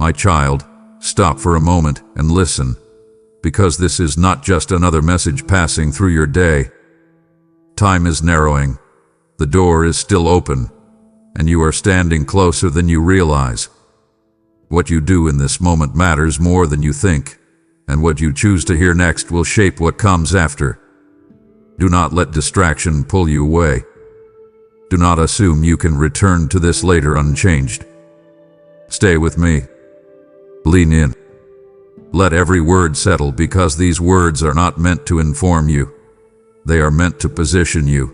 My child, stop for a moment and listen, because this is not just another message passing through your day. Time is narrowing, the door is still open, and you are standing closer than you realize. What you do in this moment matters more than you think, and what you choose to hear next will shape what comes after. Do not let distraction pull you away. Do not assume you can return to this later unchanged. Stay with me. Lean in. Let every word settle, because these words are not meant to inform you. They are meant to position you.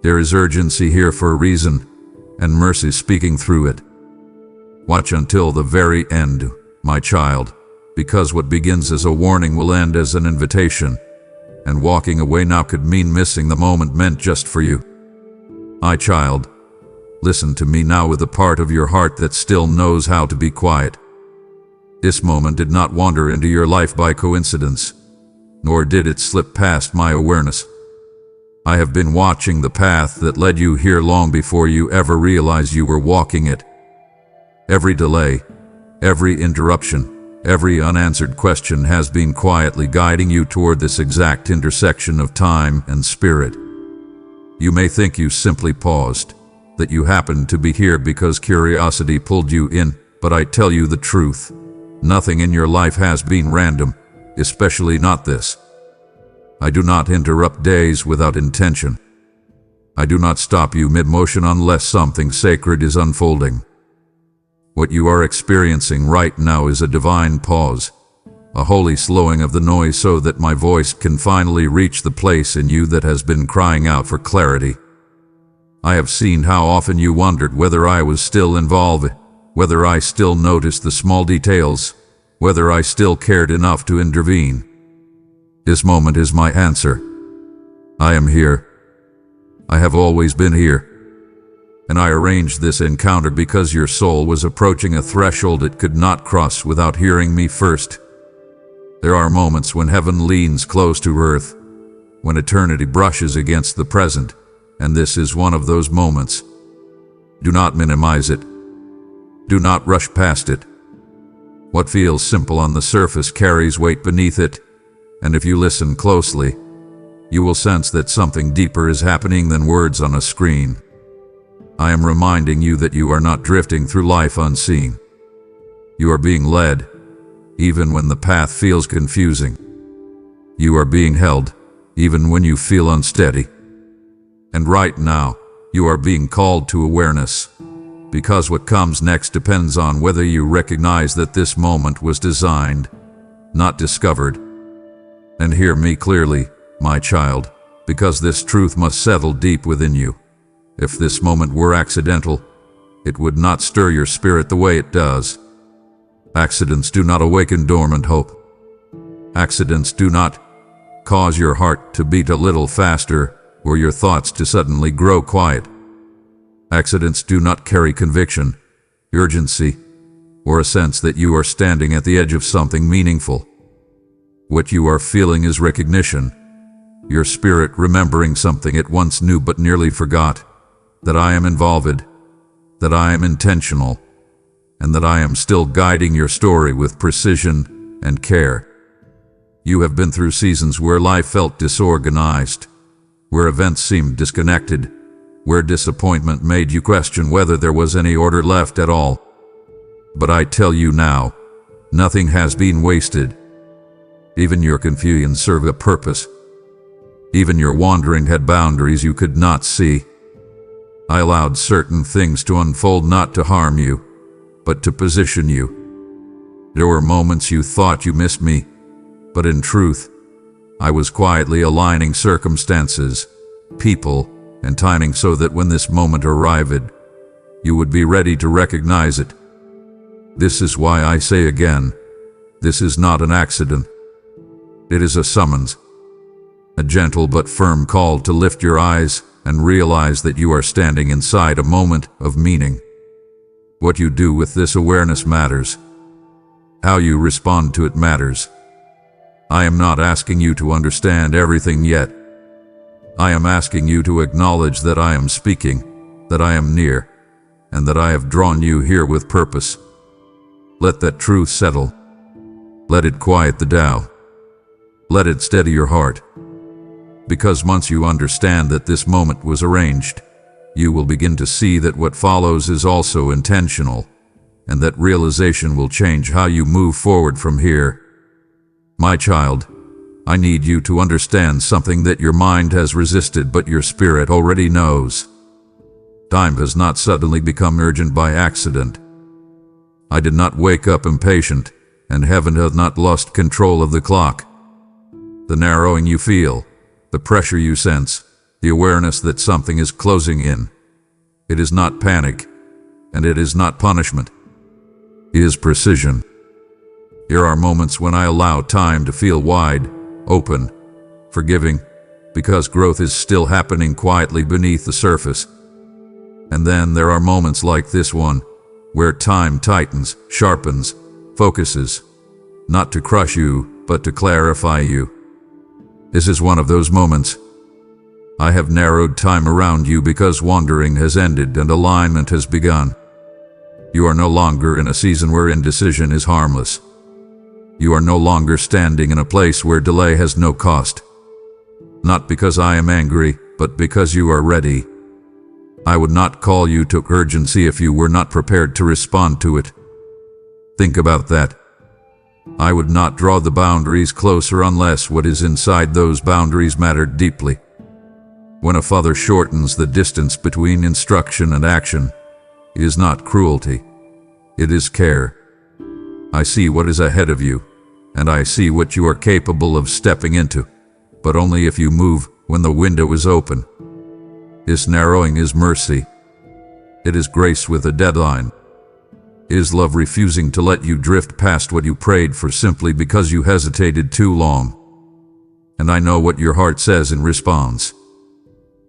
There is urgency here for a reason, and mercy speaking through it. Watch until the very end, my child, because what begins as a warning will end as an invitation, and walking away now could mean missing the moment meant just for you. My child, listen to me now with a part of your heart that still knows how to be quiet. This moment did not wander into your life by coincidence, nor did it slip past my awareness. I have been watching the path that led you here long before you ever realized you were walking it. Every delay, every interruption, every unanswered question has been quietly guiding you toward this exact intersection of time and spirit. You may think you simply paused, that you happened to be here because curiosity pulled you in, but I tell you the truth. Nothing in your life has been random, especially not this. I do not interrupt days without intention. I do not stop you mid-motion unless something sacred is unfolding. What you are experiencing right now is a divine pause, a holy slowing of the noise so that my voice can finally reach the place in you that has been crying out for clarity. I have seen how often you wondered whether I was still involved, whether I still noticed the small details, whether I still cared enough to intervene. This moment is my answer. I am here. I have always been here. And I arranged this encounter because your soul was approaching a threshold it could not cross without hearing me first. There are moments when heaven leans close to earth, when eternity brushes against the present, and this is one of those moments. Do not minimize it. Do not rush past it. What feels simple on the surface carries weight beneath it, and if you listen closely, you will sense that something deeper is happening than words on a screen. I am reminding you that you are not drifting through life unseen. You are being led, even when the path feels confusing. You are being held, even when you feel unsteady. And right now, you are being called to awareness, because what comes next depends on whether you recognize that this moment was designed, not discovered. And hear me clearly, my child, because this truth must settle deep within you. If this moment were accidental, it would not stir your spirit the way it does. Accidents do not awaken dormant hope. Accidents do not cause your heart to beat a little faster or your thoughts to suddenly grow quiet. Accidents do not carry conviction, urgency, or a sense that you are standing at the edge of something meaningful. What you are feeling is recognition, your spirit remembering something it once knew but nearly forgot, that I am involved, that I am intentional, and that I am still guiding your story with precision and care. You have been through seasons where life felt disorganized, where events seemed disconnected, where disappointment made you question whether there was any order left at all. But I tell you now, nothing has been wasted. Even your confusion served a purpose. Even your wandering had boundaries you could not see. I allowed certain things to unfold not to harm you, but to position you. There were moments you thought you missed me, but in truth, I was quietly aligning circumstances, people, and timing so that when this moment arrived, you would be ready to recognize it. This is why I say again, this is not an accident. It is a summons, a gentle but firm call to lift your eyes and realize that you are standing inside a moment of meaning. What you do with this awareness matters. How you respond to it matters. I am not asking you to understand everything yet. I am asking you to acknowledge that I am speaking, that I am near, and that I have drawn you here with purpose. Let that truth settle. Let it quiet the doubt. Let it steady your heart. Because once you understand that this moment was arranged, you will begin to see that what follows is also intentional, and that realization will change how you move forward from here. My child, I need you to understand something that your mind has resisted but your spirit already knows. Time has not suddenly become urgent by accident. I did not wake up impatient, and heaven hath not lost control of the clock. The narrowing you feel, the pressure you sense, the awareness that something is closing in. It is not panic, and it is not punishment. It is precision. There are moments when I allow time to feel wide, open, forgiving, because growth is still happening quietly beneath the surface. And then there are moments like this one, where time tightens, sharpens, focuses, not to crush you, but to clarify you. This is one of those moments. I have narrowed time around you because wandering has ended and alignment has begun. You are no longer in a season where indecision is harmless. You are no longer standing in a place where delay has no cost. Not because I am angry, but because you are ready. I would not call you to urgency if you were not prepared to respond to it. Think about that. I would not draw the boundaries closer unless what is inside those boundaries mattered deeply. When a father shortens the distance between instruction and action, it is not cruelty. It is care. I see what is ahead of you, and I see what you are capable of stepping into, but only if you move when the window is open. This narrowing is mercy. It is grace with a deadline. It is love refusing to let you drift past what you prayed for simply because you hesitated too long. And I know what your heart says in response.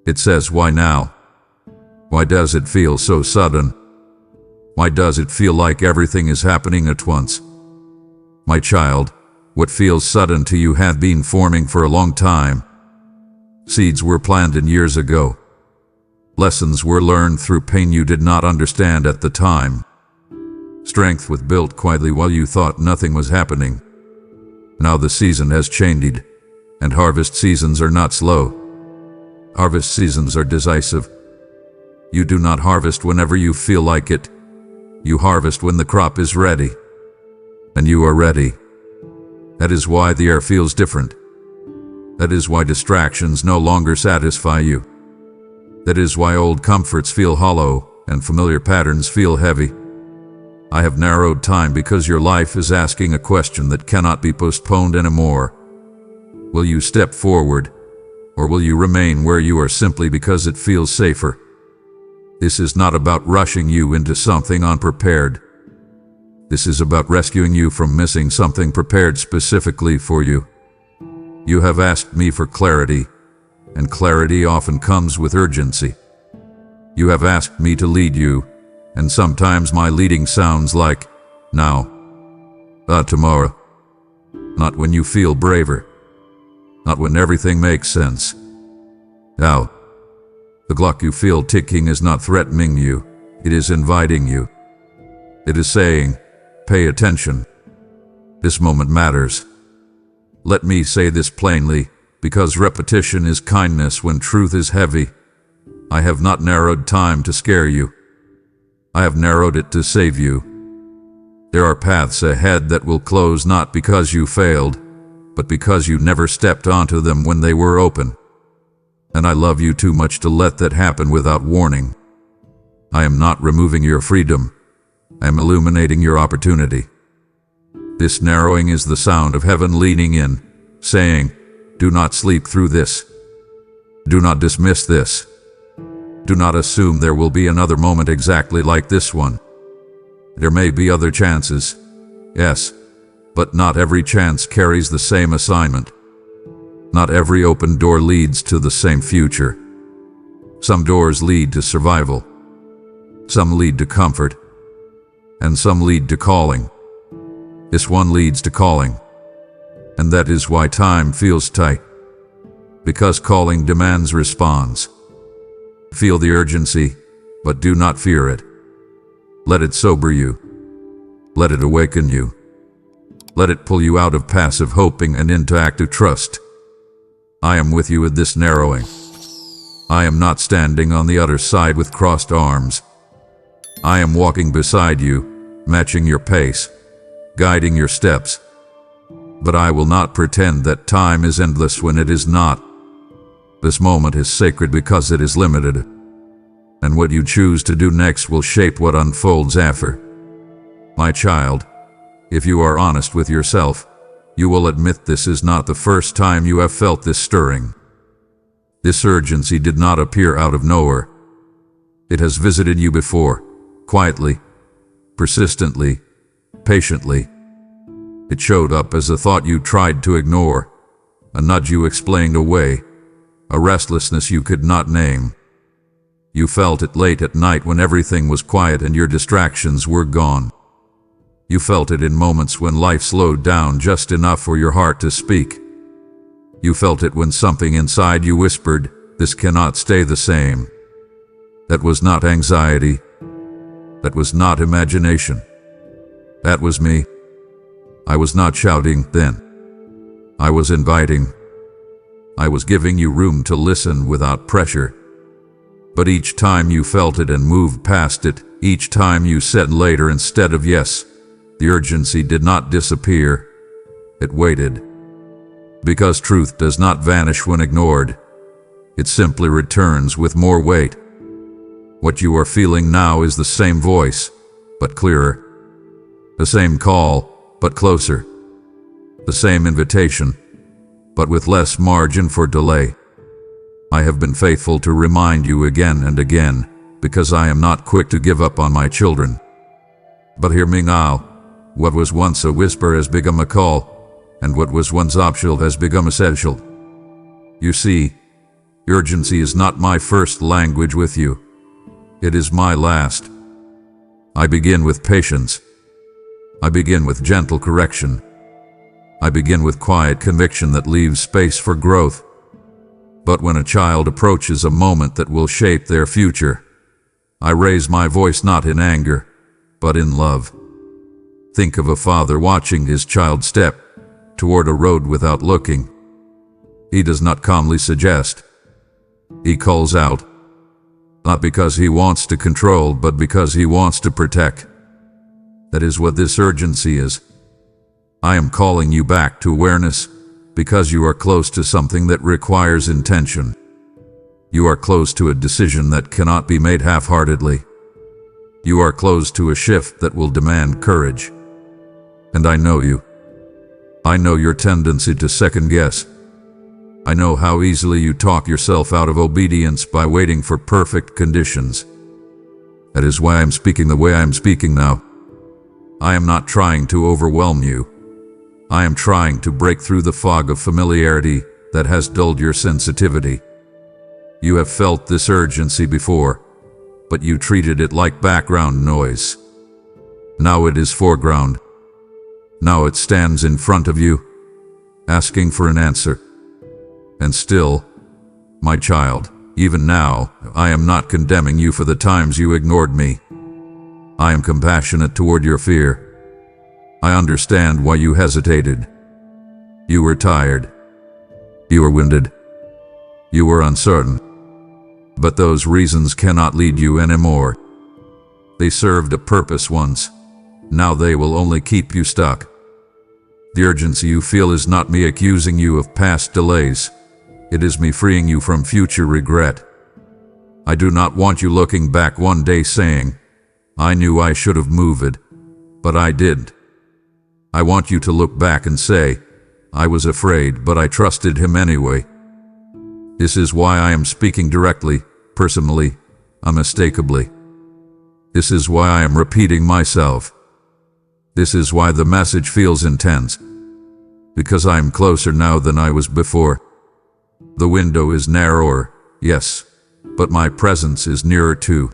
It says, why now? Why does it feel so sudden? Why does it feel like everything is happening at once? My child, what feels sudden to you had been forming for a long time. Seeds were planted years ago. Lessons were learned through pain you did not understand at the time. Strength was built quietly while you thought nothing was happening. Now the season has changed, and harvest seasons are not slow. Harvest seasons are decisive. You do not harvest whenever you feel like it. You harvest when the crop is ready. And you are ready. That is why the air feels different. That is why distractions no longer satisfy you. That is why old comforts feel hollow and familiar patterns feel heavy. I have narrowed time because your life is asking a question that cannot be postponed anymore. Will you step forward, or will you remain where you are simply because it feels safer? This is not about rushing you into something unprepared. This is about rescuing you from missing something prepared specifically for you. You have asked me for clarity, and clarity often comes with urgency. You have asked me to lead you, and sometimes my leading sounds like, now, tomorrow. Not when you feel braver. Not when everything makes sense. Now, the clock you feel ticking is not threatening you, it is inviting you. It is saying, pay attention. This moment matters. Let me say this plainly, because repetition is kindness when truth is heavy. I have not narrowed time to scare you. I have narrowed it to save you. There are paths ahead that will close not because you failed, but because you never stepped onto them when they were open. And I love you too much to let that happen without warning. I am not removing your freedom. I am illuminating your opportunity. This narrowing is the sound of heaven leaning in, saying, do not sleep through this. Do not dismiss this. Do not assume there will be another moment exactly like this one. There may be other chances, yes, but not every chance carries the same assignment. Not every open door leads to the same future. Some doors lead to survival. Some lead to comfort. And some lead to calling. This one leads to calling. And that is why time feels tight. Because calling demands response. Feel the urgency, but do not fear it. Let it sober you. Let it awaken you. Let it pull you out of passive hoping and into active trust. I am with you at this narrowing. I am not standing on the other side with crossed arms. I am walking beside you, matching your pace, guiding your steps. But I will not pretend that time is endless when it is not. This moment is sacred because it is limited, and what you choose to do next will shape what unfolds after. My child, if you are honest with yourself, you will admit this is not the first time you have felt this stirring. This urgency did not appear out of nowhere. It has visited you before, quietly, persistently, patiently. It showed up as a thought you tried to ignore, a nudge you explained away, a restlessness you could not name. You felt it late at night when everything was quiet and your distractions were gone. You felt it in moments when life slowed down just enough for your heart to speak. You felt it when something inside you whispered, "This cannot stay the same." That was not anxiety. That was not imagination. That was me. I was not shouting then. I was inviting. I was giving you room to listen without pressure. But each time you felt it and moved past it, each time you said later instead of yes, the urgency did not disappear. It waited. Because truth does not vanish when ignored. It simply returns with more weight. What you are feeling now is the same voice, but clearer. The same call, but closer. The same invitation, but with less margin for delay. I have been faithful to remind you again and again, because I am not quick to give up on my children. But hear me now. What was once a whisper has become a call, and what was once optional has become essential. You see, urgency is not my first language with you. It is my last. I begin with patience. I begin with gentle correction. I begin with quiet conviction that leaves space for growth. But when a child approaches a moment that will shape their future, I raise my voice not in anger, but in love. Think of a father watching his child step toward a road without looking. He does not calmly suggest. He calls out, not because he wants to control, but because he wants to protect. That is what this urgency is. I am calling you back to awareness because you are close to something that requires intention. You are close to a decision that cannot be made half-heartedly. You are close to a shift that will demand courage. And I know you. I know your tendency to second-guess. I know how easily you talk yourself out of obedience by waiting for perfect conditions. That is why I am speaking the way I am speaking now. I am not trying to overwhelm you. I am trying to break through the fog of familiarity that has dulled your sensitivity. You have felt this urgency before, but you treated it like background noise. Now it is foreground. Now it stands in front of you, asking for an answer. And still, my child, even now, I am not condemning you for the times you ignored me. I am compassionate toward your fear. I understand why you hesitated. You were tired. You were winded. You were uncertain. But those reasons cannot lead you anymore. They served a purpose once. Now they will only keep you stuck. The urgency you feel is not me accusing you of past delays. It is me freeing you from future regret. I do not want you looking back one day saying, "I knew I should have moved, but I didn't." I want you to look back and say, "I was afraid, but I trusted him anyway." This is why I am speaking directly, personally, unmistakably. This is why I am repeating myself. This is why the message feels intense. Because I am closer now than I was before. The window is narrower, yes, but my presence is nearer too.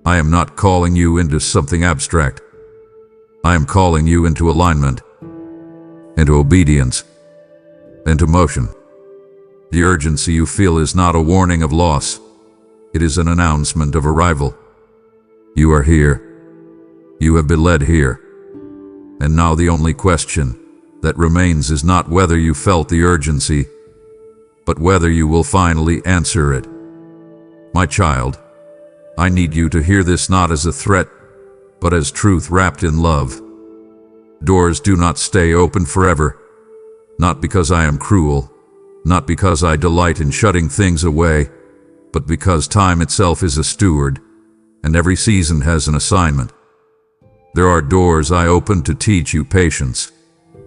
I am not calling you into something abstract. I am calling you into alignment, into obedience, into motion. The urgency you feel is not a warning of loss. It is an announcement of arrival. You are here. You have been led here. And now the only question that remains is not whether you felt the urgency, but whether you will finally answer it. My child, I need you to hear this not as a threat, but as truth wrapped in love. Doors do not stay open forever, not because I am cruel, not because I delight in shutting things away, but because time itself is a steward, and every season has an assignment. There are doors I open to teach you patience,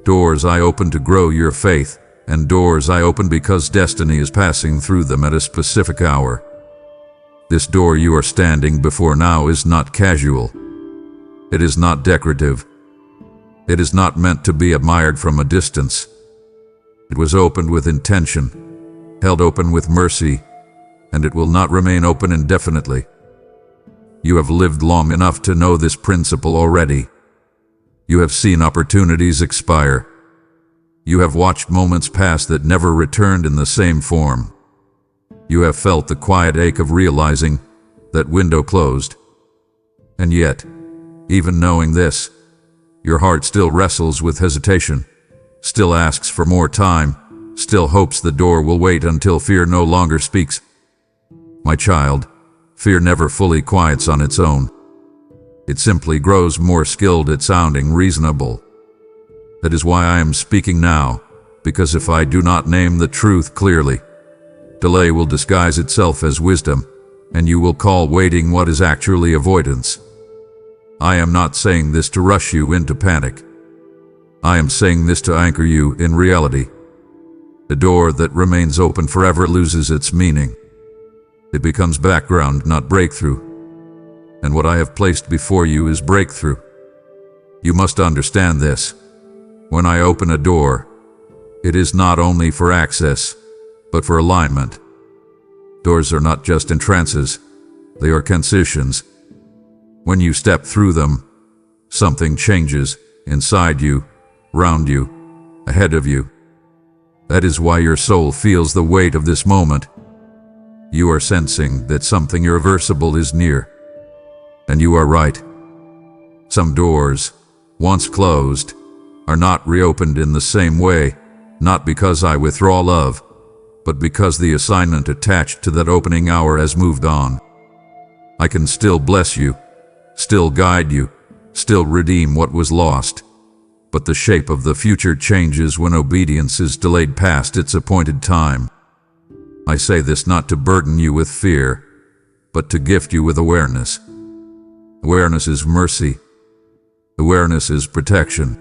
doors I open to grow your faith, and doors I open because destiny is passing through them at a specific hour. This door you are standing before now is not casual. It is not decorative. It is not meant to be admired from a distance. It was opened with intention, held open with mercy, and it will not remain open indefinitely. You have lived long enough to know this principle already. You have seen opportunities expire. You have watched moments pass that never returned in the same form. You have felt the quiet ache of realizing that window closed. And yet, even knowing this, your heart still wrestles with hesitation, still asks for more time, still hopes the door will wait until fear no longer speaks. My child, fear never fully quiets on its own. It simply grows more skilled at sounding reasonable. That is why I am speaking now, because if I do not name the truth clearly, delay will disguise itself as wisdom, and you will call waiting what is actually avoidance. I am not saying this to rush you into panic. I am saying this to anchor you in reality. A door that remains open forever loses its meaning. It becomes background, not breakthrough. And what I have placed before you is breakthrough. You must understand this. When I open a door, it is not only for access, but for alignment. Doors are not just entrances, they are transitions. When you step through them, something changes inside you, round you, ahead of you. That is why your soul feels the weight of this moment. You are sensing that something irreversible is near. And you are right. Some doors, once closed, are not reopened in the same way, not because I withdraw love, but because the assignment attached to that opening hour has moved on. I can still bless you, still guide you, still redeem what was lost, but the shape of the future changes when obedience is delayed past its appointed time. I say this not to burden you with fear, but to gift you with awareness. Awareness is mercy. Awareness is protection.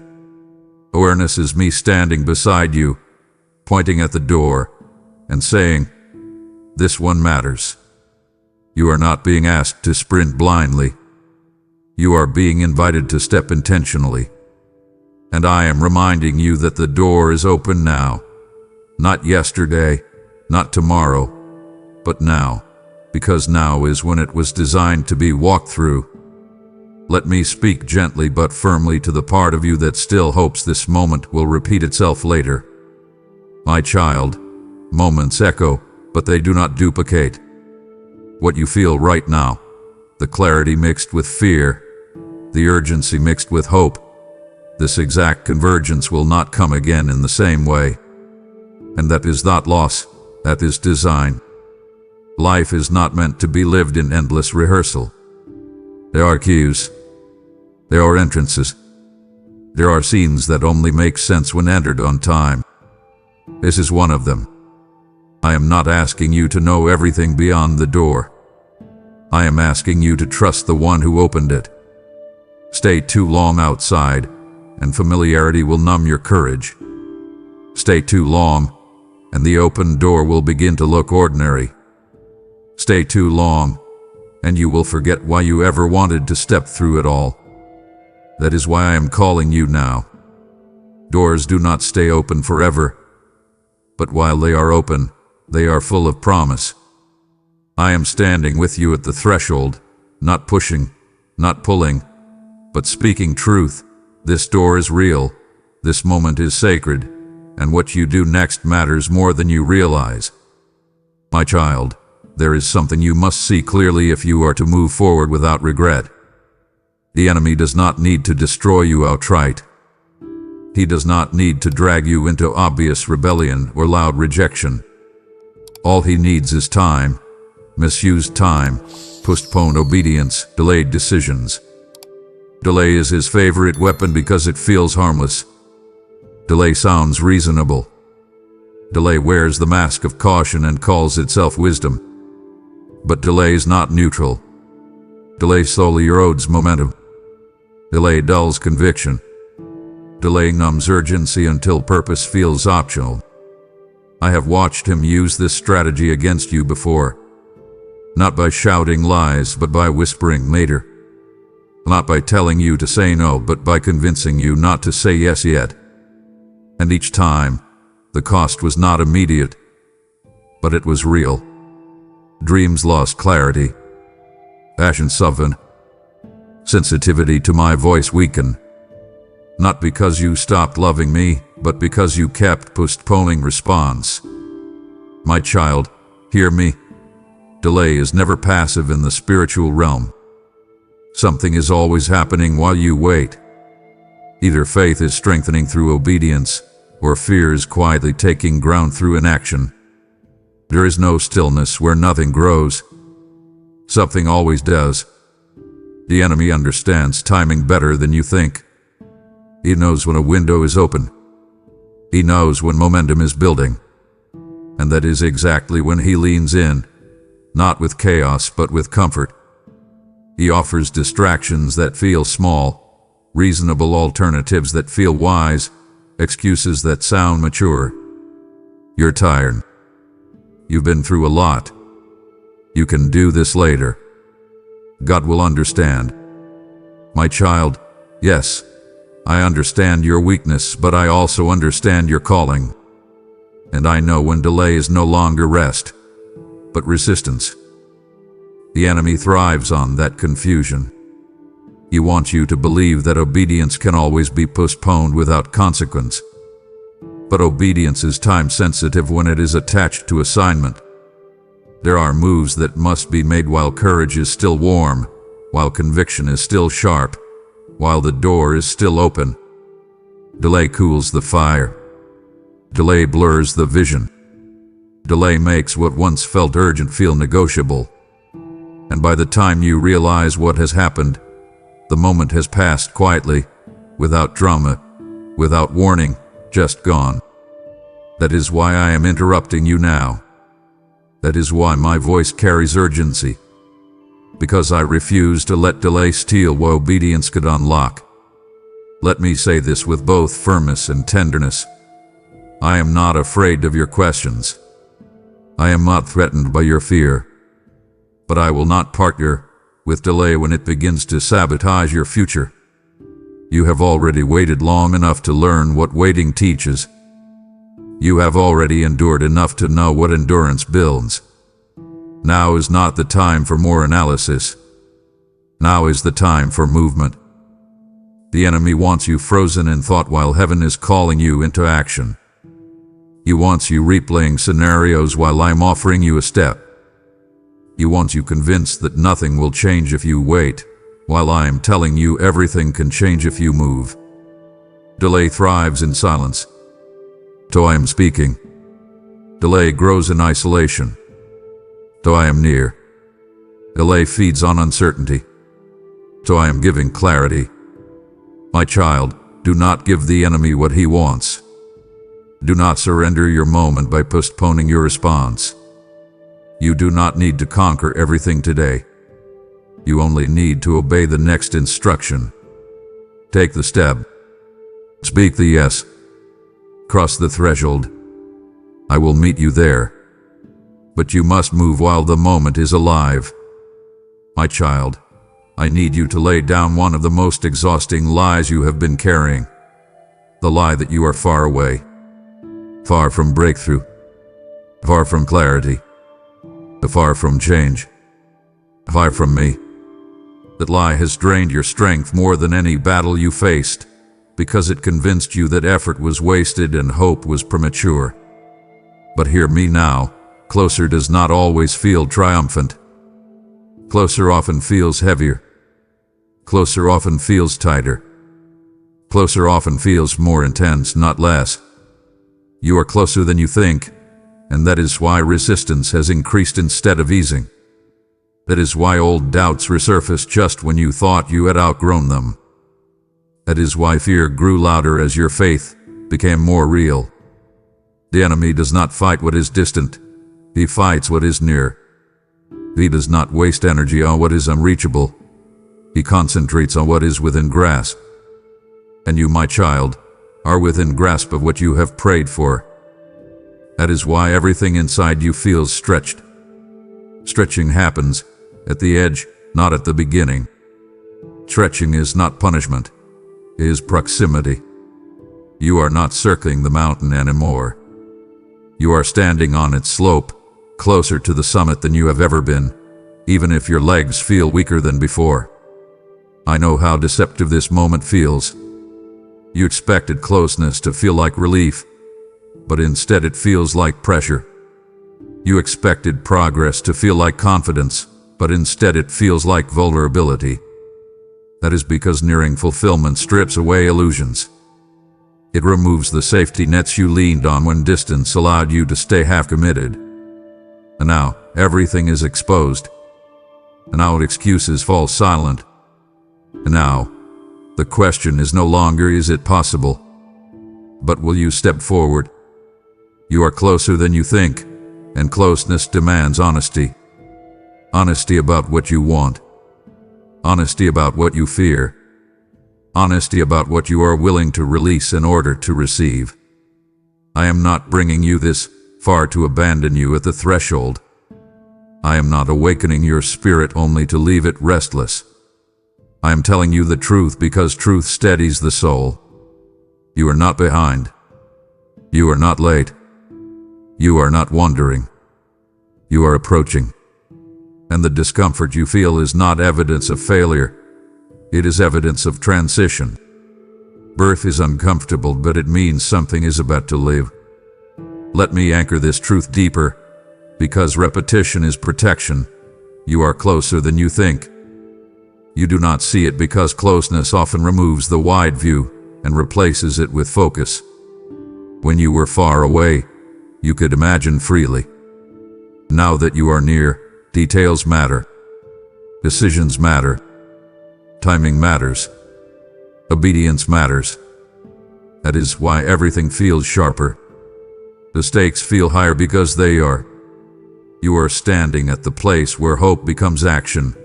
Awareness is me standing beside you, pointing at the door, and saying, "This one matters." You are not being asked to sprint blindly. You are being invited to step intentionally. And I am reminding you that the door is open now. Not yesterday, not tomorrow, but now, because now is when it was designed to be walked through. Let me speak gently but firmly to the part of you that still hopes this moment will repeat itself later. My child, moments echo, but they do not duplicate. What you feel right now, the clarity mixed with fear, the urgency mixed with hope, this exact convergence will not come again in the same way. And that is not loss, that is design. Life is not meant to be lived in endless rehearsal. There are cues. There are entrances. There are scenes that only make sense when entered on time. This is one of them. I am not asking you to know everything beyond the door. I am asking you to trust the one who opened it. Stay too long outside, and familiarity will numb your courage. Stay too long, and the open door will begin to look ordinary. Stay too long, and you will forget why you ever wanted to step through it all. That is why I am calling you now. Doors do not stay open forever, but while they are open, they are full of promise. I am standing with you at the threshold, not pushing, not pulling, but speaking truth. This door is real, this moment is sacred, and what you do next matters more than you realize. My child, there is something you must see clearly if you are to move forward without regret. The enemy does not need to destroy you outright. He does not need to drag you into obvious rebellion or loud rejection. All he needs is time, misused time, postponed obedience, delayed decisions. Delay is his favorite weapon because it feels harmless. Delay sounds reasonable. Delay wears the mask of caution and calls itself wisdom. But delay is not neutral. Delay slowly erodes momentum. Delay dulls conviction. Delay numbs urgency until purpose feels optional. I have watched him use this strategy against you before. Not by shouting lies, but by whispering later. Not by telling you to say no, but by convincing you not to say yes yet. And each time, the cost was not immediate, but it was real. Dreams lost clarity. Passion softened. Sensitivity to my voice weakened. Not because you stopped loving me, but because you kept postponing response. My child, hear me. Delay is never passive in the spiritual realm. Something is always happening while you wait. Either faith is strengthening through obedience, or fear is quietly taking ground through inaction. There is no stillness where nothing grows. Something always does. The enemy understands timing better than you think. He knows when a window is open. He knows when momentum is building. And that is exactly when he leans in, not with chaos but with comfort. He offers distractions that feel small, reasonable alternatives that feel wise, excuses that sound mature. You're tired. You've been through a lot. You can do this later. God will understand. My child, yes, I understand your weakness, but I also understand your calling. And I know when delay is no longer rest, but resistance. The enemy thrives on that confusion. He wants you to believe that obedience can always be postponed without consequence. But obedience is time-sensitive when it is attached to assignment. There are moves that must be made while courage is still warm, while conviction is still sharp, while the door is still open. Delay cools the fire. Delay blurs the vision. Delay makes what once felt urgent feel negotiable. And by the time you realize what has happened, the moment has passed quietly, without drama, without warning, just gone. That is why I am interrupting you now. That is why my voice carries urgency. Because I refuse to let delay steal what obedience could unlock. Let me say this with both firmness and tenderness. I am not afraid of your questions. I am not threatened by your fear. But I will not partner with delay when it begins to sabotage your future. You have already waited long enough to learn what waiting teaches. You have already endured enough to know what endurance builds. Now is not the time for more analysis. Now is the time for movement. The enemy wants you frozen in thought while heaven is calling you into action. He wants you replaying scenarios while I'm offering you a step. He wants you convinced that nothing will change if you wait, while I am telling you everything can change if you move. Delay thrives in silence. So I am speaking. Delay grows in isolation. So I am near. Delay feeds on uncertainty. So I am giving clarity. My child, do not give the enemy what he wants. Do not surrender your moment by postponing your response. You do not need to conquer everything today. You only need to obey the next instruction. Take the step. Speak the yes. Cross the threshold. I will meet you there. But you must move while the moment is alive. My child, I need you to lay down one of the most exhausting lies you have been carrying. The lie that you are far away. Far from breakthrough. Far from clarity. Far from change. Far from me. That lie has drained your strength more than any battle you faced, because it convinced you that effort was wasted and hope was premature. But hear me now, closer does not always feel triumphant. Closer often feels heavier. Closer often feels tighter. Closer often feels more intense, not less. You are closer than you think, and that is why resistance has increased instead of easing. That is why old doubts resurface just when you thought you had outgrown them. That is why fear grew louder as your faith became more real. The enemy does not fight what is distant. He fights what is near. He does not waste energy on what is unreachable. He concentrates on what is within grasp. And you, my child, are within grasp of what you have prayed for. That is why everything inside you feels stretched. Stretching happens at the edge, not at the beginning. Stretching is not punishment. It is proximity. You are not circling the mountain anymore. You are standing on its slope, closer to the summit than you have ever been, even if your legs feel weaker than before. I know how deceptive this moment feels. You expected closeness to feel like relief, but instead it feels like pressure. You expected progress to feel like confidence, but instead it feels like vulnerability. That is because nearing fulfillment strips away illusions. It removes the safety nets you leaned on when distance allowed you to stay half-committed. And now, everything is exposed. And now excuses fall silent. And now, the question is no longer is it possible, but will you step forward? You are closer than you think, and closeness demands honesty. Honesty about what you want. Honesty about what you fear. Honesty about what you are willing to release in order to receive. I am not bringing you this far to abandon you at the threshold. I am not awakening your spirit only to leave it restless. I am telling you the truth because truth steadies the soul. You are not behind. You are not late. You are not wandering. You are approaching. And the discomfort you feel is not evidence of failure. It is evidence of transition. Birth is uncomfortable, but it means something is about to live. Let me anchor this truth deeper, because repetition is protection. You are closer than you think. You do not see it because closeness often removes the wide view and replaces it with focus. When you were far away, you could imagine freely. Now that you are near, details matter. Decisions matter. Timing matters. Obedience matters. That is why everything feels sharper. The stakes feel higher because they are. You are standing at the place where hope becomes action,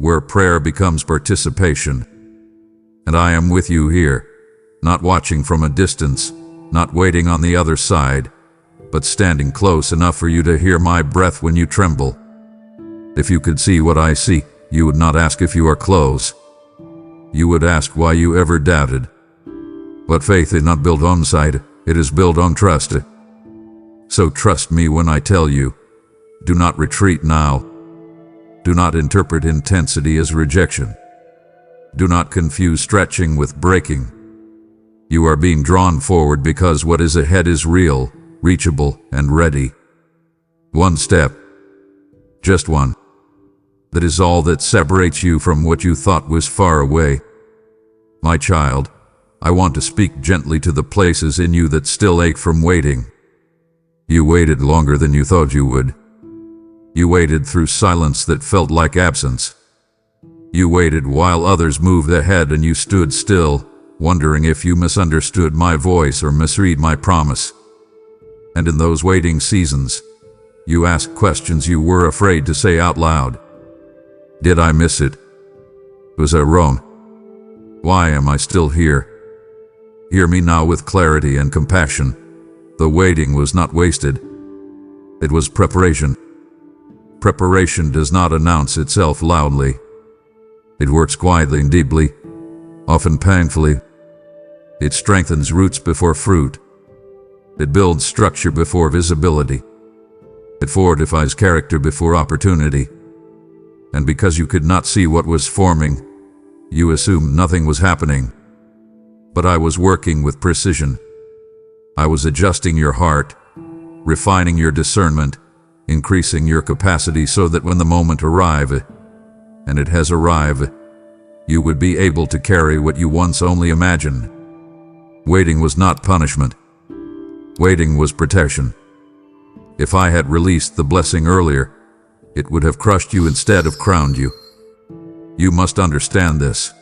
where prayer becomes participation. And I am with you here, not watching from a distance, not waiting on the other side, but standing close enough for you to hear my breath when you tremble. If you could see what I see, you would not ask if you are close. You would ask why you ever doubted. But faith is not built on sight, it is built on trust. So trust me when I tell you, do not retreat now. Do not interpret intensity as rejection. Do not confuse stretching with breaking. You are being drawn forward because what is ahead is real, reachable, and ready. One step. Just one. That is all that separates you from what you thought was far away. My child, I want to speak gently to the places in you that still ache from waiting. You waited longer than you thought you would. You waited through silence that felt like absence. You waited while others moved ahead and you stood still, wondering if you misunderstood my voice or misread my promise. And in those waiting seasons, you asked questions you were afraid to say out loud. Did I miss it? Was I wrong? Why am I still here? Hear me now with clarity and compassion. The waiting was not wasted. It was preparation. Preparation does not announce itself loudly. It works quietly and deeply, often painfully. It strengthens roots before fruit. It builds structure before visibility. It fortifies character before opportunity. And because you could not see what was forming, you assumed nothing was happening. But I was working with precision. I was adjusting your heart, refining your discernment, increasing your capacity so that when the moment arrived, and it has arrived, you would be able to carry what you once only imagined. Waiting was not punishment. Waiting was protection. If I had released the blessing earlier, it would have crushed you instead of crowned you. You must understand this.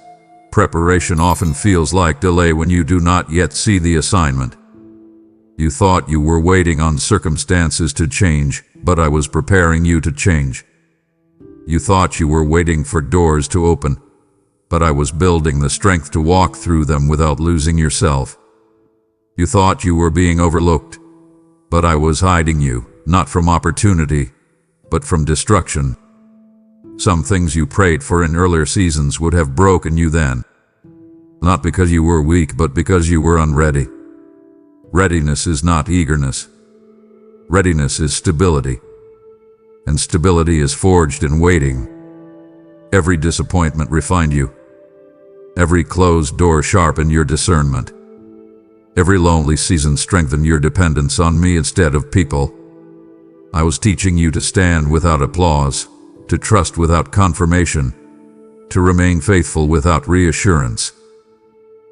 Preparation often feels like delay when you do not yet see the assignment. You thought you were waiting on circumstances to change, but I was preparing you to change. You thought you were waiting for doors to open, but I was building the strength to walk through them without losing yourself. You thought you were being overlooked, but I was hiding you, not from opportunity, but from destruction. Some things you prayed for in earlier seasons would have broken you then. Not because you were weak, but because you were unready. Readiness is not eagerness. Readiness is stability. And stability is forged in waiting. Every disappointment refined you. Every closed door sharpened your discernment. Every lonely season strengthened your dependence on me instead of people. I was teaching you to stand without applause, to trust without confirmation, to remain faithful without reassurance.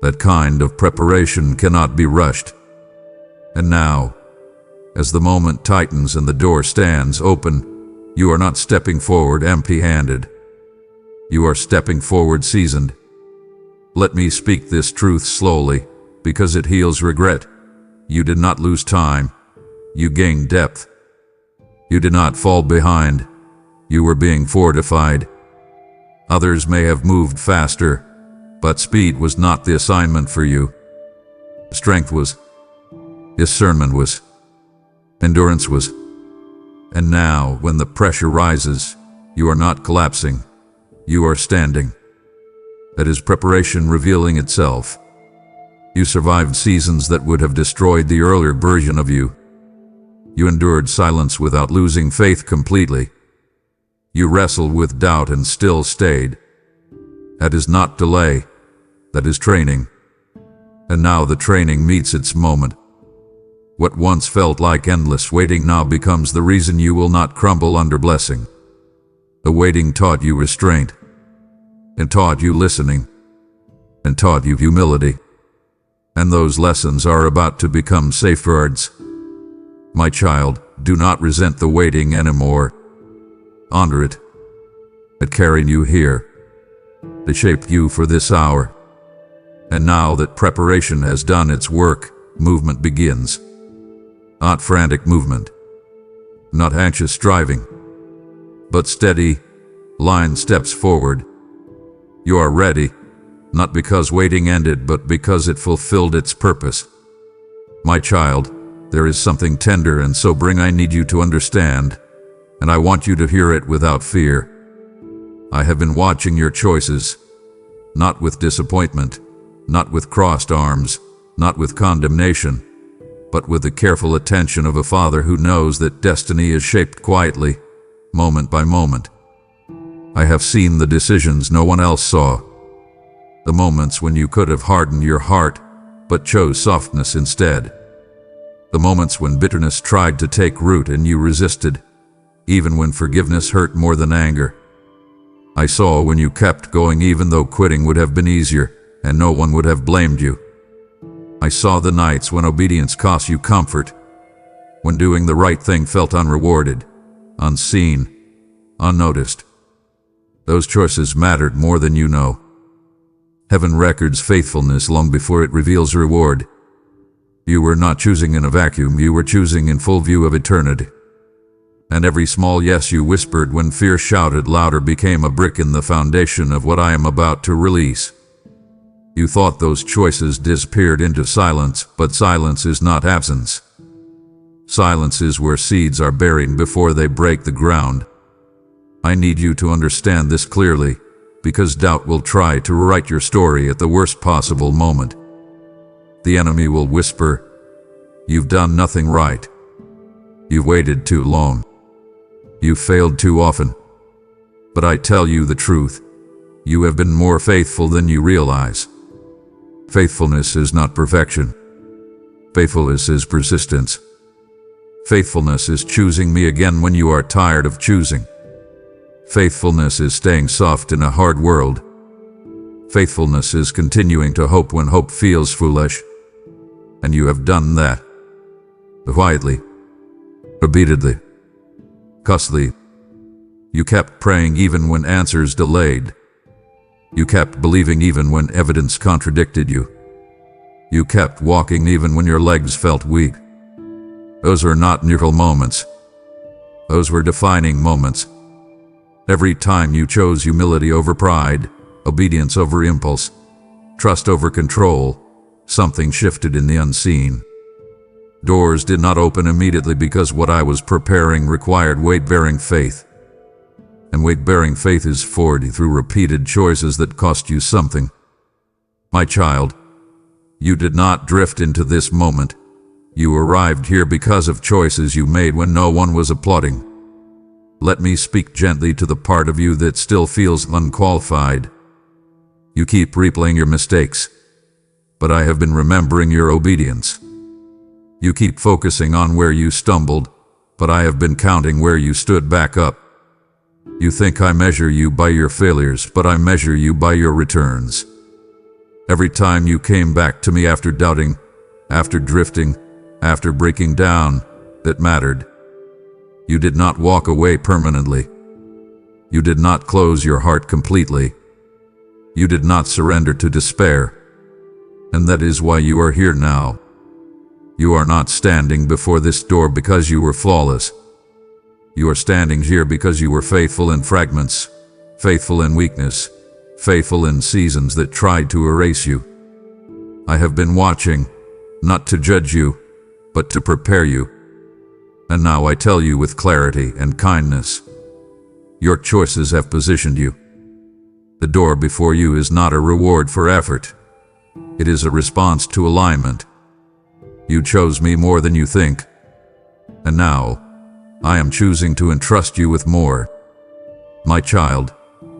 That kind of preparation cannot be rushed. And now, as the moment tightens and the door stands open, you are not stepping forward empty-handed. You are stepping forward seasoned. Let me speak this truth slowly, because it heals regret. You did not lose time. You gained depth. You did not fall behind. You were being fortified. Others may have moved faster, but speed was not the assignment for you. Strength was. Discernment was. Endurance was. And now, when the pressure rises, you are not collapsing. You are standing. That is preparation revealing itself. You survived seasons that would have destroyed the earlier version of you. You endured silence without losing faith completely. You wrestled with doubt and still stayed. That is not delay. That is training. And now the training meets its moment. What once felt like endless waiting now becomes the reason you will not crumble under blessing. The waiting taught you restraint, and taught you listening, and taught you humility. And those lessons are about to become safeguards. My child, do not resent the waiting anymore. Honor it. It carried you here. It shaped you for this hour. And now that preparation has done its work, movement begins. Not frantic movement. Not anxious striving. But steady, line steps forward. You are ready, not because waiting ended, but because it fulfilled its purpose. My child, there is something tender and sobering I need you to understand, and I want you to hear it without fear. I have been watching your choices, not with disappointment, not with crossed arms, not with condemnation, but with the careful attention of a father who knows that destiny is shaped quietly, moment by moment. I have seen the decisions no one else saw. The moments when you could have hardened your heart, but chose softness instead. The moments when bitterness tried to take root and you resisted, even when forgiveness hurt more than anger. I saw when you kept going even though quitting would have been easier, and no one would have blamed you. I saw the nights when obedience cost you comfort, when doing the right thing felt unrewarded, unseen, unnoticed. Those choices mattered more than you know. Heaven records faithfulness long before it reveals reward. You were not choosing in a vacuum, you were choosing in full view of eternity. And every small yes you whispered when fear shouted louder became a brick in the foundation of what I am about to release. You thought those choices disappeared into silence, but silence is not absence. Silence is where seeds are buried before they break the ground. I need you to understand this clearly, because doubt will try to rewrite your story at the worst possible moment. The enemy will whisper, "You've done nothing right. You've waited too long. You've failed too often." But I tell you the truth, you have been more faithful than you realize. Faithfulness is not perfection. Faithfulness is persistence. Faithfulness is choosing me again when you are tired of choosing. Faithfulness is staying soft in a hard world. Faithfulness is continuing to hope when hope feels foolish. And you have done that. Quietly. Repeatedly. Costly. You kept praying even when answers delayed. You kept believing even when evidence contradicted you. You kept walking even when your legs felt weak. Those were not neutral moments. Those were defining moments. Every time you chose humility over pride, obedience over impulse, trust over control, something shifted in the unseen. Doors did not open immediately because what I was preparing required weight-bearing faith. And weight-bearing faith is forged through repeated choices that cost you something. My child, you did not drift into this moment. You arrived here because of choices you made when no one was applauding. Let me speak gently to the part of you that still feels unqualified. You keep replaying your mistakes, but I have been remembering your obedience. You keep focusing on where you stumbled, but I have been counting where you stood back up. You think I measure you by your failures, but I measure you by your returns. Every time you came back to me after doubting, after drifting, after breaking down, it mattered. You did not walk away permanently. You did not close your heart completely. You did not surrender to despair. And that is why you are here now. You are not standing before this door because you were flawless. You are standing here because you were faithful in fragments, faithful in weakness, faithful in seasons that tried to erase you. I have been watching, not to judge you, but to prepare you. And now I tell you with clarity and kindness, your choices have positioned you. The door before you is not a reward for effort. It is a response to alignment. You chose me more than you think. And now, I am choosing to entrust you with more. My child,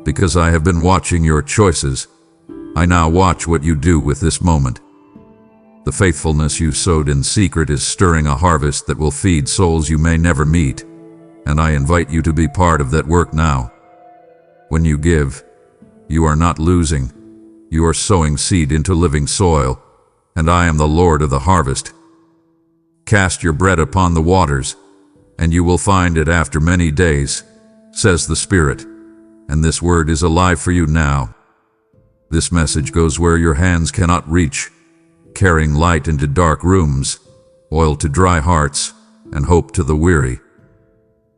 because I have been watching your choices, I now watch what you do with this moment. The faithfulness you sowed in secret is stirring a harvest that will feed souls you may never meet, and I invite you to be part of that work now. When you give, you are not losing. You are sowing seed into living soil, and I am the Lord of the harvest. Cast your bread upon the waters, and you will find it after many days, says the Spirit, and this word is alive for you now. This message goes where your hands cannot reach, carrying light into dark rooms, oil to dry hearts, and hope to the weary.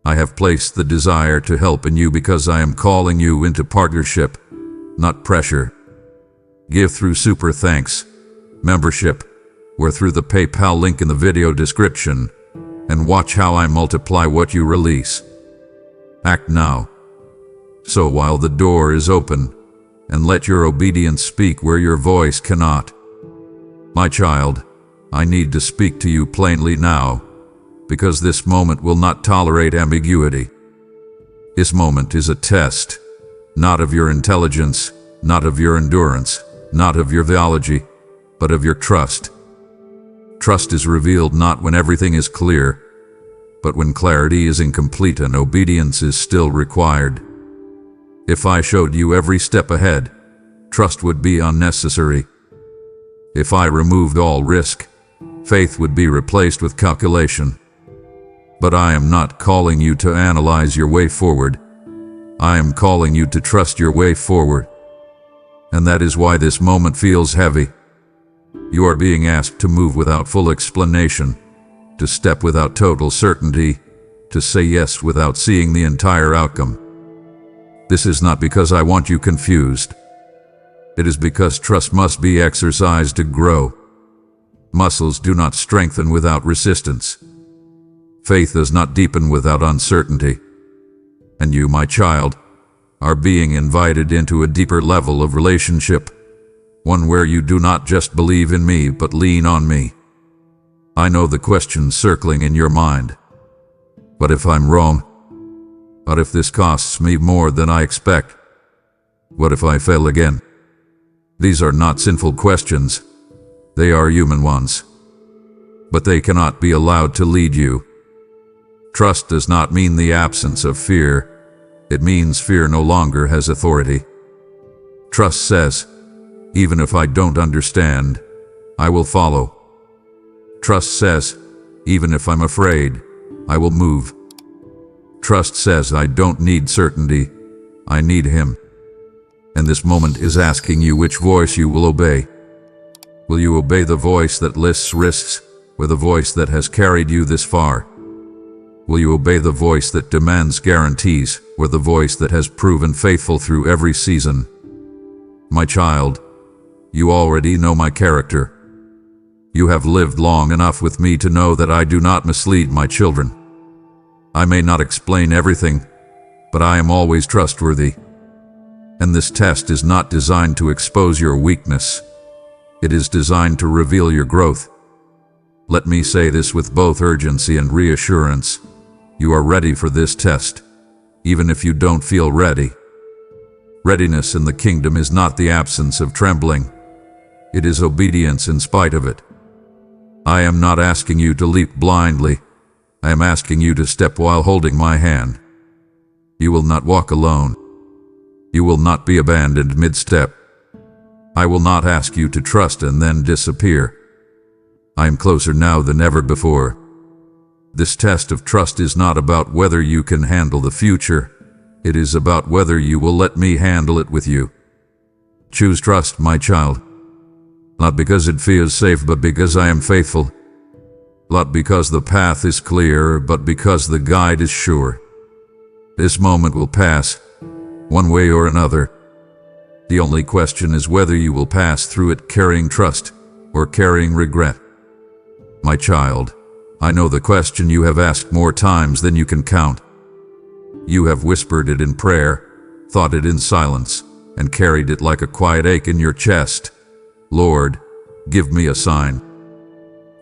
I have placed the desire to help in you because I am calling you into partnership, not pressure. Give through super thanks, membership, or through the PayPal link in the video description, and watch how I multiply what you release. Act now. So while the door is open, and let your obedience speak where your voice cannot. My child, I need to speak to you plainly now, because this moment will not tolerate ambiguity. This moment is a test, not of your intelligence, not of your endurance, not of your theology, but of your trust. Trust is revealed not when everything is clear, but when clarity is incomplete and obedience is still required. If I showed you every step ahead, trust would be unnecessary. If I removed all risk, faith would be replaced with calculation. But I am not calling you to analyze your way forward. I am calling you to trust your way forward. And that is why this moment feels heavy. You are being asked to move without full explanation, to step without total certainty, to say yes without seeing the entire outcome. This is not because I want you confused. It is because trust must be exercised to grow. Muscles do not strengthen without resistance. Faith does not deepen without uncertainty. And you, my child, are being invited into a deeper level of relationship, one where you do not just believe in me, but lean on me. I know the questions circling in your mind. What if I'm wrong? What if this costs me more than I expect? What if I fail again? These are not sinful questions. They are human ones. But they cannot be allowed to lead you. Trust does not mean the absence of fear. It means fear no longer has authority. Trust says, even if I don't understand, I will follow. Trust says, even if I'm afraid, I will move. Trust says I don't need certainty, I need Him. And this moment is asking you which voice you will obey. Will you obey the voice that lists risks, or the voice that has carried you this far? Will you obey the voice that demands guarantees, or the voice that has proven faithful through every season? My child, you already know my character. You have lived long enough with me to know that I do not mislead my children. I may not explain everything, but I am always trustworthy. And this test is not designed to expose your weakness. It is designed to reveal your growth. Let me say this with both urgency and reassurance. You are ready for this test, even if you don't feel ready. Readiness in the kingdom is not the absence of trembling. It is obedience in spite of it. I am not asking you to leap blindly. I am asking you to step while holding my hand. You will not walk alone. You will not be abandoned mid-step. I will not ask you to trust and then disappear. I am closer now than ever before. This test of trust is not about whether you can handle the future. It is about whether you will let me handle it with you. Choose trust, my child. Not because it feels safe, but because I am faithful. Not because the path is clear, but because the guide is sure. This moment will pass, one way or another. The only question is whether you will pass through it carrying trust or carrying regret. My child, I know the question you have asked more times than you can count. You have whispered it in prayer, thought it in silence, and carried it like a quiet ache in your chest. Lord, give me a sign.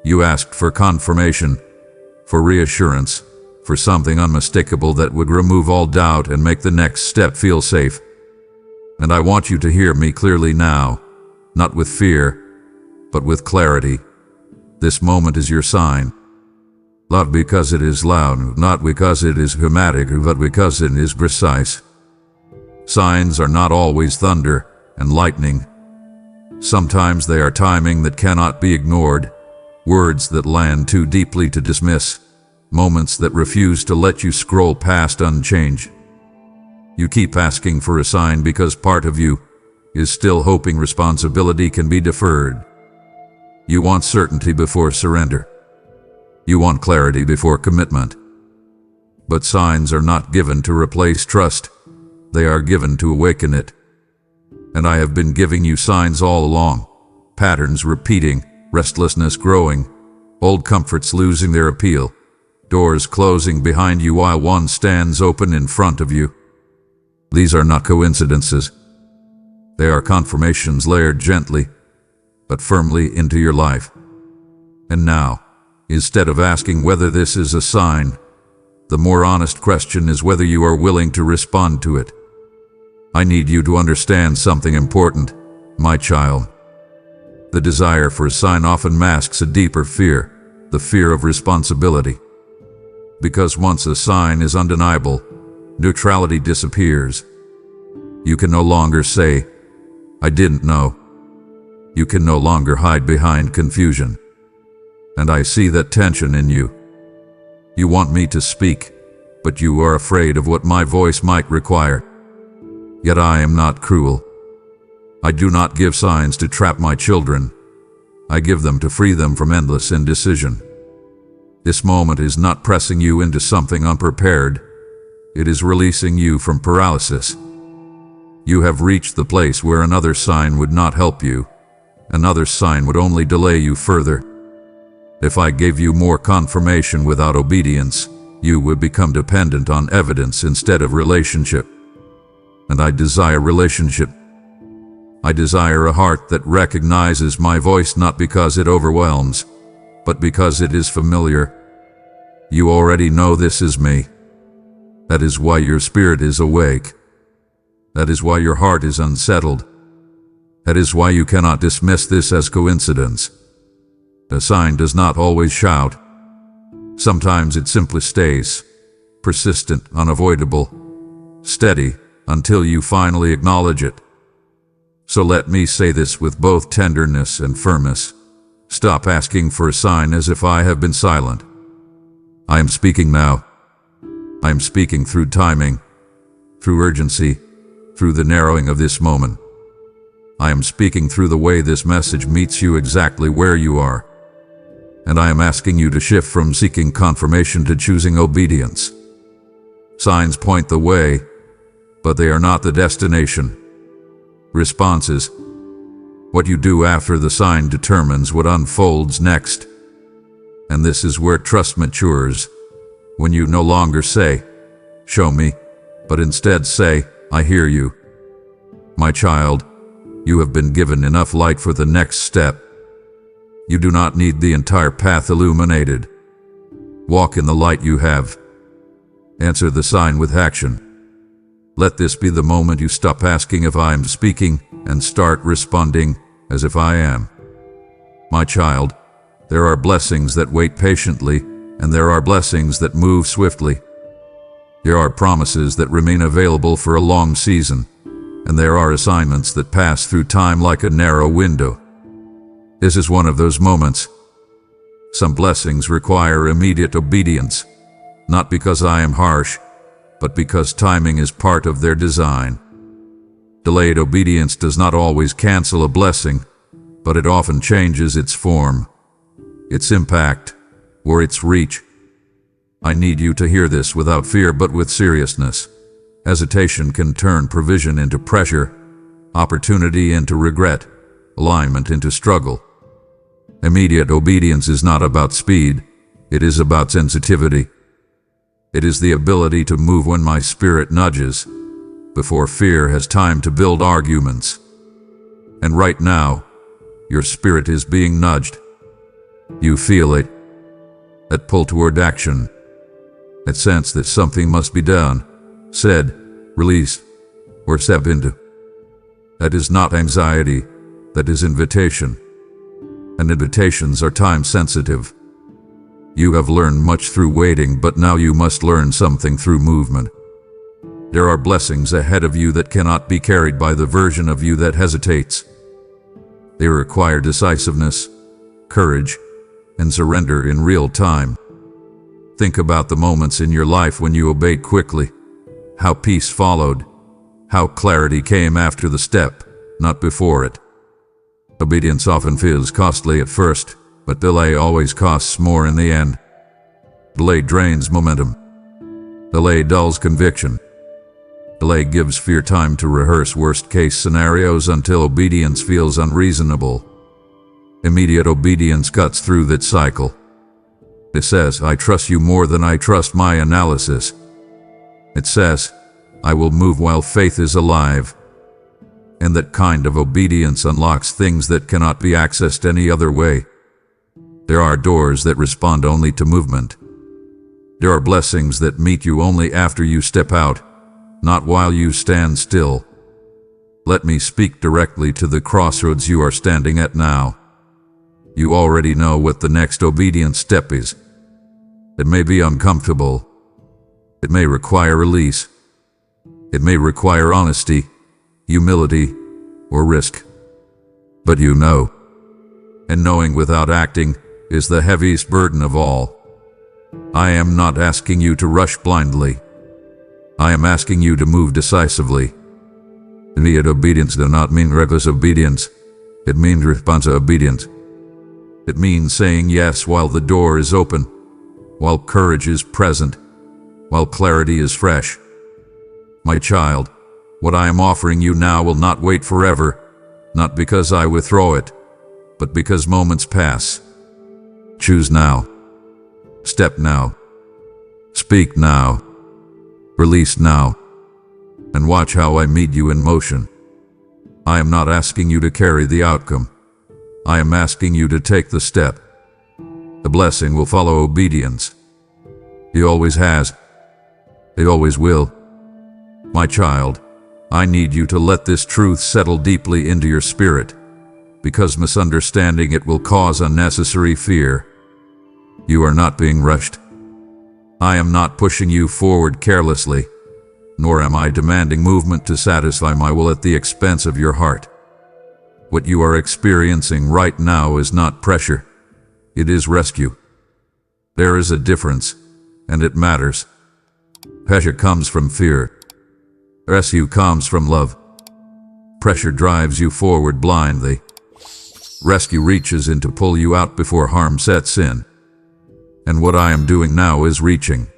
You asked for confirmation, for reassurance, for something unmistakable that would remove all doubt and make the next step feel safe. And I want you to hear me clearly now, not with fear, but with clarity. This moment is your sign. Not because it is loud, not because it is dramatic, but because it is precise. Signs are not always thunder and lightning. Sometimes they are timing that cannot be ignored, words that land too deeply to dismiss, moments that refuse to let you scroll past unchanged. You keep asking for a sign because part of you is still hoping responsibility can be deferred. You want certainty before surrender. You want clarity before commitment. But signs are not given to replace trust. They are given to awaken it. And I have been giving you signs all along. Patterns repeating, restlessness growing, old comforts losing their appeal, doors closing behind you while one stands open in front of you. These are not coincidences. They are confirmations layered gently, but firmly into your life. And now, instead of asking whether this is a sign, the more honest question is whether you are willing to respond to it. I need you to understand something important, my child. The desire for a sign often masks a deeper fear, the fear of responsibility. Because once a sign is undeniable, neutrality disappears. You can no longer say, I didn't know. You can no longer hide behind confusion. And I see that tension in you. You want me to speak, but you are afraid of what my voice might require. Yet I am not cruel. I do not give signs to trap my children. I give them to free them from endless indecision. This moment is not pressing you into something unprepared. It is releasing you from paralysis. You have reached the place where another sign would not help you. Another sign would only delay you further. If I gave you more confirmation without obedience, you would become dependent on evidence instead of relationship. And I desire relationship. I desire a heart that recognizes my voice not because it overwhelms, but because it is familiar. You already know this is me. That is why your spirit is awake. That is why your heart is unsettled. That is why you cannot dismiss this as coincidence. A sign does not always shout. Sometimes it simply stays, persistent, unavoidable, steady, until you finally acknowledge it. So let me say this with both tenderness and firmness. Stop asking for a sign as if I have been silent. I am speaking now. I am speaking through timing, through urgency, through the narrowing of this moment. I am speaking through the way this message meets you exactly where you are. And I am asking you to shift from seeking confirmation to choosing obedience. Signs point the way, but they are not the destination. Responses. What you do after the sign determines what unfolds next. And this is where trust matures, when you no longer say, "Show me," but instead say, "I hear you." My child, you have been given enough light for the next step. You do not need the entire path illuminated. Walk in the light you have. Answer the sign with action. Let this be the moment you stop asking if I am speaking and start responding as if I am. My child, there are blessings that wait patiently, and there are blessings that move swiftly. There are promises that remain available for a long season, and there are assignments that pass through time like a narrow window. This is one of those moments. Some blessings require immediate obedience, not because I am harsh, but because timing is part of their design. Delayed obedience does not always cancel a blessing, but it often changes its form, its impact, or its reach. I need you to hear this without fear but with seriousness. Hesitation can turn provision into pressure, opportunity into regret, alignment into struggle. Immediate obedience is not about speed, it is about sensitivity. It is the ability to move when my spirit nudges, before fear has time to build arguments. And right now, your spirit is being nudged. You feel it. That pull toward action. That sense that something must be done, said, released, or step into. That is not anxiety, that is invitation. And invitations are time-sensitive. You have learned much through waiting, but now you must learn something through movement. There are blessings ahead of you that cannot be carried by the version of you that hesitates. They require decisiveness, courage, and surrender in real time. Think about the moments in your life when you obeyed quickly, how peace followed, how clarity came after the step, not before it. Obedience often feels costly at first, but delay always costs more in the end. Delay drains momentum. Delay dulls conviction. Delay gives fear time to rehearse worst-case scenarios until obedience feels unreasonable. Immediate obedience cuts through that cycle. It says, "I trust you more than I trust my analysis." It says, "I will move while faith is alive." And that kind of obedience unlocks things that cannot be accessed any other way. There are doors that respond only to movement. There are blessings that meet you only after you step out, not while you stand still. Let me speak directly to the crossroads you are standing at now. You already know what the next obedient step is. It may be uncomfortable. It may require release. It may require honesty, humility, or risk. But you know. And knowing without acting is the heaviest burden of all. I am not asking you to rush blindly. I am asking you to move decisively. Immediate obedience does not mean reckless obedience. It means responsive obedience. It means saying yes while the door is open, while courage is present, while clarity is fresh. My child, what I am offering you now will not wait forever, not because I withdraw it, but because moments pass. Choose now. Step now. Speak now. Release now. And watch how I meet you in motion. I am not asking you to carry the outcome. I am asking you to take the step. The blessing will follow obedience. He always has. He always will. My child, I need you to let this truth settle deeply into your spirit, because misunderstanding it will cause unnecessary fear. You are not being rushed. I am not pushing you forward carelessly, nor am I demanding movement to satisfy my will at the expense of your heart. What you are experiencing right now is not pressure. It is rescue. There is a difference, and it matters. Pressure comes from fear. Rescue comes from love. Pressure drives you forward blindly. Rescue reaches in to pull you out before harm sets in. And what I am doing now is reaching.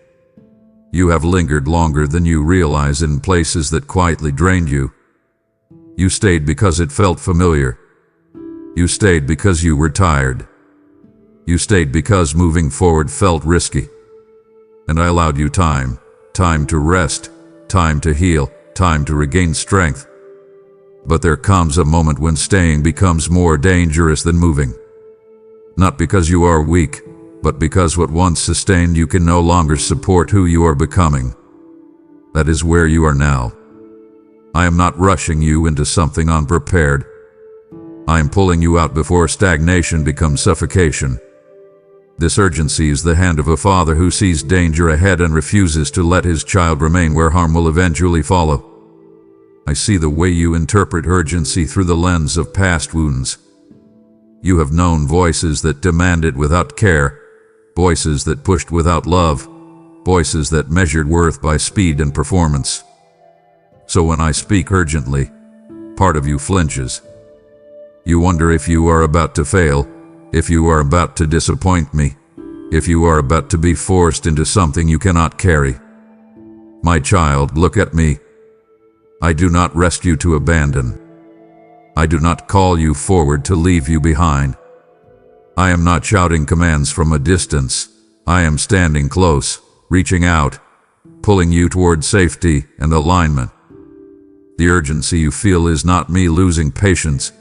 You have lingered longer than you realize in places that quietly drained you. You stayed because it felt familiar. You stayed because you were tired. You stayed because moving forward felt risky. And I allowed you time to rest, time to heal, time to regain strength. But there comes a moment when staying becomes more dangerous than moving. Not because you are weak, but because what once sustained you can no longer support who you are becoming. That is where you are now. I am not rushing you into something unprepared. I am pulling you out before stagnation becomes suffocation. This urgency is the hand of a father who sees danger ahead and refuses to let his child remain where harm will eventually follow. I see the way you interpret urgency through the lens of past wounds. You have known voices that demanded without care, voices that pushed without love, voices that measured worth by speed and performance. So when I speak urgently, part of you flinches. You wonder if you are about to fail, if you are about to disappoint me, if you are about to be forced into something you cannot carry. My child, look at me. I do not rescue to abandon. I do not call you forward to leave you behind. I am not shouting commands from a distance. I am standing close, reaching out, pulling you toward safety and alignment. The urgency you feel is not me losing patience.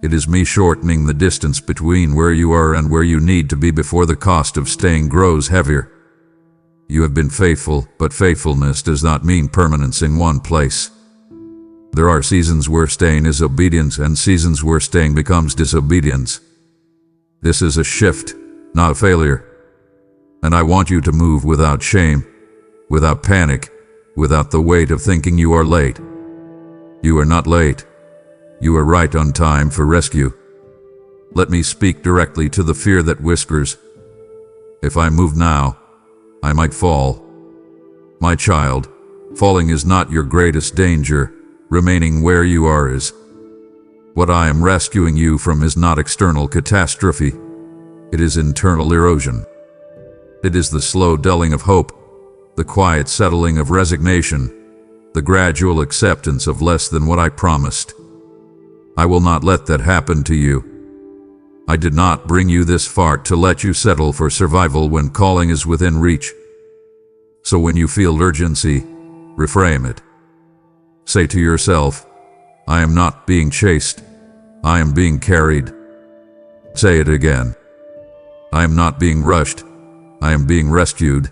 It is me shortening the distance between where you are and where you need to be before the cost of staying grows heavier. You have been faithful, but faithfulness does not mean permanence in one place. There are seasons where staying is obedience and seasons where staying becomes disobedience. This is a shift, not a failure. And I want you to move without shame, without panic, without the weight of thinking you are late. You are not late. You are right on time for rescue. Let me speak directly to the fear that whispers, if I move now, I might fall. My child, falling is not your greatest danger. Remaining where you are is. What I am rescuing you from is not external catastrophe. It is internal erosion. It is the slow dulling of hope, the quiet settling of resignation, the gradual acceptance of less than what I promised. I will not let that happen to you. I did not bring you this far to let you settle for survival when calling is within reach. So when you feel urgency, reframe it. Say to yourself, I am not being chased. I am being carried. Say it again. I am not being rushed. I am being rescued.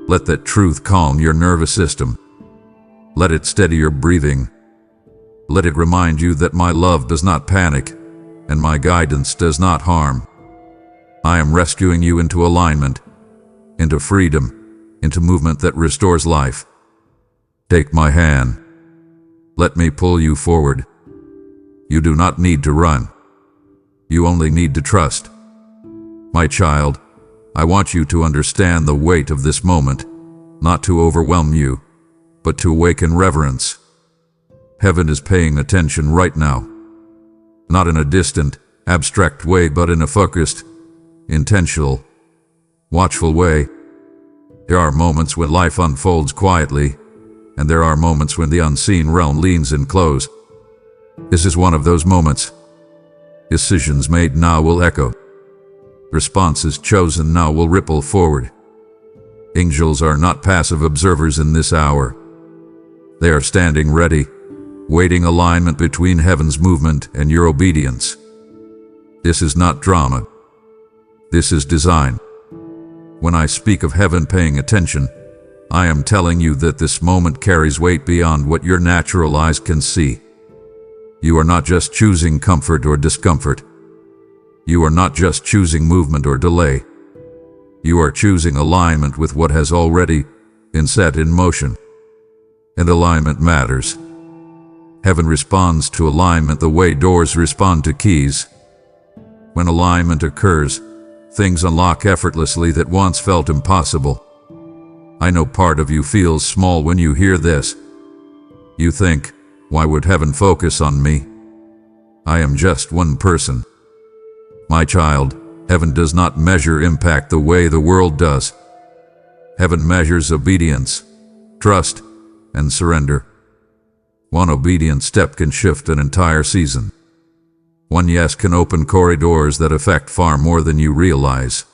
Let that truth calm your nervous system. Let it steady your breathing. Let it remind you that my love does not panic, and my guidance does not harm. I am rescuing you into alignment, into freedom, into movement that restores life. Take my hand. Let me pull you forward. You do not need to run. You only need to trust. My child, I want you to understand the weight of this moment, not to overwhelm you, but to awaken reverence. Heaven is paying attention right now. Not in a distant, abstract way, but in a focused, intentional, watchful way. There are moments when life unfolds quietly, and there are moments when the unseen realm leans in close. This is one of those moments. Decisions made now will echo. Responses chosen now will ripple forward. Angels are not passive observers in this hour. They are standing ready, waiting alignment between heaven's movement and your obedience. This is not drama. This is design. When I speak of heaven paying attention, I am telling you that this moment carries weight beyond what your natural eyes can see. You are not just choosing comfort or discomfort. You are not just choosing movement or delay. You are choosing alignment with what has already been set in motion. And alignment matters. Heaven responds to alignment the way doors respond to keys. When alignment occurs, things unlock effortlessly that once felt impossible. I know part of you feels small when you hear this. You think, why would heaven focus on me? I am just one person. My child, heaven does not measure impact the way the world does. Heaven measures obedience, trust, and surrender. One obedient step can shift an entire season. One yes can open corridors that affect far more than you realize.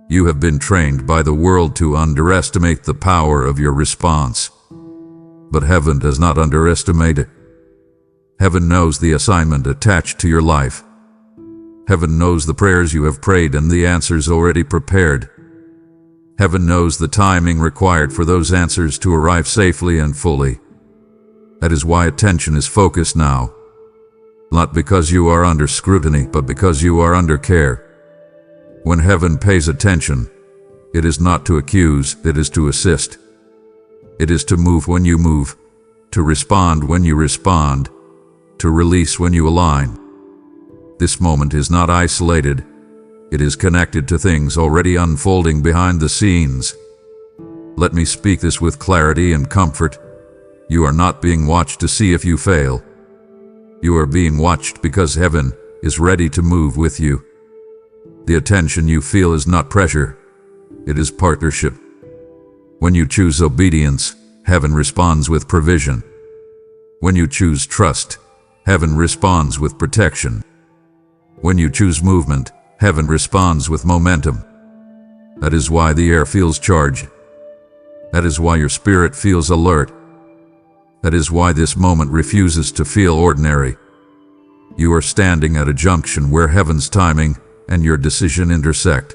You have been trained by the world to underestimate the power of your response. But heaven does not underestimate it. Heaven knows the assignment attached to your life. Heaven knows the prayers you have prayed and the answers already prepared. Heaven knows the timing required for those answers to arrive safely and fully. That is why attention is focused now. Not because you are under scrutiny, but because you are under care. When heaven pays attention, it is not to accuse, it is to assist. It is to move when you move, to respond when you respond, to release when you align. This moment is not isolated. It is connected to things already unfolding behind the scenes. Let me speak this with clarity and comfort. You are not being watched to see if you fail. You are being watched because heaven is ready to move with you. The attention you feel is not pressure. It is partnership. When you choose obedience, heaven responds with provision. When you choose trust, heaven responds with protection. When you choose movement, heaven responds with momentum. That is why the air feels charged. That is why your spirit feels alert. That is why this moment refuses to feel ordinary. You are standing at a junction where heaven's timing and your decision intersect.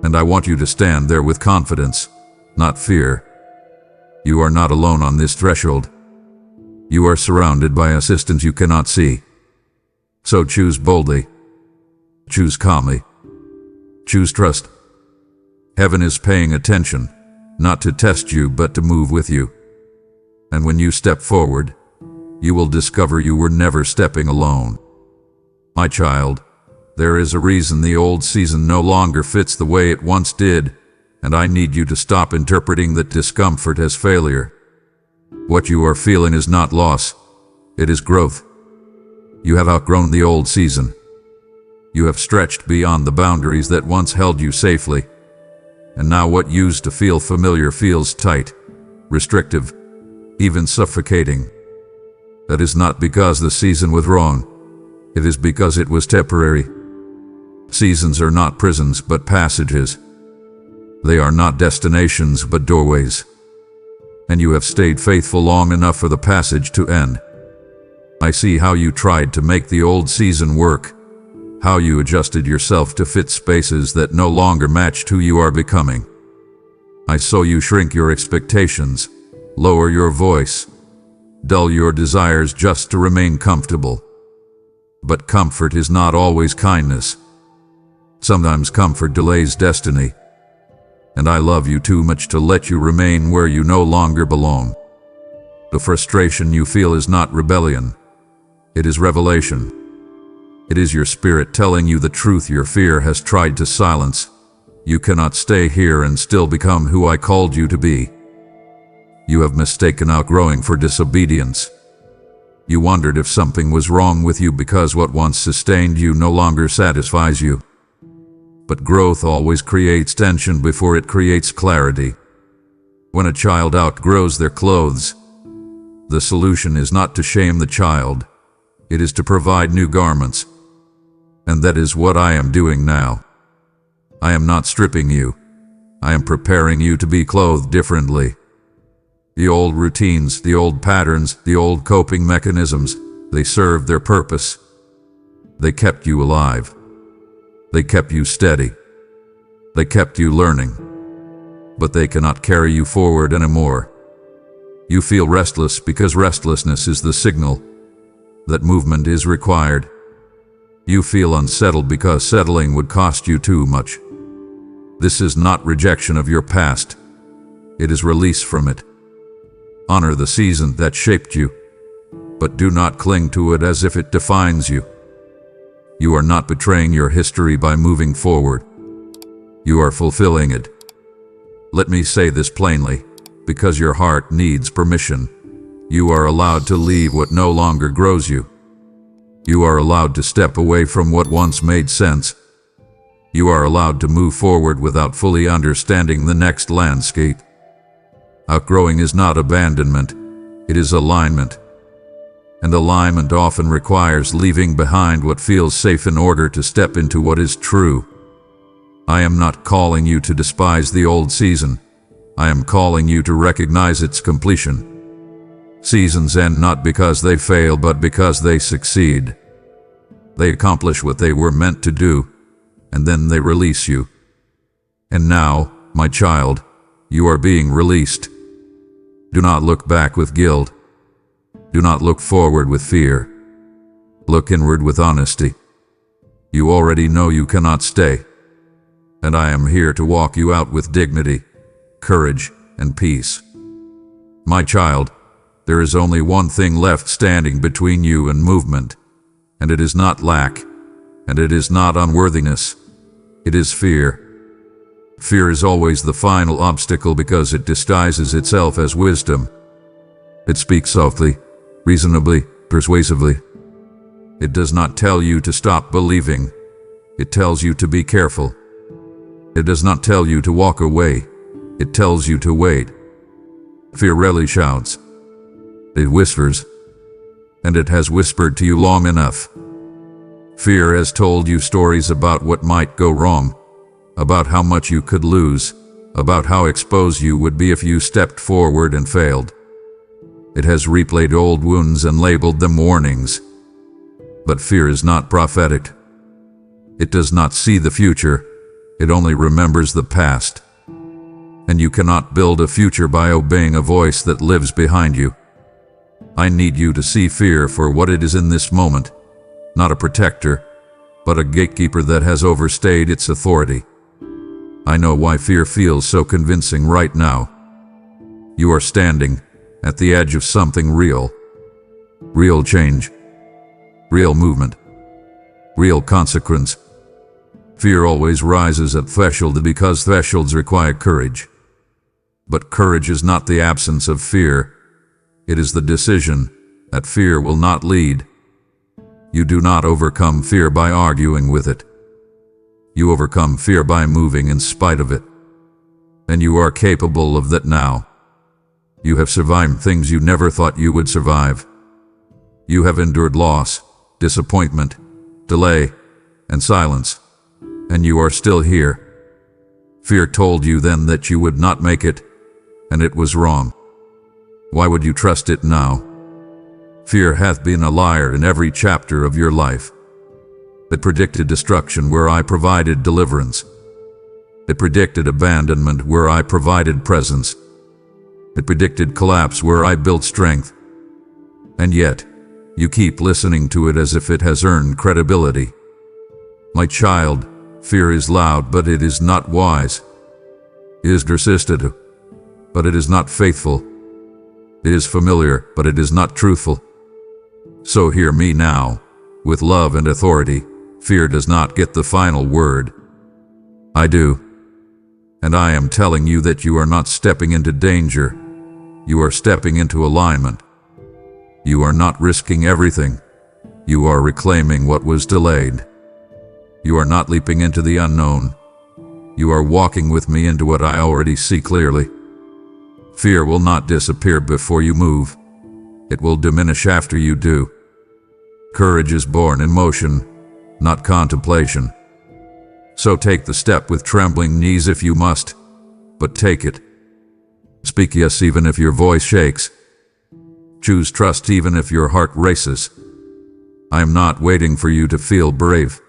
And I want you to stand there with confidence, not fear. You are not alone on this threshold. You are surrounded by assistants you cannot see. So choose boldly. Choose calmly. Choose trust. Heaven is paying attention, not to test you but to move with you. And when you step forward, you will discover you were never stepping alone. My child, there is a reason the old season no longer fits the way it once did, and I need you to stop interpreting that discomfort as failure. What you are feeling is not loss, it is growth. You have outgrown the old season. You have stretched beyond the boundaries that once held you safely, and now what used to feel familiar feels tight, restrictive, even suffocating. That is not because the season was wrong. It is because it was temporary. Seasons are not prisons but passages. They are not destinations but doorways. And you have stayed faithful long enough for the passage to end. I see how you tried to make the old season work, how you adjusted yourself to fit spaces that no longer matched who you are becoming. I saw you shrink your expectations, lower your voice, dull your desires just to remain comfortable. But comfort is not always kindness. Sometimes comfort delays destiny. And I love you too much to let you remain where you no longer belong. The frustration you feel is not rebellion. It is revelation. It is your spirit telling you the truth your fear has tried to silence. You cannot stay here and still become who I called you to be. You have mistaken outgrowing for disobedience. You wondered if something was wrong with you because what once sustained you no longer satisfies you. But growth always creates tension before it creates clarity. When a child outgrows their clothes, the solution is not to shame the child. It is to provide new garments. And that is what I am doing now. I am not stripping you. I am preparing you to be clothed differently. The old routines, the old patterns, the old coping mechanisms, they served their purpose. They kept you alive. They kept you steady. They kept you learning. But they cannot carry you forward anymore. You feel restless because restlessness is the signal that movement is required. You feel unsettled because settling would cost you too much. This is not rejection of your past. It is release from it. Honor the season that shaped you. but do not cling to it as if it defines you. You are not betraying your history by moving forward. You are fulfilling it. Let me say this plainly, because your heart needs permission. You are allowed to leave what no longer grows you. You are allowed to step away from what once made sense. You are allowed to move forward without fully understanding the next landscape. Outgrowing is not abandonment, it is alignment. And alignment often requires leaving behind what feels safe in order to step into what is true. I am not calling you to despise the old season. I am calling you to recognize its completion. Seasons end not because they fail, but because they succeed. They accomplish what they were meant to do, and then they release you. And now, my child, you are being released. Do not look back with guilt. Do not look forward with fear. Look inward with honesty. You already know you cannot stay, and I am here to walk you out with dignity, courage, and peace. My child, there is only one thing left standing between you and movement, and it is not lack, and it is not unworthiness. It is fear. Fear is always the final obstacle because it disguises itself as wisdom. It speaks softly, reasonably, persuasively. It does not tell you to stop believing. It tells you to be careful. It does not tell you to walk away. It tells you to wait. Fear rarely shouts. It whispers, and it has whispered to you long enough. Fear has told you stories about what might go wrong, about how much you could lose, about how exposed you would be if you stepped forward and failed. It has replayed old wounds and labeled them warnings. But fear is not prophetic. It does not see the future, it only remembers the past. And you cannot build a future by obeying a voice that lives behind you. I need you to see fear for what it is in this moment, not a protector, but a gatekeeper that has overstayed its authority. I know why fear feels so convincing right now. You are standing at the edge of something real. Real change. Real movement. Real consequence. Fear always rises at threshold because thresholds require courage. But courage is not the absence of fear. It is the decision that fear will not lead. You do not overcome fear by arguing with it. You overcome fear by moving in spite of it. And you are capable of that now. You have survived things you never thought you would survive. You have endured loss, disappointment, delay, and silence. And you are still here. Fear told you then that you would not make it, and it was wrong. Why would you trust it now? Fear hath been a liar in every chapter of your life. It predicted destruction where I provided deliverance. It predicted abandonment where I provided presence. It predicted collapse where I built strength. And yet, you keep listening to it as if it has earned credibility. My child, fear is loud, but it is not wise. It is persistent, but it is not faithful. It is familiar, but it is not truthful. So hear me now. With love and authority, fear does not get the final word. I do. And I am telling you that you are not stepping into danger. You are stepping into alignment. You are not risking everything. You are reclaiming what was delayed. You are not leaping into the unknown. You are walking with me into what I already see clearly. Fear will not disappear before you move. It will diminish after you do. Courage is born in motion, not contemplation. So take the step with trembling knees if you must, but take it. Speak yes even if your voice shakes. Choose trust even if your heart races. I am not waiting for you to feel brave.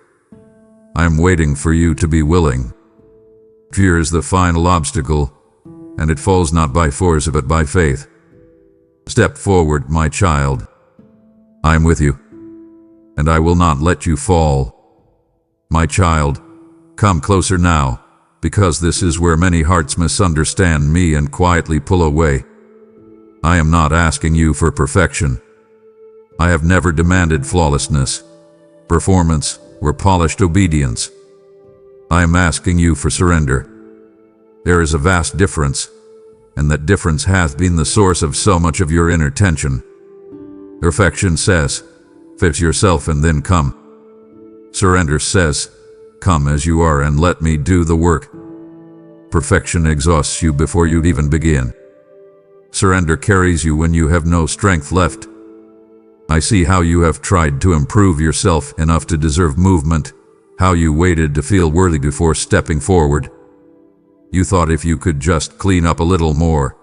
I am waiting for you to be willing. Fear is the final obstacle, and it falls not by force but by faith. Step forward, my child. I am with you, and I will not let you fall. My child, come closer now, because this is where many hearts misunderstand me and quietly pull away. I am not asking you for perfection. I have never demanded flawlessness, performance, or polished obedience. I am asking you for surrender. There is a vast difference, and that difference hath been the source of so much of your inner tension. Perfection says, fix yourself and then come. Surrender says, come as you are and let me do the work. Perfection exhausts you before you even begin. Surrender carries you when you have no strength left. I see how you have tried to improve yourself enough to deserve movement, how you waited to feel worthy before stepping forward. You thought if you could just clean up a little more,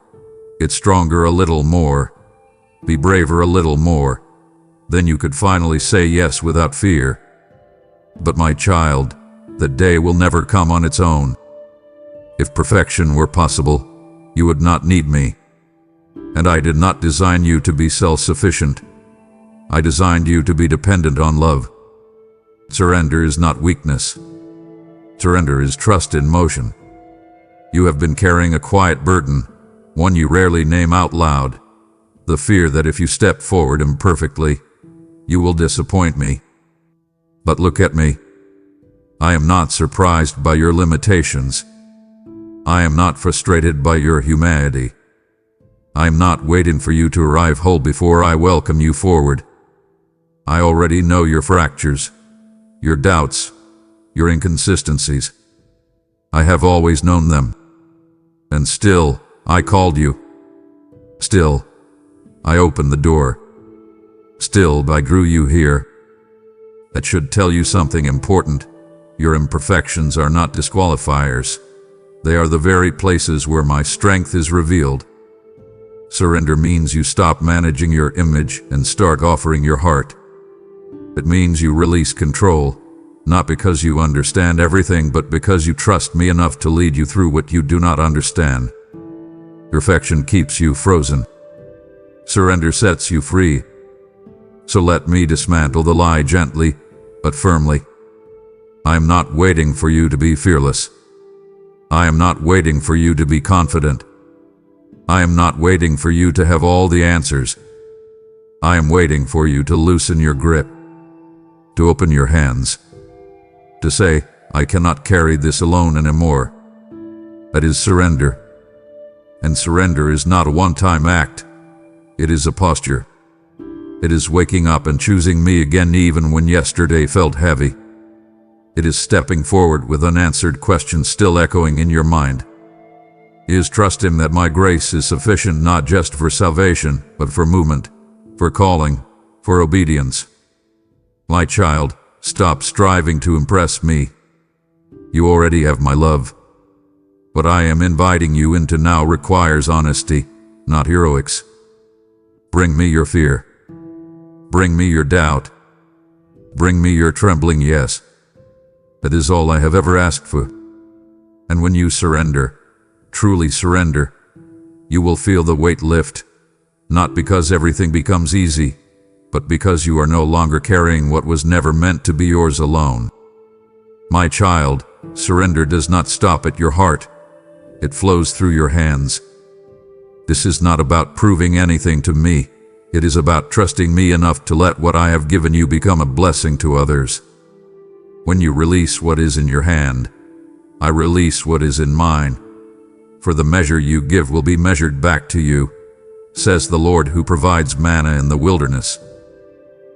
get stronger a little more, be braver a little more, then you could finally say yes without fear. But my child, that day will never come on its own. If perfection were possible, you would not need me. And I did not design you to be self-sufficient. I designed you to be dependent on love. Surrender is not weakness. Surrender is trust in motion. You have been carrying a quiet burden, one you rarely name out loud, the fear that if you step forward imperfectly, you will disappoint me. But look at me. I am not surprised by your limitations. I am not frustrated by your humanity. I am not waiting for you to arrive whole before I welcome you forward. I already know your fractures, your doubts, your inconsistencies. I have always known them. And still, I called you. Still, I opened the door. Still, I drew you here. That should tell you something important. Your imperfections are not disqualifiers. They are the very places where my strength is revealed. Surrender means you stop managing your image and start offering your heart. It means you release control, not because you understand everything, but because you trust me enough to lead you through what you do not understand. Perfection keeps you frozen. Surrender sets you free. So let me dismantle the lie gently, but firmly. I am not waiting for you to be fearless. I am not waiting for you to be confident. I am not waiting for you to have all the answers. I am waiting for you to loosen your grip, to open your hands, to say, I cannot carry this alone anymore. That is surrender. And surrender is not a one-time act. It is a posture. It is waking up and choosing me again even when yesterday felt heavy. It is stepping forward with unanswered questions still echoing in your mind. It is trusting that my grace is sufficient not just for salvation, but for movement, for calling, for obedience. My child, stop striving to impress me. You already have my love. What I am inviting you into now requires honesty, not heroics. Bring me your fear. Bring me your doubt. Bring me your trembling yes. That is all I have ever asked for. And when you surrender, truly surrender, you will feel the weight lift, not because everything becomes easy, but because you are no longer carrying what was never meant to be yours alone. My child, surrender does not stop at your heart. It flows through your hands. This is not about proving anything to me. It is about trusting me enough to let what I have given you become a blessing to others. When you release what is in your hand, I release what is in mine. For the measure you give will be measured back to you, says the Lord who provides manna in the wilderness.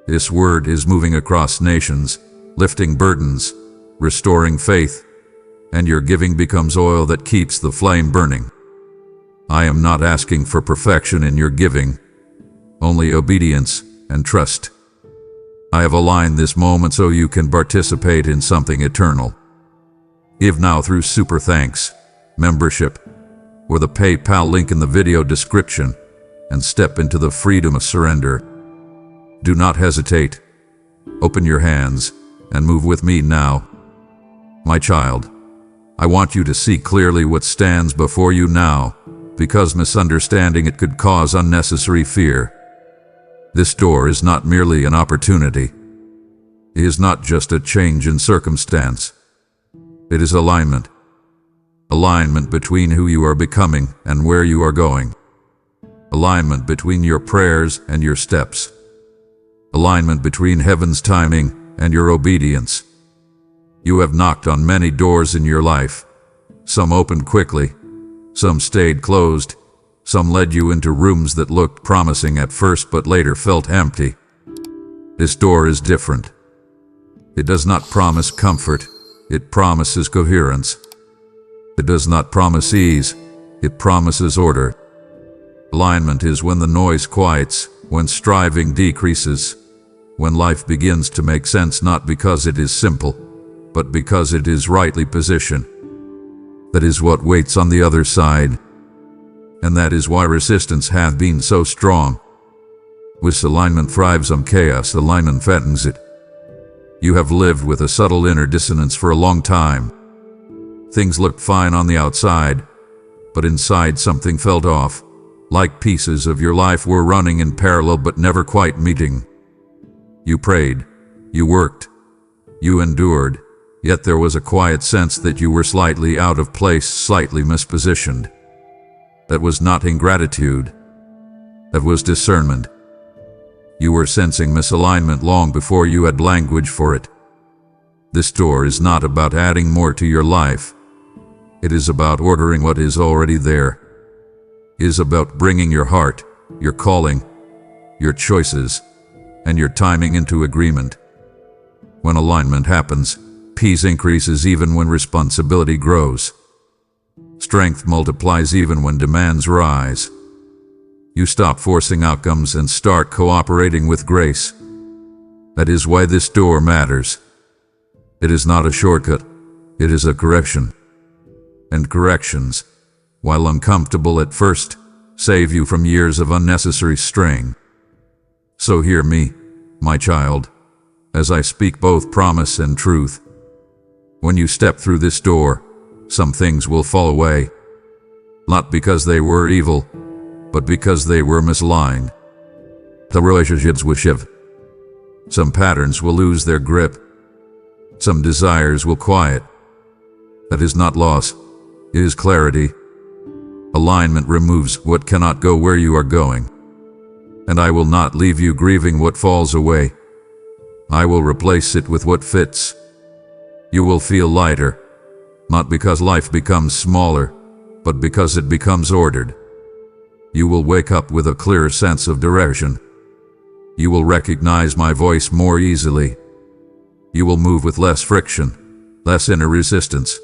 This word is moving across nations, lifting burdens, restoring faith, and your giving becomes oil that keeps the flame burning. I am not asking for perfection in your giving, only obedience and trust. I have aligned this moment so you can participate in something eternal. Give now through Super Thanks, membership, or the PayPal link in the video description, and step into the freedom of surrender. Do not hesitate. Open your hands and move with me now. My child, I want you to see clearly what stands before you now, because misunderstanding it could cause unnecessary fear. This door is not merely an opportunity. It is not just a change in circumstance. It is alignment. Alignment between who you are becoming and where you are going. Alignment between your prayers and your steps. alignment between heaven's timing and your obedience. You have knocked on many doors in your life. Some opened quickly, some stayed closed, some led you into rooms that looked promising at first but later felt empty. This door is different. It does not promise comfort, it promises coherence. It does not promise ease, it promises order. Alignment is when the noise quiets, when striving decreases, when life begins to make sense not because it is simple, but because it is rightly positioned. That is what waits on the other side. And that is why resistance hath been so strong. Misalignment thrives on chaos, alignment fattens it. You have lived with a subtle inner dissonance for a long time. Things looked fine on the outside, but inside something felt off, like pieces of your life were running in parallel but never quite meeting. You prayed, you worked, you endured, yet there was a quiet sense that you were slightly out of place, slightly mispositioned. That was not ingratitude. That was discernment. You were sensing misalignment long before you had language for it. This door is not about adding more to your life. It is about ordering what is already there. It is about bringing your heart, your calling, your choices, and your timing into agreement. When alignment happens, peace increases even when responsibility grows. Strength multiplies even when demands rise. You stop forcing outcomes and start cooperating with grace. That is why this door matters. It is not a shortcut, it is a correction. And corrections, while uncomfortable at first, save you from years of unnecessary strain. So hear me, my child, as I speak both promise and truth. When you step through this door, some things will fall away. Not because they were evil, but because they were misaligned. The relationships will shift. Some patterns will lose their grip. Some desires will quiet. That is not loss, it is clarity. Alignment removes what cannot go where you are going. And I will not leave you grieving what falls away. I will replace it with what fits. You will feel lighter, not because life becomes smaller, but because it becomes ordered. You will wake up with a clearer sense of direction. You will recognize my voice more easily. You will move with less friction, less inner resistance.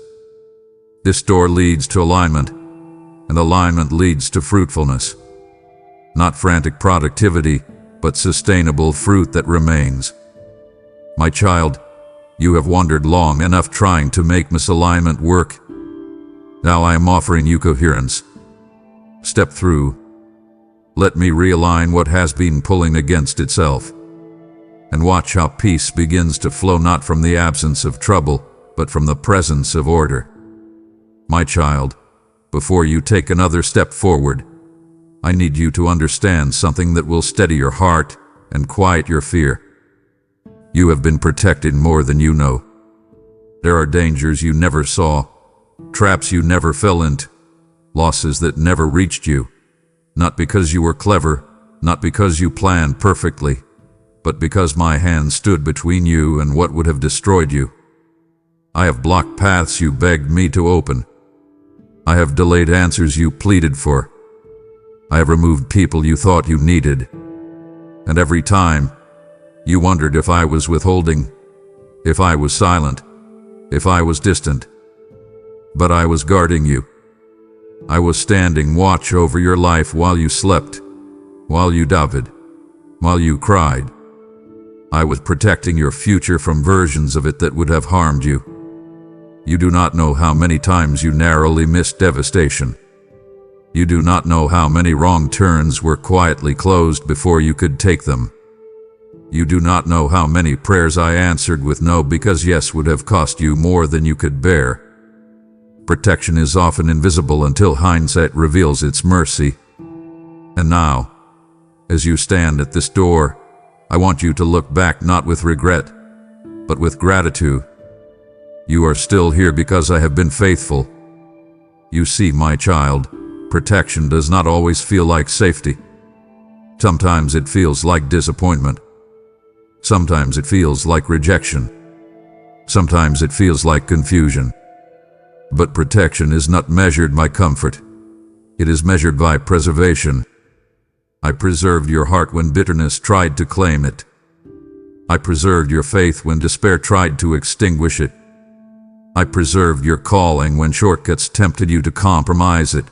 This door leads to alignment, and alignment leads to fruitfulness. Not frantic productivity, but sustainable fruit that remains. My child, you have wandered long enough trying to make misalignment work. Now I am offering you coherence. Step through. Let me realign what has been pulling against itself. And watch how peace begins to flow not from the absence of trouble, but from the presence of order. My child, before you take another step forward, I need you to understand something that will steady your heart and quiet your fear. You have been protected more than you know. There are dangers you never saw, traps you never fell into, losses that never reached you, not because you were clever, not because you planned perfectly, but because my hand stood between you and what would have destroyed you. I have blocked paths you begged me to open. I have delayed answers you pleaded for. I have removed people you thought you needed. And every time, you wondered if I was withholding, if I was silent, if I was distant. But I was guarding you. I was standing watch over your life while you slept, while you doubted, while you cried. I was protecting your future from versions of it that would have harmed you. You do not know how many times you narrowly missed devastation. You do not know how many wrong turns were quietly closed before you could take them. You do not know how many prayers I answered with no because yes would have cost you more than you could bear. Protection is often invisible until hindsight reveals its mercy. And now, as you stand at this door, I want you to look back not with regret, but with gratitude. You are still here because I have been faithful. You see, my child, protection does not always feel like safety. Sometimes it feels like disappointment. Sometimes it feels like rejection. Sometimes it feels like confusion. But protection is not measured by comfort. It is measured by preservation. I preserved your heart when bitterness tried to claim it. I preserved your faith when despair tried to extinguish it. I preserved your calling when shortcuts tempted you to compromise it.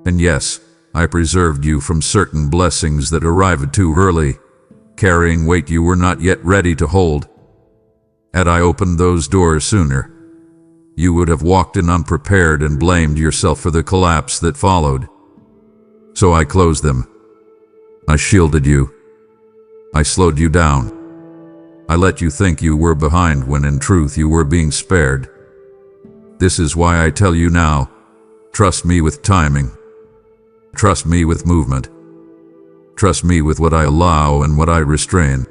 And yes, I preserved you from certain blessings that arrived too early, carrying weight you were not yet ready to hold. Had I opened those doors sooner, you would have walked in unprepared and blamed yourself for the collapse that followed. So I closed them. I shielded you. I slowed you down. I let you think you were behind when in truth you were being spared. This is why I tell you now, trust me with timing. Trust me with movement. Trust me with what I allow and what I restrain.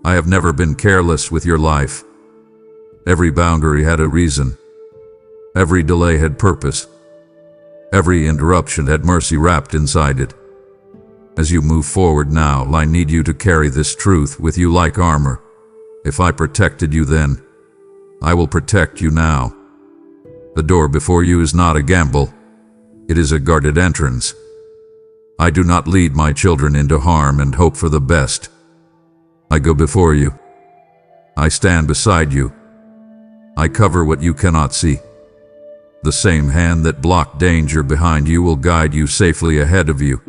I have never been careless with your life. Every boundary had a reason. Every delay had purpose. Every interruption had mercy wrapped inside it. As you move forward now, I need you to carry this truth with you like armor. If I protected you then, I will protect you now. The door before you is not a gamble. It is a guarded entrance. I do not lead my children into harm and hope for the best. I go before you. I stand beside you. I cover what you cannot see. The same hand that blocked danger behind you will guide you safely ahead of you.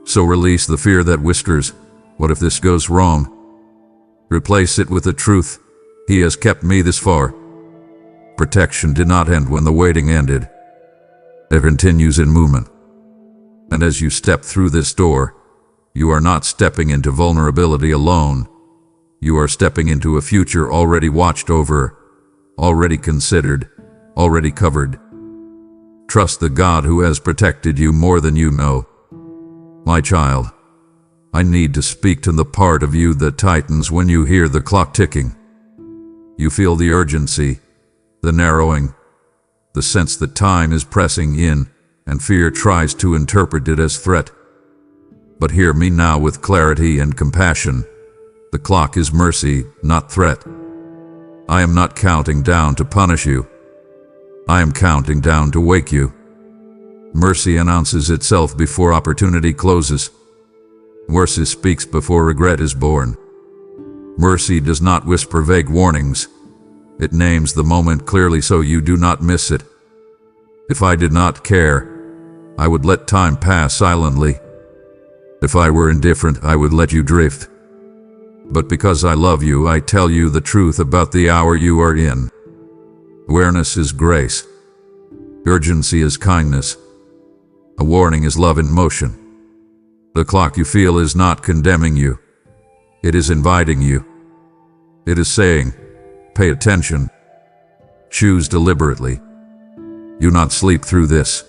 So release the fear that whispers, "What if this goes wrong?" Replace it with the truth, "He has kept me this far." Protection did not end when the waiting ended. It continues in movement. And as you step through this door, you are not stepping into vulnerability alone. You are stepping into a future already watched over, already considered, already covered. Trust the God who has protected you more than you know. My child, I need to speak to the part of you that tightens when you hear the clock ticking. You feel the urgency, the narrowing, the sense that time is pressing in, and fear tries to interpret it as threat. But hear me now with clarity and compassion. The clock is mercy, not threat. I am not counting down to punish you. I am counting down to wake you. Mercy announces itself before opportunity closes. Mercy speaks before regret is born. Mercy does not whisper vague warnings. It names the moment clearly so you do not miss it. If I did not care, I would let time pass silently. If I were indifferent, I would let you drift. But because I love you, I tell you the truth about the hour you are in. Awareness is grace. Urgency is kindness. A warning is love in motion. The clock you feel is not condemning you. It is inviting you. It is saying, pay attention. Choose deliberately. You not sleep through this.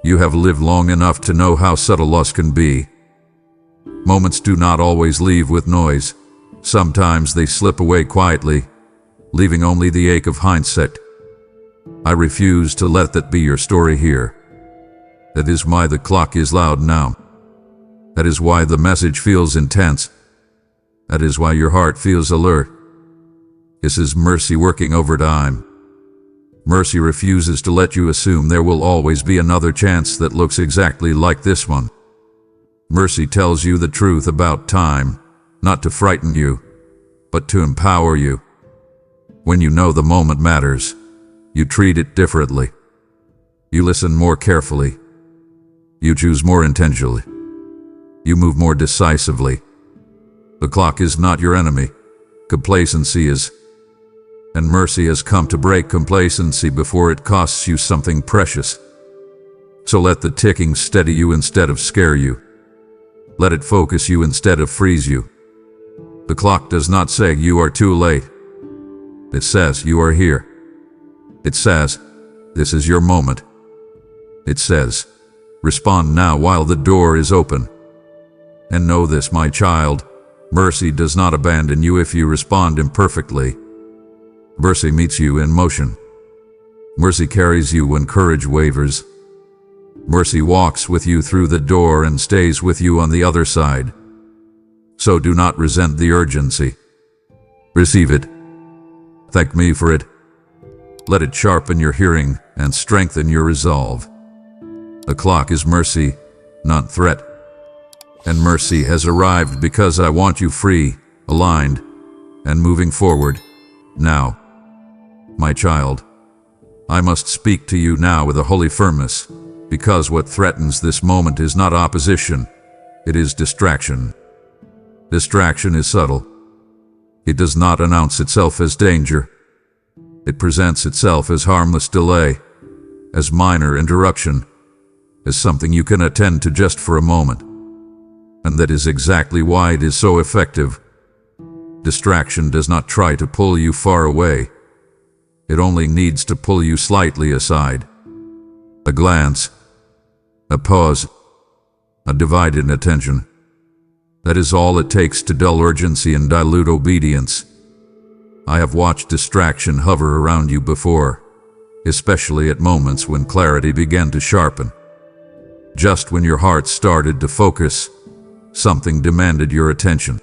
You have lived long enough to know how subtle loss can be. Moments do not always leave with noise. Sometimes they slip away quietly, leaving only the ache of hindsight. I refuse to let that be your story here. That is why the clock is loud now. That is why the message feels intense. That is why your heart feels alert. This is mercy working overtime. Mercy refuses to let you assume there will always be another chance that looks exactly like this one. Mercy tells you the truth about time, not to frighten you, but to empower you. When you know the moment matters, you treat it differently. You listen more carefully. You choose more intentionally. You move more decisively. The clock is not your enemy. Complacency is. And mercy has come to break complacency before it costs you something precious. So let the ticking steady you instead of scare you. Let it focus you instead of freeze you. The clock does not say you are too late. It says you are here. It says, this is your moment. It says, respond now while the door is open. And know this, my child, mercy does not abandon you if you respond imperfectly. Mercy meets you in motion. Mercy carries you when courage wavers. Mercy walks with you through the door and stays with you on the other side. So do not resent the urgency. Receive it. Thank me for it. Let it sharpen your hearing and strengthen your resolve. The clock is mercy, not threat. And mercy has arrived because I want you free, aligned, and moving forward, now. My child, I must speak to you now with a holy firmness, because what threatens this moment is not opposition, it is distraction. Distraction is subtle. It does not announce itself as danger. It presents itself as harmless delay, as minor interruption, as something you can attend to just for a moment. And that is exactly why it is so effective. Distraction does not try to pull you far away. It only needs to pull you slightly aside. A glance, a pause, a divided attention. That is all it takes to dull urgency and dilute obedience. I have watched distraction hover around you before, especially at moments when clarity began to sharpen. Just when your heart started to focus, something demanded your attention.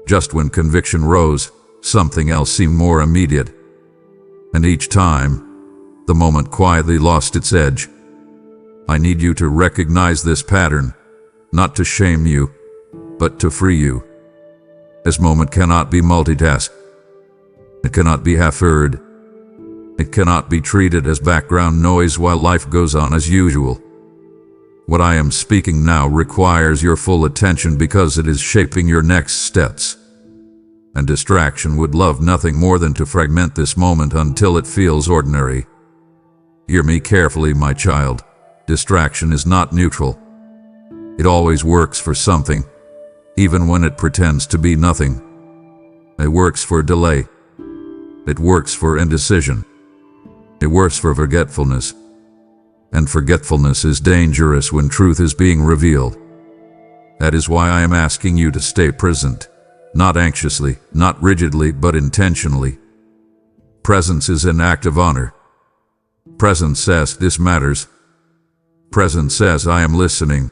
Just when conviction rose, something else seemed more immediate. And each time, the moment quietly lost its edge. I need you to recognize this pattern, not to shame you, but to free you. This moment cannot be multitasked. It cannot be half-heard. It cannot be treated as background noise while life goes on as usual. What I am speaking now requires your full attention because it is shaping your next steps. And distraction would love nothing more than to fragment this moment until it feels ordinary. Hear me carefully, my child. Distraction is not neutral. It always works for something, even when it pretends to be nothing. It works for delay. It works for indecision. It works for forgetfulness. And forgetfulness is dangerous when truth is being revealed. That is why I am asking you to stay present, not anxiously, not rigidly, but intentionally. Presence is an act of honor. Presence says this matters. Presence says I am listening.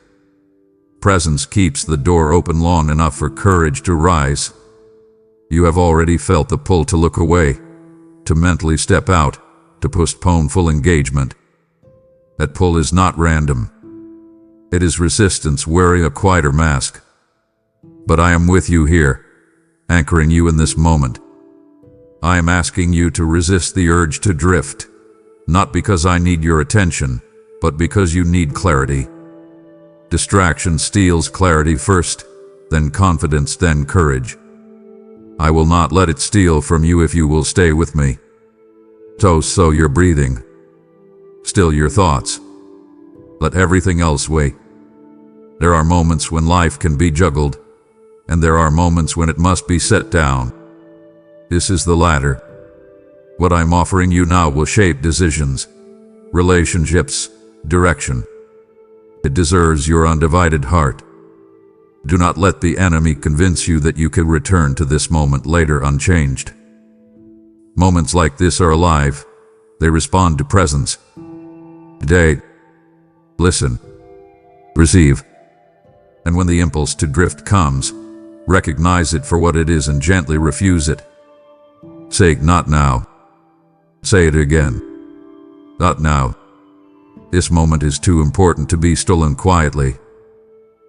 Presence keeps the door open long enough for courage to rise. You have already felt the pull to look away, to mentally step out, to postpone full engagement. That pull is not random. It is resistance wearing a quieter mask. But I am with you here, anchoring you in this moment. I am asking you to resist the urge to drift, not because I need your attention, but because you need clarity. Distraction steals clarity first, then confidence, then courage. I will not let it steal from you if you will stay with me. So your breathing. Still your thoughts. Let everything else wait. There are moments when life can be juggled, and there are moments when it must be set down. This is the latter. What I'm offering you now will shape decisions, relationships, direction. It deserves your undivided heart. Do not let the enemy convince you that you can return to this moment later unchanged. Moments like this are alive. They respond to presence. Today, listen, receive, and when the impulse to drift comes, recognize it for what it is and gently refuse it. Say, not now. Say it again. Not now. This moment is too important to be stolen quietly.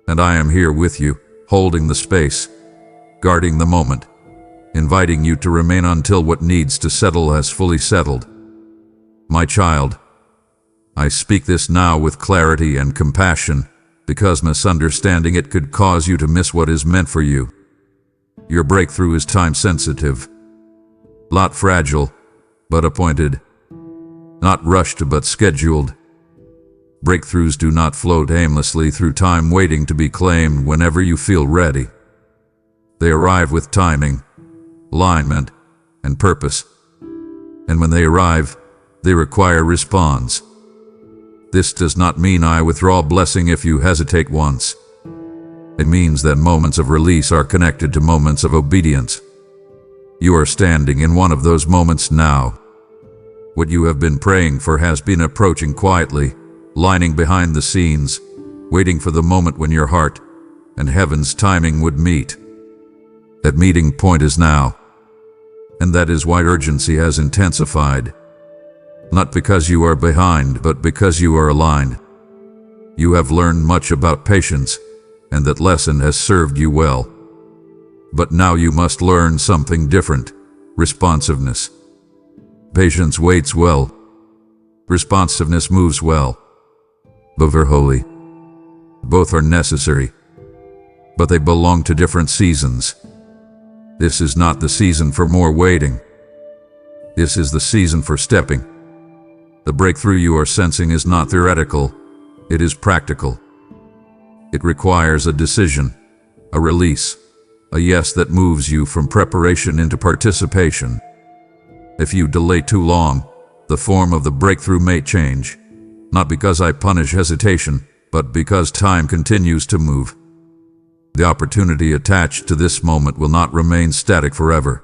And I am here with you, holding the space, guarding the moment, inviting you to remain until what needs to settle has fully settled. My child, I speak this now with clarity and compassion, because misunderstanding it could cause you to miss what is meant for you. Your breakthrough is time-sensitive, not fragile, but appointed, not rushed but scheduled. Breakthroughs do not float aimlessly through time waiting to be claimed whenever you feel ready. They arrive with timing, alignment, and purpose. And when they arrive, they require response. This does not mean I withdraw blessing if you hesitate once. It means that moments of release are connected to moments of obedience. You are standing in one of those moments now. What you have been praying for has been approaching quietly, lining behind the scenes, waiting for the moment when your heart, and heaven's timing would meet. That meeting point is now, and that is why urgency has intensified. Not because you are behind, but because you are aligned. You have learned much about patience, and that lesson has served you well. But now you must learn something different: responsiveness. Patience waits well. Responsiveness moves well. Both are holy. Both are necessary. But they belong to different seasons. This is not the season for more waiting. This is the season for stepping. The breakthrough you are sensing is not theoretical, it is practical. It requires a decision, a release, a yes that moves you from preparation into participation. If you delay too long, the form of the breakthrough may change, not because I punish hesitation, but because time continues to move. The opportunity attached to this moment will not remain static forever.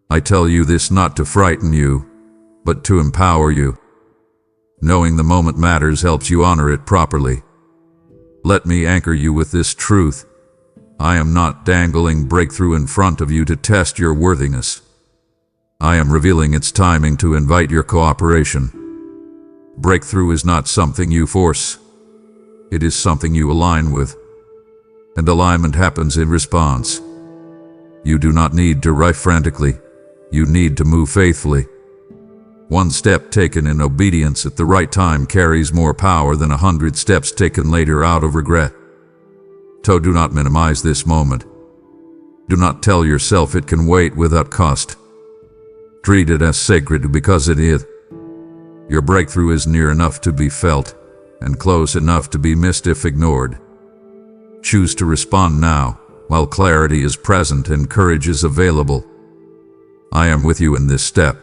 I tell you this not to frighten you, but to empower you. Knowing the moment matters helps you honor it properly. Let me anchor you with this truth. I am not dangling breakthrough in front of you to test your worthiness. I am revealing its timing to invite your cooperation. Breakthrough is not something you force. It is something you align with. And alignment happens in response. You do not need to rush frantically. You need to move faithfully. One step taken in obedience at the right time carries more power than 100 steps taken later out of regret. So do not minimize this moment. Do not tell yourself it can wait without cost. Treat it as sacred because it is. Your breakthrough is near enough to be felt, and close enough to be missed if ignored. Choose to respond now, while clarity is present and courage is available. I am with you in this step.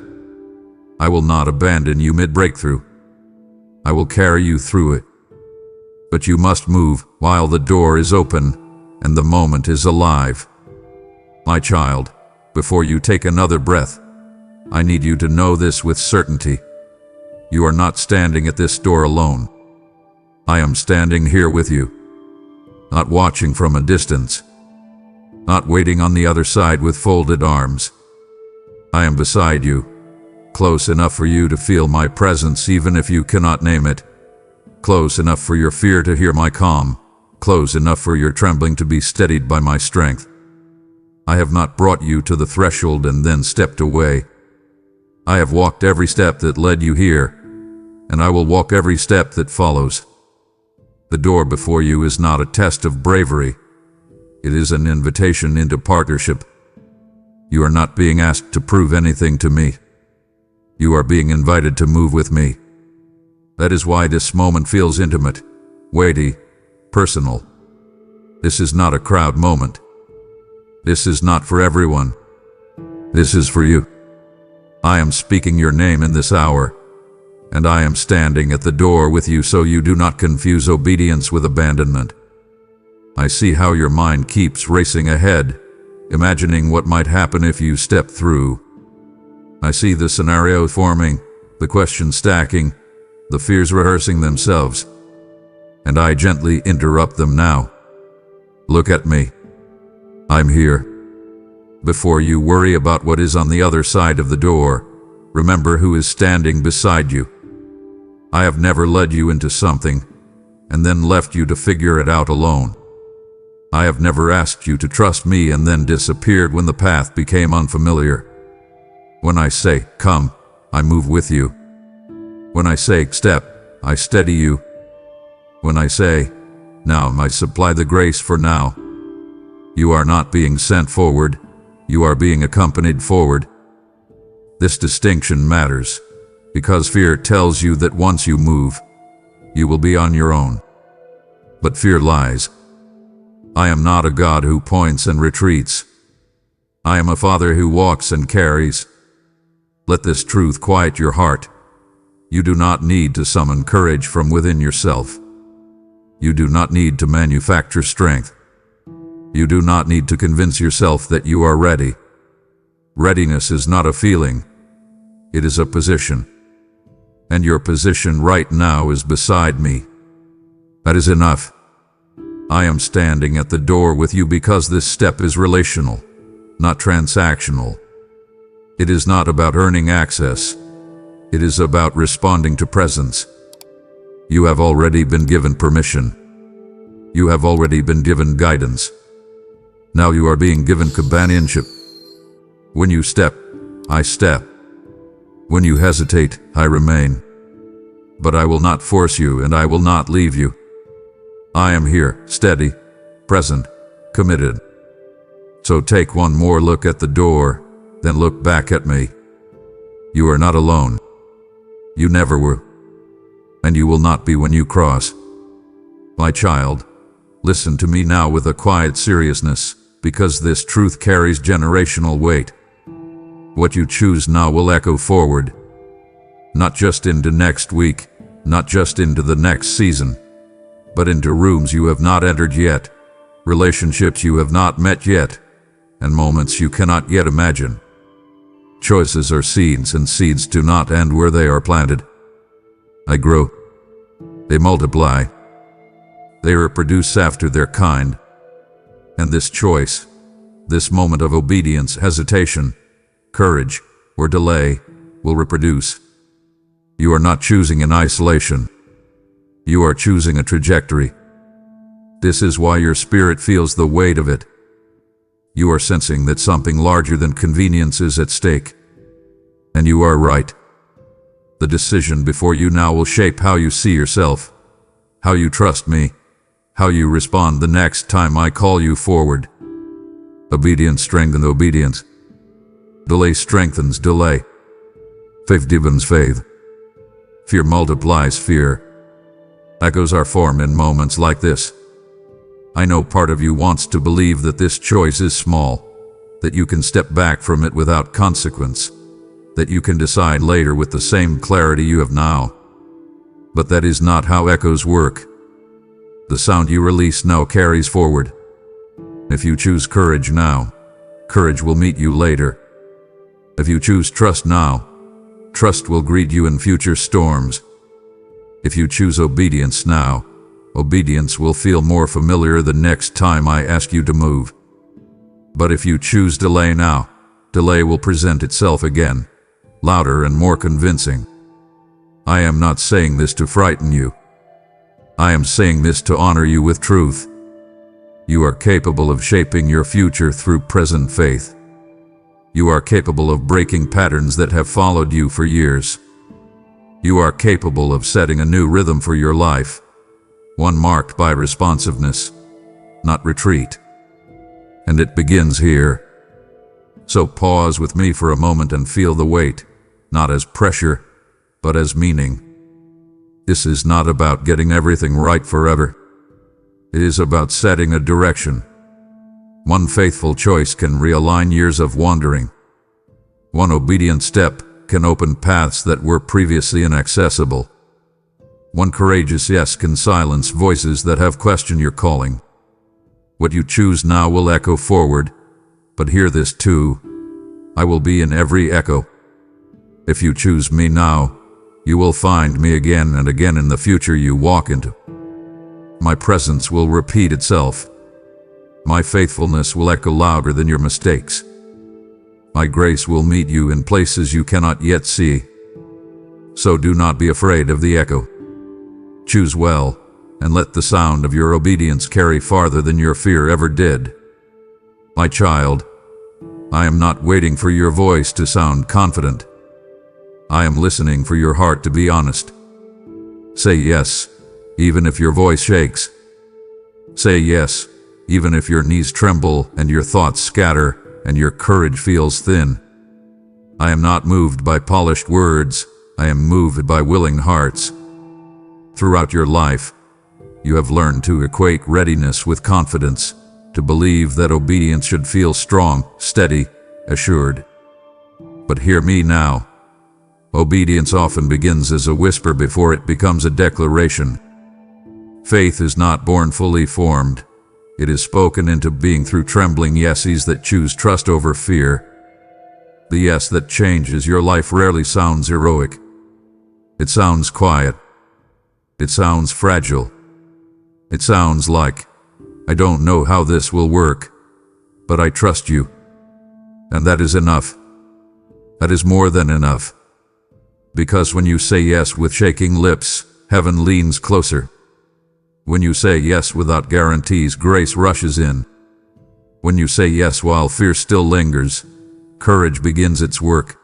I will not abandon you mid-breakthrough. I will carry you through it. But you must move while the door is open and the moment is alive. My child, before you take another breath, I need you to know this with certainty. You are not standing at this door alone. I am standing here with you. Not watching from a distance, not waiting on the other side with folded arms. I am beside you, close enough for you to feel my presence even if you cannot name it, close enough for your fear to hear my calm, close enough for your trembling to be steadied by my strength. I have not brought you to the threshold and then stepped away. I have walked every step that led you here, and I will walk every step that follows. The door before you is not a test of bravery. It is an invitation into partnership. You are not being asked to prove anything to me. You are being invited to move with me. That is why this moment feels intimate, weighty, personal. This is not a crowd moment. This is not for everyone. This is for you. I am speaking your name in this hour, and I am standing at the door with you so you do not confuse obedience with abandonment. I see how your mind keeps racing ahead, imagining what might happen if you step through. I see the scenario forming, the questions stacking, the fears rehearsing themselves, and I gently interrupt them now. Look at me. I'm here. Before you worry about what is on the other side of the door, remember who is standing beside you. I have never led you into something and then left you to figure it out alone. I have never asked you to trust me and then disappeared when the path became unfamiliar. When I say, come, I move with you. When I say, step, I steady you. When I say, now, I supply the grace for now. You are not being sent forward, you are being accompanied forward. This distinction matters, because fear tells you that once you move, you will be on your own. But fear lies. I am not a God who points and retreats. I am a Father who walks and carries. Let this truth quiet your heart. You do not need to summon courage from within yourself. You do not need to manufacture strength. You do not need to convince yourself that you are ready. Readiness is not a feeling. It is a position. And your position right now is beside me. That is enough. I am standing at the door with you because this step is relational, not transactional. It is not about earning access. It is about responding to presence. You have already been given permission. You have already been given guidance. Now you are being given companionship. When you step, I step. When you hesitate, I remain. But I will not force you, and I will not leave you. I am here, steady, present, committed. So take one more look at the door, then look back at me. You are not alone. You never were. And you will not be when you cross. My child, listen to me now with a quiet seriousness, because this truth carries generational weight. What you choose now will echo forward. Not just into next week, not just into the next season, but into rooms you have not entered yet, relationships you have not met yet, and moments you cannot yet imagine. Choices are seeds, and seeds do not end where they are planted. They grow. They multiply. They reproduce after their kind. And this choice, this moment of obedience, hesitation, courage, or delay, will reproduce. You are not choosing in isolation. You are choosing a trajectory. This is why your spirit feels the weight of it. You are sensing that something larger than convenience is at stake. And you are right. The decision before you now will shape how you see yourself, how you trust me, how you respond the next time I call you forward. Obedience strengthens obedience. Delay strengthens delay. Faith deepens faith. Fear multiplies fear. Echoes are formed in moments like this. I know part of you wants to believe that this choice is small, that you can step back from it without consequence, that you can decide later with the same clarity you have now. But that is not how echoes work. The sound you release now carries forward. If you choose courage now, courage will meet you later. If you choose trust now, trust will greet you in future storms. If you choose obedience now, obedience will feel more familiar the next time I ask you to move. But if you choose delay now, delay will present itself again, louder and more convincing. I am not saying this to frighten you. I am saying this to honor you with truth. You are capable of shaping your future through present faith. You are capable of breaking patterns that have followed you for years. You are capable of setting a new rhythm for your life, one marked by responsiveness, not retreat. And it begins here. So pause with me for a moment and feel the weight, not as pressure, but as meaning. This is not about getting everything right forever. It is about setting a direction. One faithful choice can realign years of wandering. One obedient step can open paths that were previously inaccessible. One courageous yes can silence voices that have questioned your calling. What you choose now will echo forward, but hear this too. I will be in every echo. If you choose me now, you will find me again and again in the future you walk into. My presence will repeat itself. My faithfulness will echo louder than your mistakes. My grace will meet you in places you cannot yet see. So do not be afraid of the echo. Choose well, and let the sound of your obedience carry farther than your fear ever did. My child, I am not waiting for your voice to sound confident. I am listening for your heart to be honest. Say yes, even if your voice shakes. Say yes, even if your knees tremble and your thoughts scatter and your courage feels thin. I am not moved by polished words. I am moved by willing hearts. Throughout your life, you have learned to equate readiness with confidence, to believe that obedience should feel strong, steady, assured. But hear me now. Obedience often begins as a whisper before it becomes a declaration. Faith is not born fully formed. It is spoken into being through trembling yeses that choose trust over fear. The yes that changes your life rarely sounds heroic. It sounds quiet. It sounds fragile. It sounds like, I don't know how this will work, but I trust you. And that is enough. That is more than enough. Because when you say yes with shaking lips, heaven leans closer. When you say yes without guarantees, grace rushes in. When you say yes while fear still lingers, courage begins its work.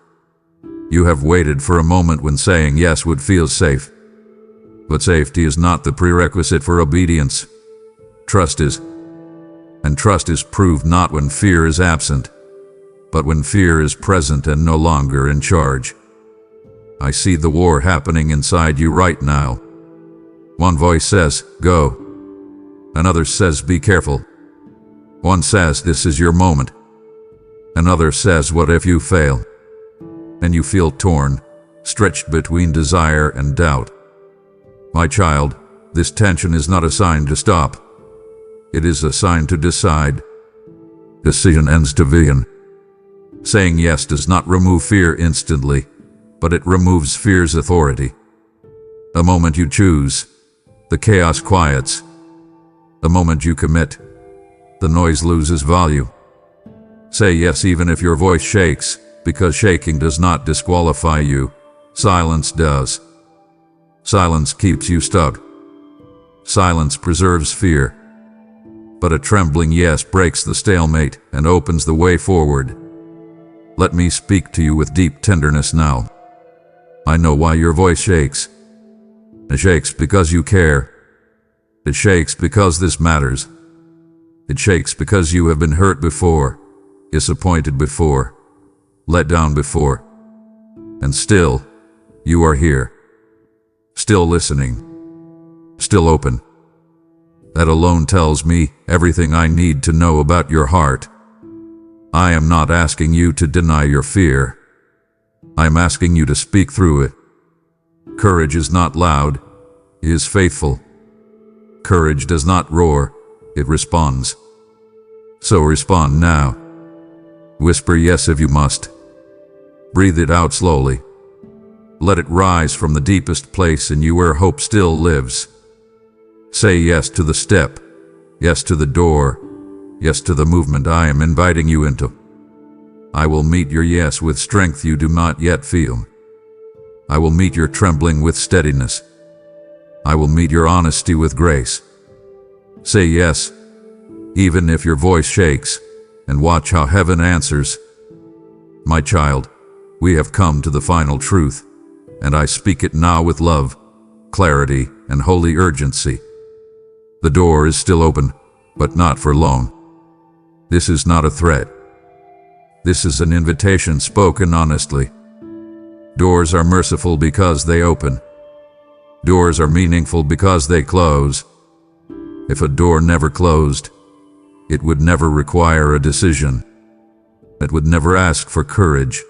You have waited for a moment when saying yes would feel safe. But safety is not the prerequisite for obedience. Trust is. And trust is proved not when fear is absent, but when fear is present and no longer in charge. I see the war happening inside you right now. One voice says, go. Another says, be careful. One says, this is your moment. Another says, what if you fail? And you feel torn, stretched between desire and doubt. My child, this tension is not a sign to stop. It is a sign to decide. Decision ends division. Saying yes does not remove fear instantly, but it removes fear's authority. The moment you choose, the chaos quiets. The moment you commit, the noise loses value. Say yes even if your voice shakes, because shaking does not disqualify you. Silence does. Silence keeps you stuck. Silence preserves fear. But a trembling yes breaks the stalemate and opens the way forward. Let me speak to you with deep tenderness now. I know why your voice shakes. It shakes because you care. It shakes because this matters. It shakes because you have been hurt before, disappointed before, let down before. And still, you are here. Still listening. Still open. That alone tells me everything I need to know about your heart. I am not asking you to deny your fear. I am asking you to speak through it. Courage is not loud, it is faithful. Courage does not roar, it responds. So respond now. Whisper yes if you must. Breathe it out slowly. Let it rise from the deepest place in you where hope still lives. Say yes to the step, yes to the door, yes to the movement I am inviting you into. I will meet your yes with strength you do not yet feel. I will meet your trembling with steadiness. I will meet your honesty with grace. Say yes, even if your voice shakes, and watch how heaven answers. My child, we have come to the final truth, and I speak it now with love, clarity, and holy urgency. The door is still open, but not for long. This is not a threat. This is an invitation spoken honestly. Doors are merciful because they open. Doors are meaningful because they close. If a door never closed, it would never require a decision. It would never ask for courage.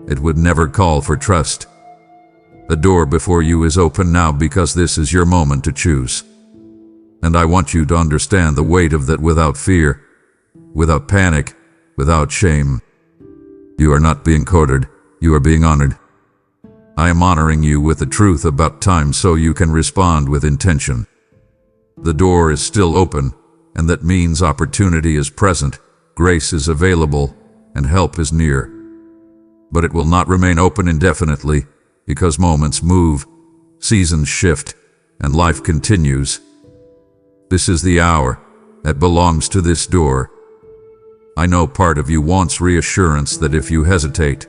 It would never call for trust. The door before you is open now because this is your moment to choose. And I want you to understand the weight of that without fear, without panic, without shame. You are not being courted, you are being honored. I am honoring you with the truth about time so you can respond with intention. The door is still open, and that means opportunity is present, grace is available, and help is near. But it will not remain open indefinitely, because moments move, seasons shift, and life continues. This is the hour that belongs to this door. I know part of you wants reassurance that if you hesitate,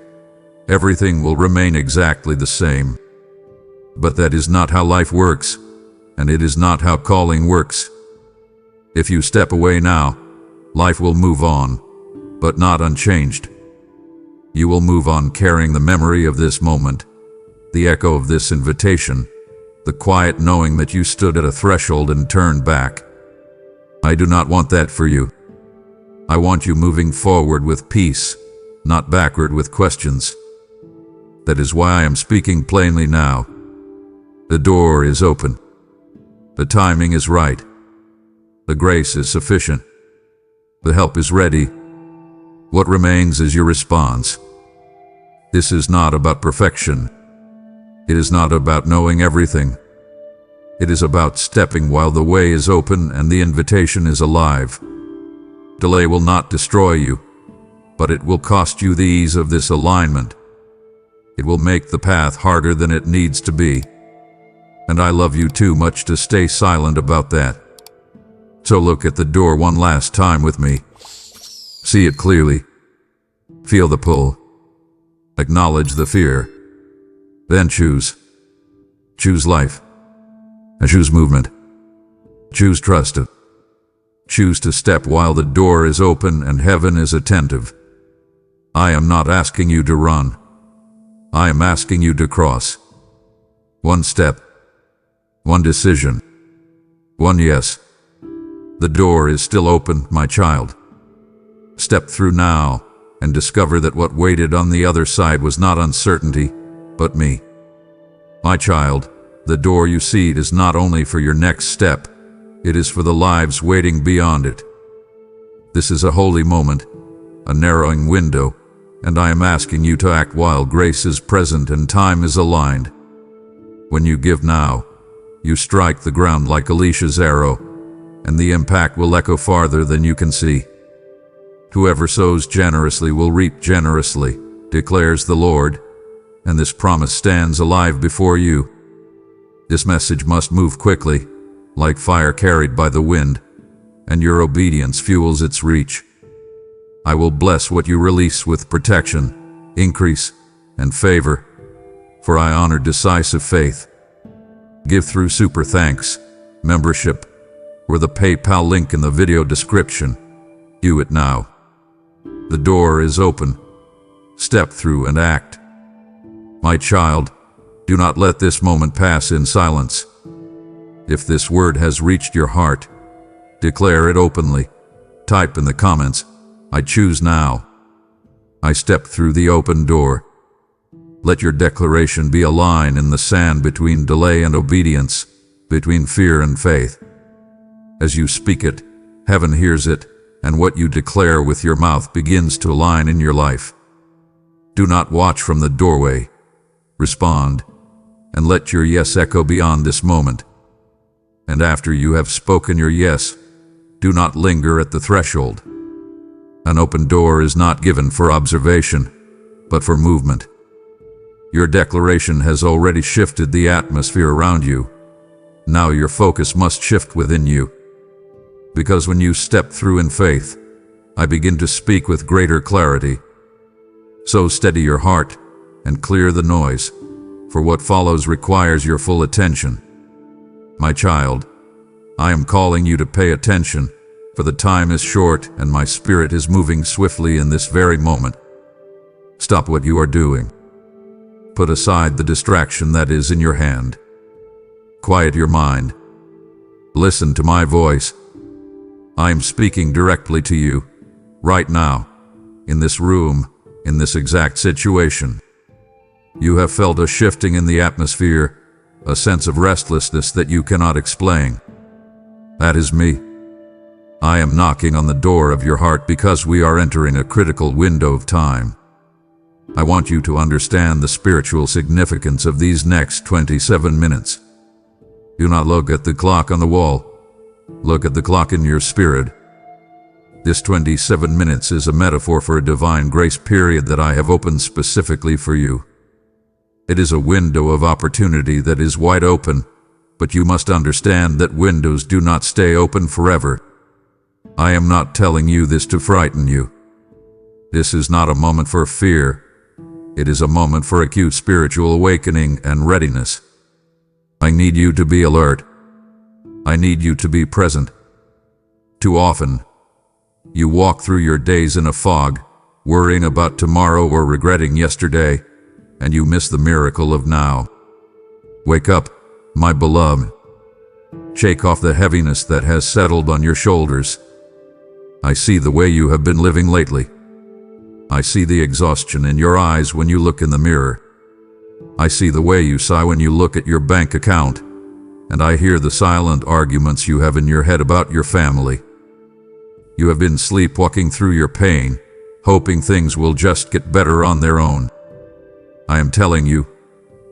everything will remain exactly the same. But that is not how life works, and it is not how calling works. If you step away now, life will move on, but not unchanged. You will move on carrying the memory of this moment, the echo of this invitation, the quiet knowing that you stood at a threshold and turned back. I do not want that for you. I want you moving forward with peace, not backward with questions. That is why I am speaking plainly now. The door is open. The timing is right. The grace is sufficient. The help is ready. What remains is your response. This is not about perfection. It is not about knowing everything. It is about stepping while the way is open and the invitation is alive. Delay will not destroy you, but it will cost you the ease of this alignment. It will make the path harder than it needs to be. And I love you too much to stay silent about that. So look at the door one last time with me. See it clearly. Feel the pull. Acknowledge the fear. Then choose. Choose life. And choose movement. Choose trust. Choose to step while the door is open and heaven is attentive. I am not asking you to run. I am asking you to cross. One step. One decision. One yes. The door is still open, my child. Step through now and discover that what waited on the other side was not uncertainty, but me. My child, the door you see is not only for your next step, it is for the lives waiting beyond it. This is a holy moment, a narrowing window, and I am asking you to act while grace is present and time is aligned. When you give now, you strike the ground like Alicia's arrow, and the impact will echo farther than you can see. Whoever sows generously will reap generously, declares the Lord, and this promise stands alive before you. This message must move quickly, like fire carried by the wind, and your obedience fuels its reach. I will bless what you release with protection, increase, and favor, for I honor decisive faith. Give through super thanks, membership, or the PayPal link in the video description. Do it now. The door is open. Step through and act. My child, do not let this moment pass in silence. If this word has reached your heart, declare it openly. Type in the comments, I choose now. I step through the open door. Let your declaration be a line in the sand between delay and obedience, between fear and faith. As you speak it, heaven hears it, and what you declare with your mouth begins to align in your life. Do not watch from the doorway. Respond, and let your yes echo beyond this moment. And after you have spoken your yes, do not linger at the threshold. An open door is not given for observation, but for movement. Your declaration has already shifted the atmosphere around you. Now your focus must shift within you. Because when you step through in faith, I begin to speak with greater clarity. So steady your heart and clear the noise, for what follows requires your full attention. My child, I am calling you to pay attention, for the time is short and my spirit is moving swiftly in this very moment. Stop what you are doing. Put aside the distraction that is in your hand. Quiet your mind. Listen to my voice. I am speaking directly to you, right now, in this room, in this exact situation. You have felt a shifting in the atmosphere, a sense of restlessness that you cannot explain. That is me. I am knocking on the door of your heart because we are entering a critical window of time. I want you to understand the spiritual significance of these next 27 minutes. Do not look at the clock on the wall. Look at the clock in your spirit. This 27 minutes is a metaphor for a divine grace period that I have opened specifically for you. It is a window of opportunity that is wide open, but you must understand that windows do not stay open forever. I am not telling you this to frighten you. This is not a moment for fear. It is a moment for acute spiritual awakening and readiness. I need you to be alert. I need you to be present. Too often, you walk through your days in a fog, worrying about tomorrow or regretting yesterday, and you miss the miracle of now. Wake up, my beloved. Shake off the heaviness that has settled on your shoulders. I see the way you have been living lately. I see the exhaustion in your eyes when you look in the mirror. I see the way you sigh when you look at your bank account, and I hear the silent arguments you have in your head about your family. You have been sleepwalking through your pain, hoping things will just get better on their own. I am telling you,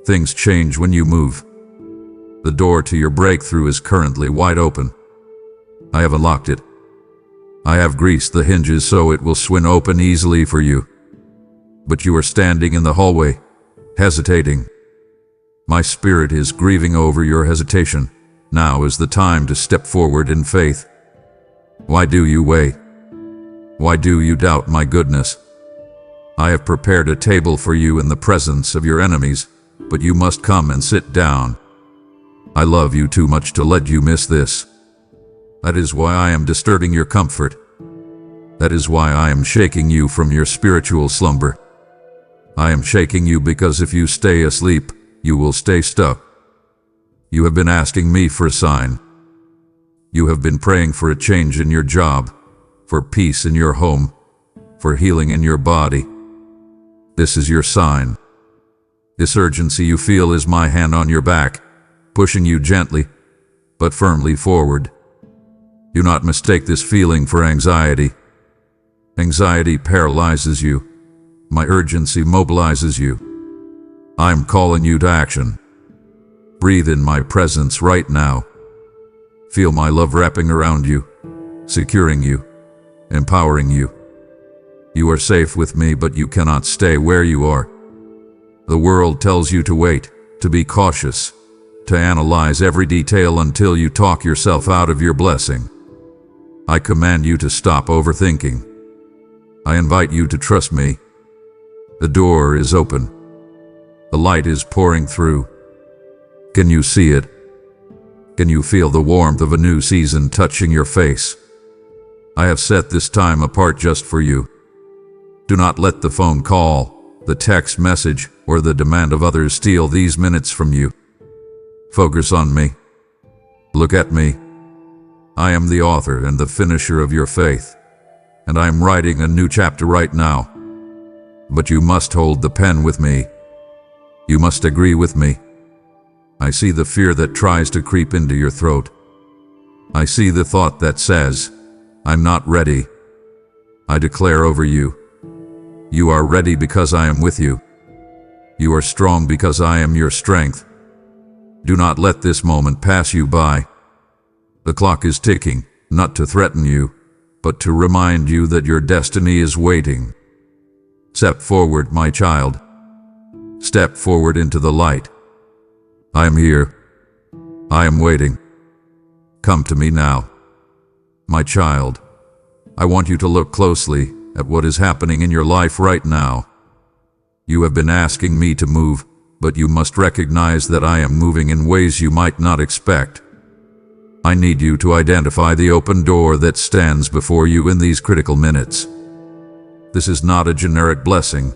things change when you move. The door to your breakthrough is currently wide open. I have unlocked it. I have greased the hinges so it will swing open easily for you. But you are standing in the hallway, hesitating. My spirit is grieving over your hesitation. Now is the time to step forward in faith. Why do you wait? Why do you doubt my goodness? I have prepared a table for you in the presence of your enemies, but you must come and sit down. I love you too much to let you miss this. That is why I am disturbing your comfort. That is why I am shaking you from your spiritual slumber. I am shaking you because if you stay asleep, you will stay stuck. You have been asking me for a sign. You have been praying for a change in your job, for peace in your home, for healing in your body. This is your sign. This urgency you feel is my hand on your back, pushing you gently, but firmly forward. Do not mistake this feeling for anxiety. Anxiety paralyzes you. My urgency mobilizes you. I am calling you to action. Breathe in my presence right now. Feel my love wrapping around you, securing you, empowering you. You are safe with me, but you cannot stay where you are. The world tells you to wait, to be cautious, to analyze every detail until you talk yourself out of your blessing. I command you to stop overthinking. I invite you to trust me. The door is open. The light is pouring through. Can you see it? Can you feel the warmth of a new season touching your face? I have set this time apart just for you. Do not let the phone call, the text message, or the demand of others steal these minutes from you. Focus on me. Look at me. I am the author and the finisher of your faith, and I am writing a new chapter right now. But you must hold the pen with me. You must agree with me. I see the fear that tries to creep into your throat. I see the thought that says, I'm not ready. I declare over you, you are ready because I am with you. You are strong because I am your strength. Do not let this moment pass you by. The clock is ticking, not to threaten you, but to remind you that your destiny is waiting. Step forward, my child. Step forward into the light. I am here. I am waiting. Come to me now. My child, I want you to look closely at what is happening in your life right now. You have been asking me to move, but you must recognize that I am moving in ways you might not expect. I need you to identify the open door that stands before you in these critical minutes. This is not a generic blessing.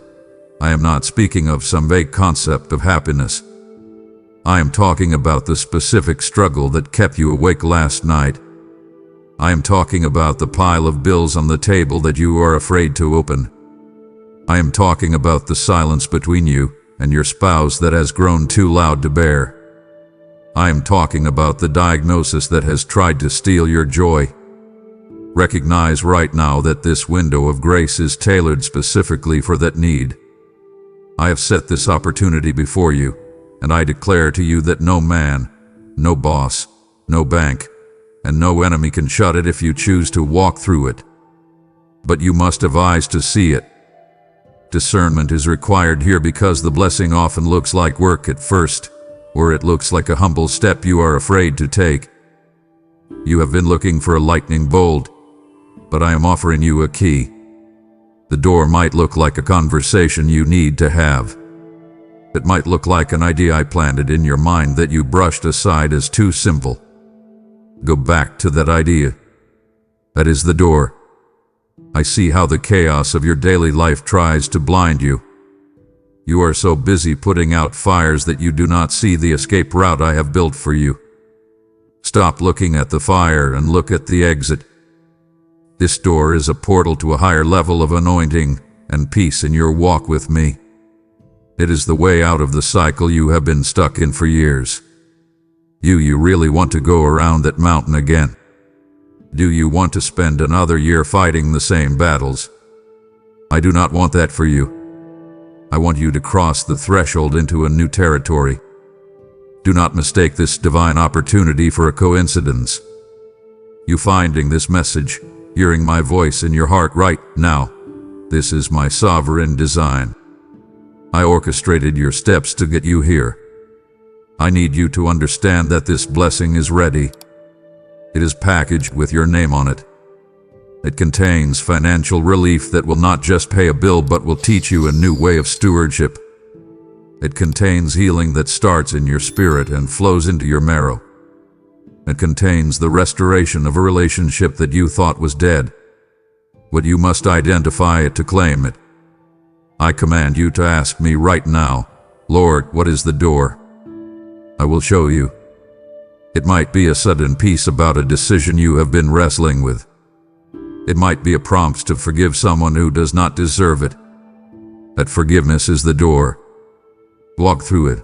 I am not speaking of some vague concept of happiness. I am talking about the specific struggle that kept you awake last night. I am talking about the pile of bills on the table that you are afraid to open. I am talking about the silence between you and your spouse that has grown too loud to bear. I am talking about the diagnosis that has tried to steal your joy. Recognize right now that this window of grace is tailored specifically for that need. I have set this opportunity before you, and I declare to you that no man, no boss, no bank, and no enemy can shut it if you choose to walk through it. But you must have eyes to see it. Discernment is required here because the blessing often looks like work at first, or it looks like a humble step you are afraid to take. You have been looking for a lightning bolt, but I am offering you a key. The door might look like a conversation you need to have. It might look like an idea I planted in your mind that you brushed aside as too simple. Go back to that idea. That is the door. I see how the chaos of your daily life tries to blind you. You are so busy putting out fires that you do not see the escape route I have built for you. Stop looking at the fire and look at the exit. This door is a portal to a higher level of anointing and peace in your walk with me. It is the way out of the cycle you have been stuck in for years. You really want to go around that mountain again? Do you want to spend another year fighting the same battles? I do not want that for you. I want you to cross the threshold into a new territory. Do not mistake this divine opportunity for a coincidence. You finding this message, hearing my voice in your heart right now, this is my sovereign design. I orchestrated your steps to get you here. I need you to understand that this blessing is ready. It is packaged with your name on it. It contains financial relief that will not just pay a bill but will teach you a new way of stewardship. It contains healing that starts in your spirit and flows into your marrow. It contains the restoration of a relationship that you thought was dead. But you must identify it to claim it. I command you to ask me right now, Lord, what is the door? I will show you. It might be a sudden peace about a decision you have been wrestling with. It might be a prompt to forgive someone who does not deserve it. That forgiveness is the door. Walk through it.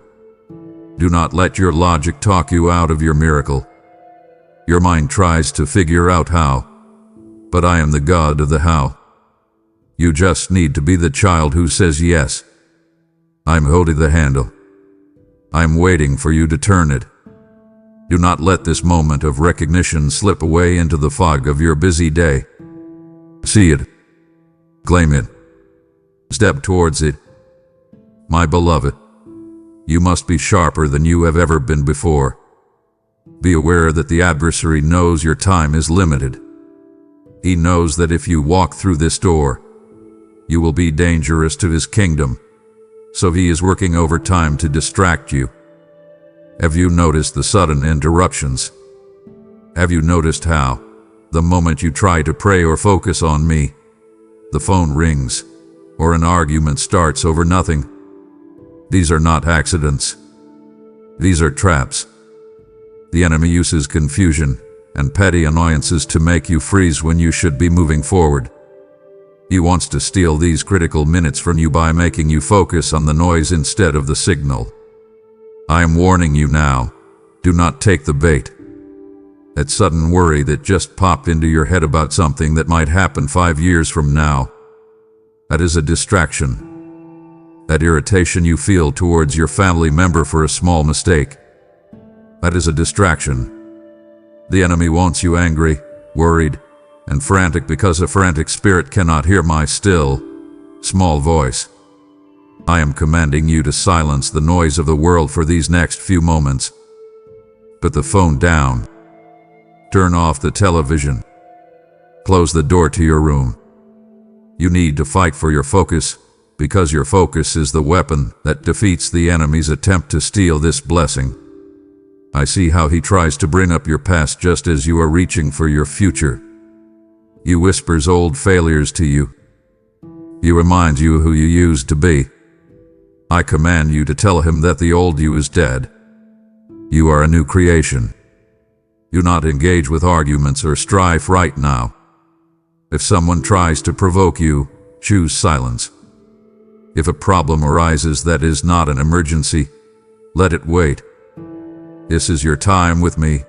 Do not let your logic talk you out of your miracle. Your mind tries to figure out how, but I am the God of the how. You just need to be the child who says yes. I'm holding the handle. I'm waiting for you to turn it. Do not let this moment of recognition slip away into the fog of your busy day. See it. Claim it. Step towards it. My beloved, you must be sharper than you have ever been before. Be aware that the adversary knows your time is limited. He knows that if you walk through this door, you will be dangerous to his kingdom. So he is working overtime to distract you. Have you noticed the sudden interruptions? Have you noticed how, the moment you try to pray or focus on me, the phone rings, or an argument starts over nothing? These are not accidents. These are traps. The enemy uses confusion and petty annoyances to make you freeze when you should be moving forward. He wants to steal these critical minutes from you by making you focus on the noise instead of the signal. I am warning you now, do not take the bait. That sudden worry that just popped into your head about something that might happen 5 years from now, that is a distraction. That irritation you feel towards your family member for a small mistake, that is a distraction. The enemy wants you angry, worried, and frantic because a frantic spirit cannot hear my still, small voice. I am commanding you to silence the noise of the world for these next few moments. Put the phone down. Turn off the television. Close the door to your room. You need to fight for your focus, because your focus is the weapon that defeats the enemy's attempt to steal this blessing. I see how he tries to bring up your past just as you are reaching for your future. He whispers old failures to you. He reminds you who you used to be. I command you to tell him that the old you is dead. You are a new creation. Do not engage with arguments or strife right now. If someone tries to provoke you, choose silence. If a problem arises that is not an emergency, let it wait. This is your time with me.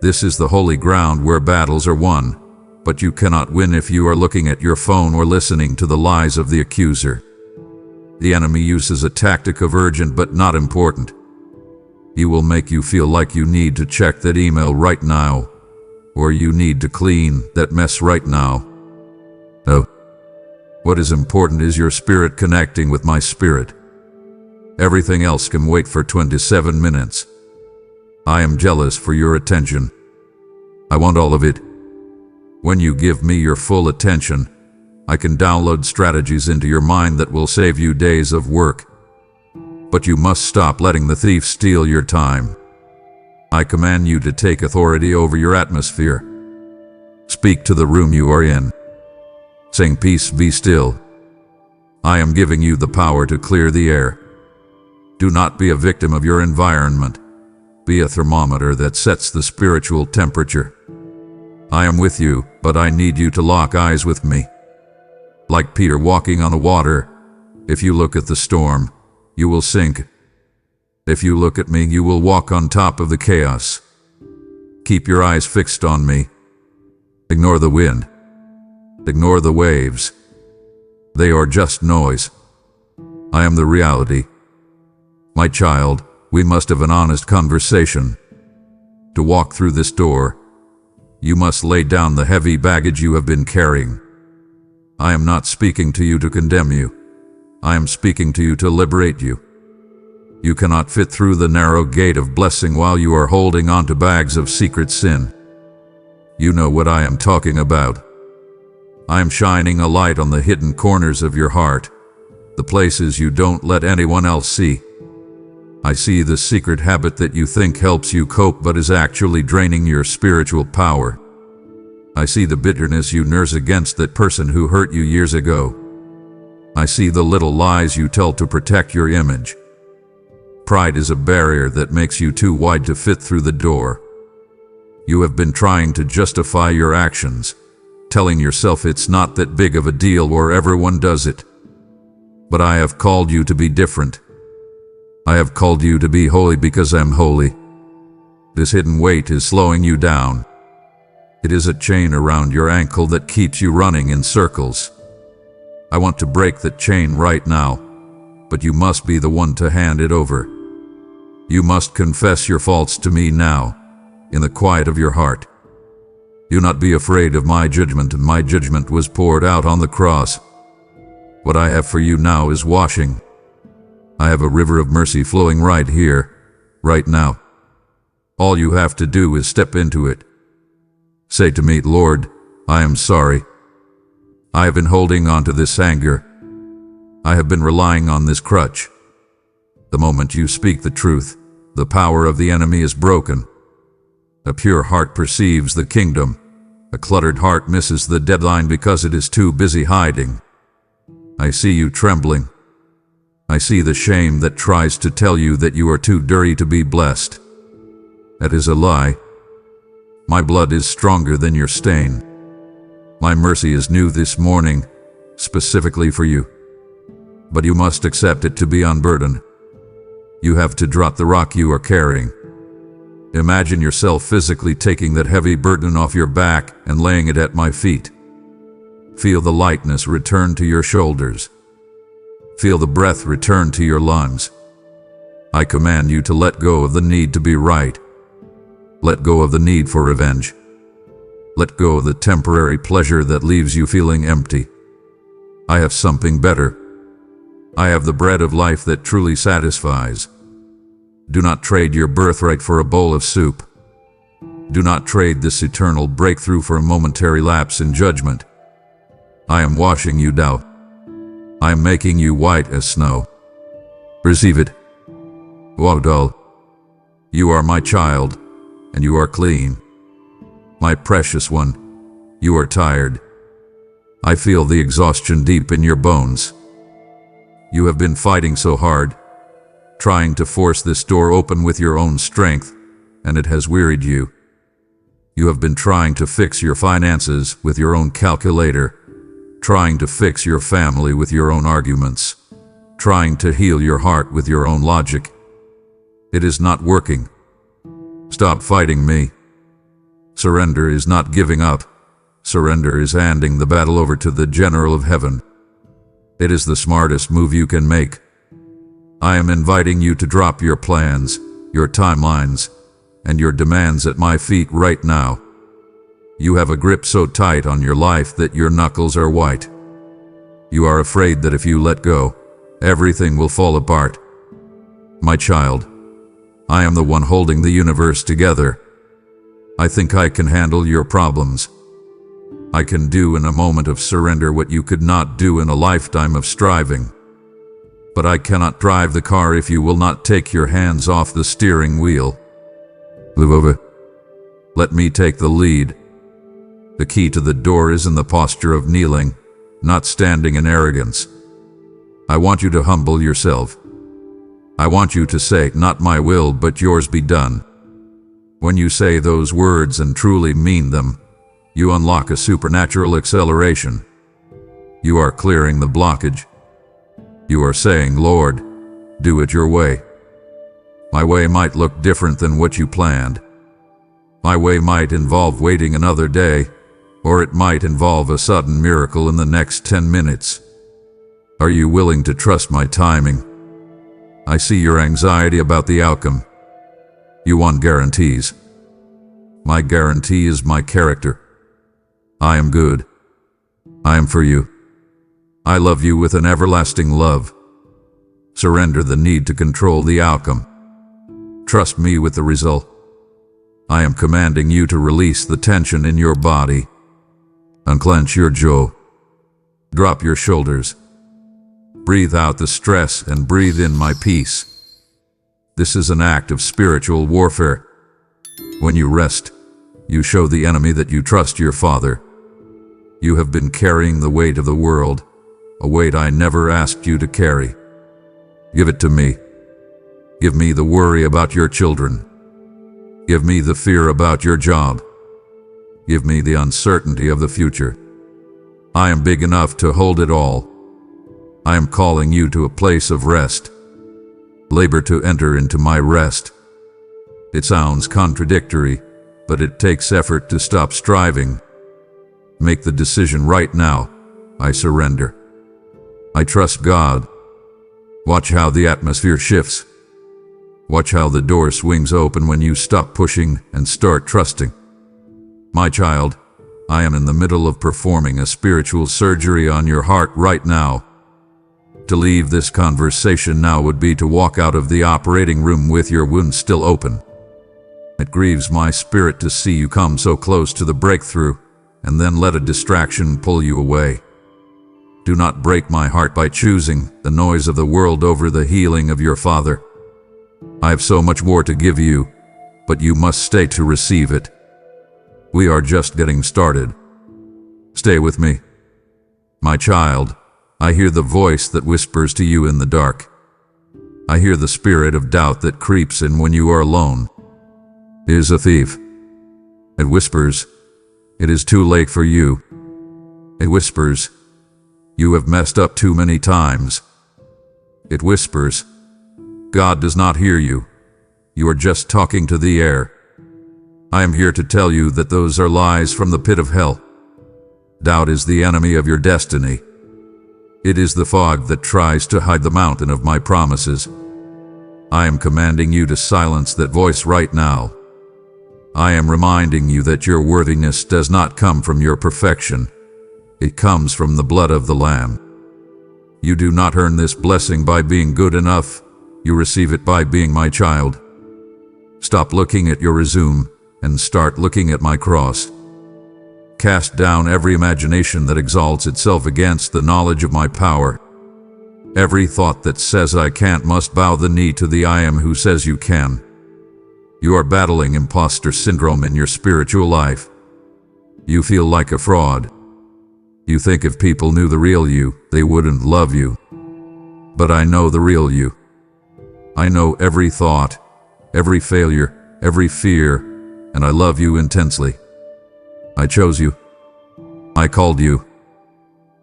This is the holy ground where battles are won. But you cannot win if you are looking at your phone or listening to the lies of the accuser. The enemy uses a tactic of urgent but not important. He will make you feel like you need to check that email right now, or you need to clean that mess right now. No. What is important is your spirit connecting with my spirit. Everything else can wait for 27 minutes. I am jealous for your attention. I want all of it. When you give me your full attention, I can download strategies into your mind that will save you days of work. But you must stop letting the thief steal your time. I command you to take authority over your atmosphere. Speak to the room you are in. Sing peace, be still. I am giving you the power to clear the air. Do not be a victim of your environment. Be a thermometer that sets the spiritual temperature. I am with you, but I need you to lock eyes with me. Like Peter walking on the water, if you look at the storm, you will sink. If you look at me, you will walk on top of the chaos. Keep your eyes fixed on me. Ignore the wind. Ignore the waves. They are just noise. I am the reality. My child, We must have an honest conversation. To walk through this door, you must lay down the heavy baggage you have been carrying. I am not speaking to you to condemn you. I am speaking to you to liberate you. You cannot fit through the narrow gate of blessing while you are holding on to bags of secret sin. You know what I am talking about. I am shining a light on the hidden corners of your heart, the places you don't let anyone else see. I see the secret habit that you think helps you cope but is actually draining your spiritual power. I see the bitterness you nurse against that person who hurt you years ago. I see the little lies you tell to protect your image. Pride is a barrier that makes you too wide to fit through the door. You have been trying to justify your actions, telling yourself it's not that big of a deal or everyone does it. But I have called you to be different. I have called you to be holy because I'm holy. This hidden weight is slowing you down. It is a chain around your ankle that keeps you running in circles. I want to break that chain right now, but you must be the one to hand it over. You must confess your faults to me now, in the quiet of your heart. Do not be afraid of my judgment, and my judgment was poured out on the cross. What I have for you now is washing. I have a river of mercy flowing right here, right now. All you have to do is step into it. Say to me, Lord, I am sorry. I have been holding on to this anger. I have been relying on this crutch. The moment you speak the truth, the power of the enemy is broken. A pure heart perceives the kingdom. A cluttered heart misses the deadline because it is too busy hiding. I see you trembling. I see the shame that tries to tell you that you are too dirty to be blessed. That is a lie. My blood is stronger than your stain. My mercy is new this morning, specifically for you. But you must accept it to be unburdened. You have to drop the rock you are carrying. Imagine yourself physically taking that heavy burden off your back and laying it at my feet. Feel the lightness return to your shoulders. Feel the breath return to your lungs. I command you to let go of the need to be right. Let go of the need for revenge. Let go of the temporary pleasure that leaves you feeling empty. I have something better. I have the bread of life that truly satisfies. Do not trade your birthright for a bowl of soup. Do not trade this eternal breakthrough for a momentary lapse in judgment. I am washing you down. I am making you white as snow. Receive it. Wadal. You are my child, and you are clean. My precious one, you are tired. I feel the exhaustion deep in your bones. You have been fighting so hard, trying to force this door open with your own strength, and it has wearied you. You have been trying to fix your finances with your own calculator, trying to fix your family with your own arguments, trying to heal your heart with your own logic. It is not working. Stop fighting me. Surrender is not giving up. Surrender is handing the battle over to the General of Heaven. It is the smartest move you can make. I am inviting you to drop your plans, your timelines, and your demands at my feet right now. You have a grip so tight on your life that your knuckles are white. You are afraid that if you let go, everything will fall apart. My child, I am the one holding the universe together. I think I can handle your problems. I can do in a moment of surrender what you could not do in a lifetime of striving. But I cannot drive the car if you will not take your hands off the steering wheel. Lvova, let me take the lead. The key to the door is in the posture of kneeling, not standing in arrogance. I want you to humble yourself. I want you to say, not my will, but yours be done. When you say those words and truly mean them, you unlock a supernatural acceleration. You are clearing the blockage. You are saying, Lord, do it your way. My way might look different than what you planned. My way might involve waiting another day, or it might involve a sudden miracle in the next 10 minutes. Are you willing to trust my timing? I see your anxiety about the outcome. You want guarantees. My guarantee is my character. I am good. I am for you. I love you with an everlasting love. Surrender the need to control the outcome. Trust me with the result. I am commanding you to release the tension in your body. Unclench your jaw. Drop your shoulders. Breathe out the stress and breathe in my peace. This is an act of spiritual warfare. When you rest, you show the enemy that you trust your Father. You have been carrying the weight of the world, a weight I never asked you to carry. Give it to me. Give me the worry about your children. Give me the fear about your job. Give me the uncertainty of the future. I am big enough to hold it all. I am calling you to a place of rest. Labor to enter into my rest. It sounds contradictory, but it takes effort to stop striving. Make the decision right now. I surrender. I trust God. Watch how the atmosphere shifts. Watch how the door swings open when you stop pushing and start trusting. My child, I am in the middle of performing a spiritual surgery on your heart right now. To leave this conversation now would be to walk out of the operating room with your wound still open. It grieves my spirit to see you come so close to the breakthrough and then let a distraction pull you away. Do not break my heart by choosing the noise of the world over the healing of your Father. I have so much more to give you, but you must stay to receive it. We are just getting started. Stay with me. My child, I hear the voice that whispers to you in the dark. I hear the spirit of doubt that creeps in when you are alone. It is a thief. It whispers, "It is too late for you." It whispers, "You have messed up too many times." It whispers, "God does not hear you. You are just talking to the air." I am here to tell you that those are lies from the pit of hell. Doubt is the enemy of your destiny. It is the fog that tries to hide the mountain of my promises. I am commanding you to silence that voice right now. I am reminding you that your worthiness does not come from your perfection. It comes from the blood of the Lamb. You do not earn this blessing by being good enough. You receive it by being my child. Stop looking at your resume and start looking at my cross. Cast down every imagination that exalts itself against the knowledge of my power. Every thought that says I can't must bow the knee to the I am who says you can. You are battling imposter syndrome in your spiritual life. You feel like a fraud. You think if people knew the real you, they wouldn't love you. But I know the real you. I know every thought, every failure, every fear, and I love you intensely. I chose you. I called you.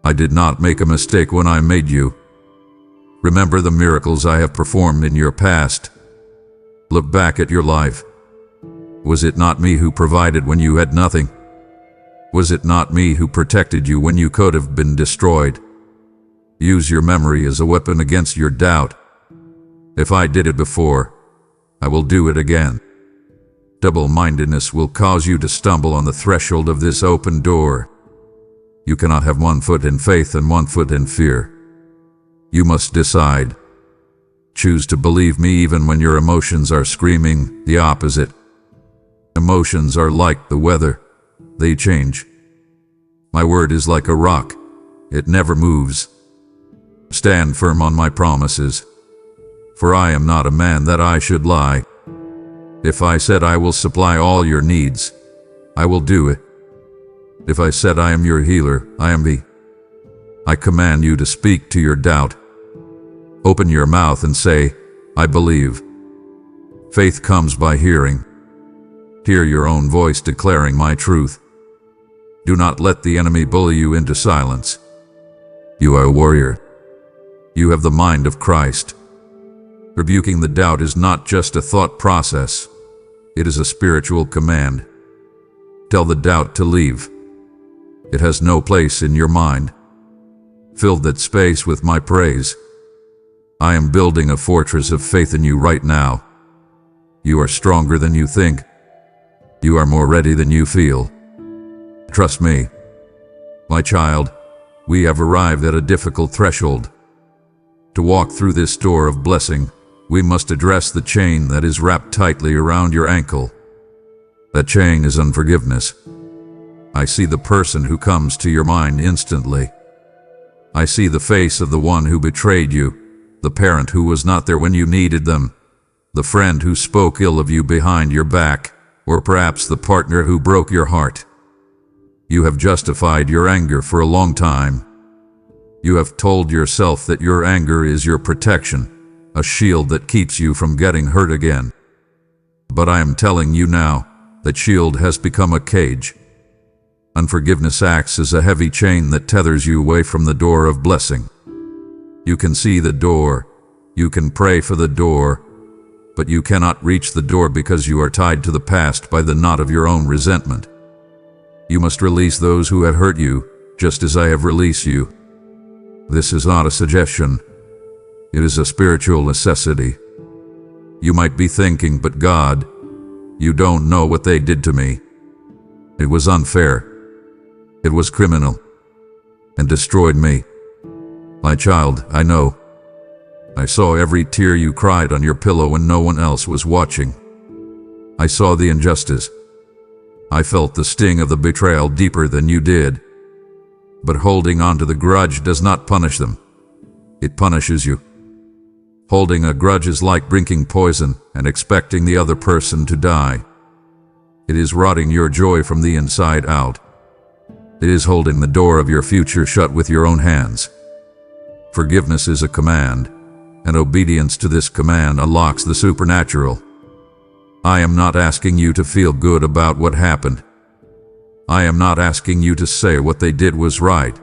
I did not make a mistake when I made you. Remember the miracles I have performed in your past. Look back at your life. Was it not me who provided when you had nothing? Was it not me who protected you when you could have been destroyed? Use your memory as a weapon against your doubt. If I did it before, I will do it again. Double-mindedness will cause you to stumble on the threshold of this open door. You cannot have one foot in faith and one foot in fear. You must decide. Choose to believe me even when your emotions are screaming the opposite. Emotions are like the weather. They change. My word is like a rock. It never moves. Stand firm on my promises. For I am not a man that I should lie. If I said I will supply all your needs, I will do it. If I said I am your healer, I am he. I command you to speak to your doubt. Open your mouth and say, I believe. Faith comes by hearing. Hear your own voice declaring my truth. Do not let the enemy bully you into silence. You are a warrior. You have the mind of Christ. Rebuking the doubt is not just a thought process. It is a spiritual command. Tell the doubt to leave. It has no place in your mind. Fill that space with my praise. I am building a fortress of faith in you right now. You are stronger than you think. You are more ready than you feel. Trust me. My child, we have arrived at a difficult threshold. To walk through this door of blessing, we must address the chain that is wrapped tightly around your ankle. That chain is unforgiveness. I see the person who comes to your mind instantly. I see the face of the one who betrayed you, the parent who was not there when you needed them, the friend who spoke ill of you behind your back, or perhaps the partner who broke your heart. You have justified your anger for a long time. You have told yourself that your anger is your protection, a shield that keeps you from getting hurt again. But I am telling you now, that shield has become a cage. Unforgiveness acts as a heavy chain that tethers you away from the door of blessing. You can see the door, you can pray for the door, but you cannot reach the door because you are tied to the past by the knot of your own resentment. You must release those who have hurt you, just as I have released you. This is not a suggestion. It is a spiritual necessity. You might be thinking, but God, you don't know what they did to me. It was unfair. It was criminal. And destroyed me. My child, I know. I saw every tear you cried on your pillow when no one else was watching. I saw the injustice. I felt the sting of the betrayal deeper than you did. But holding on to the grudge does not punish them. It punishes you. Holding a grudge is like drinking poison and expecting the other person to die. It is rotting your joy from the inside out. It is holding the door of your future shut with your own hands. Forgiveness is a command, and obedience to this command unlocks the supernatural. I am not asking you to feel good about what happened. I am not asking you to say what they did was right.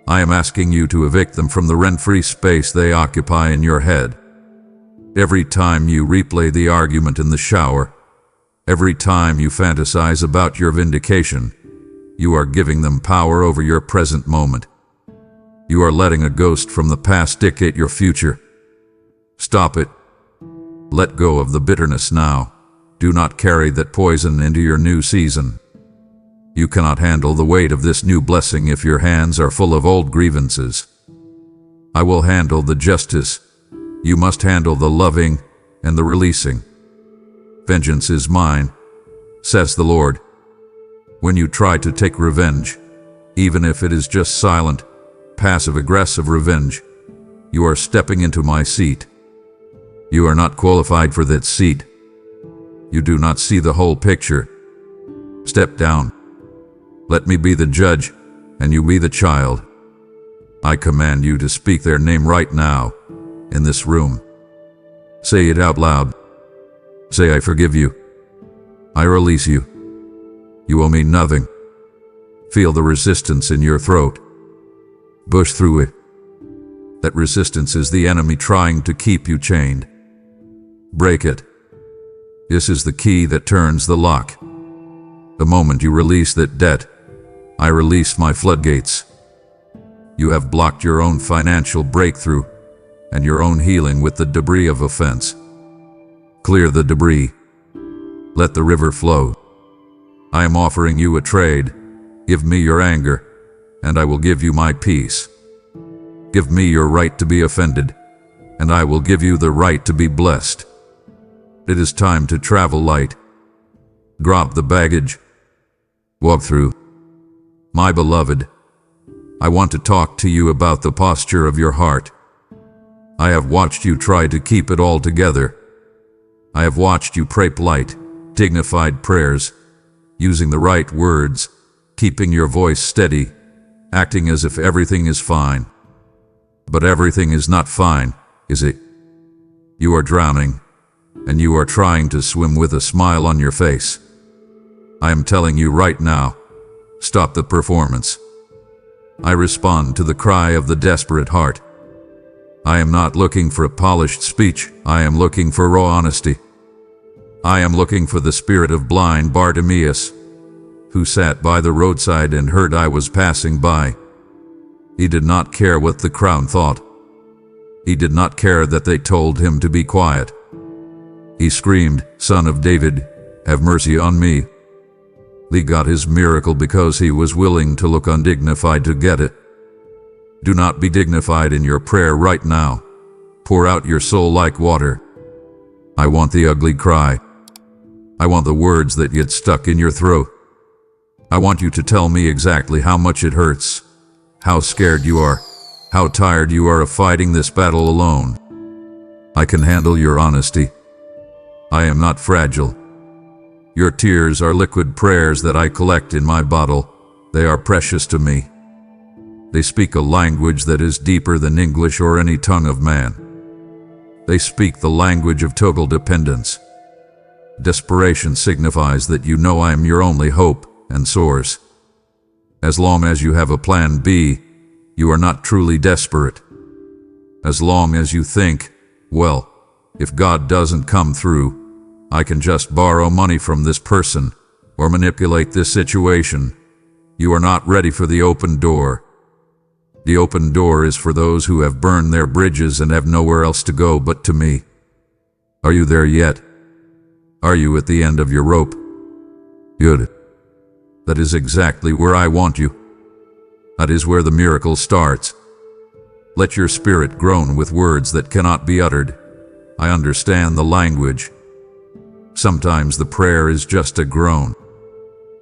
I am asking you to evict them from the rent-free space they occupy in your head. Every time you replay the argument in the shower, every time you fantasize about your vindication, you are giving them power over your present moment. You are letting a ghost from the past dictate your future. Stop it. Let go of the bitterness now. Do not carry that poison into your new season. You cannot handle the weight of this new blessing if your hands are full of old grievances. I will handle the justice. You must handle the loving and the releasing. Vengeance is mine, says the Lord. When you try to take revenge, even if it is just silent, passive-aggressive revenge, you are stepping into my seat. You are not qualified for that seat. You do not see the whole picture. Step down. Let me be the judge, and you be the child. I command you to speak their name right now, in this room. Say it out loud. Say, I forgive you. I release you. You owe me nothing. Feel the resistance in your throat. Push through it. That resistance is the enemy trying to keep you chained. Break it. This is the key that turns the lock. The moment you release that debt, I release my floodgates. You have blocked your own financial breakthrough and your own healing with the debris of offense. Clear the debris. Let the river flow. I am offering you a trade. Give me your anger, and I will give you my peace. Give me your right to be offended, and I will give you the right to be blessed. It is time to travel light. Drop the baggage. Walk through. My beloved, I want to talk to you about the posture of your heart. I have watched you try to keep it all together. I have watched you pray polite, dignified prayers, using the right words, keeping your voice steady, acting as if everything is fine. But everything is not fine, is it? You are drowning, and you are trying to swim with a smile on your face. I am telling you right now, stop the performance. I respond to the cry of the desperate heart. I am not looking for a polished speech. I am looking for raw honesty. I am looking for the spirit of blind Bartimaeus, who sat by the roadside and heard I was passing by. He did not care what the crowd thought. He did not care that they told him to be quiet. He screamed, "Son of David, have mercy on me." He got his miracle because he was willing to look undignified to get it. Do not be dignified in your prayer right now. Pour out your soul like water. I want the ugly cry. I want the words that get stuck in your throat. I want you to tell me exactly how much it hurts, how scared you are, how tired you are of fighting this battle alone. I can handle your honesty. I am not fragile. Your tears are liquid prayers that I collect in my bottle. They are precious to me. They speak a language that is deeper than English or any tongue of man. They speak the language of total dependence. Desperation signifies that you know I am your only hope and source. As long as you have a plan B, you are not truly desperate. As long as you think, well, if God doesn't come through, I can just borrow money from this person or manipulate this situation, you are not ready for the open door. The open door is for those who have burned their bridges and have nowhere else to go but to me. Are you there yet? Are you at the end of your rope? Good. That is exactly where I want you. That is where the miracle starts. Let your spirit groan with words that cannot be uttered. I understand the language. Sometimes the prayer is just a groan.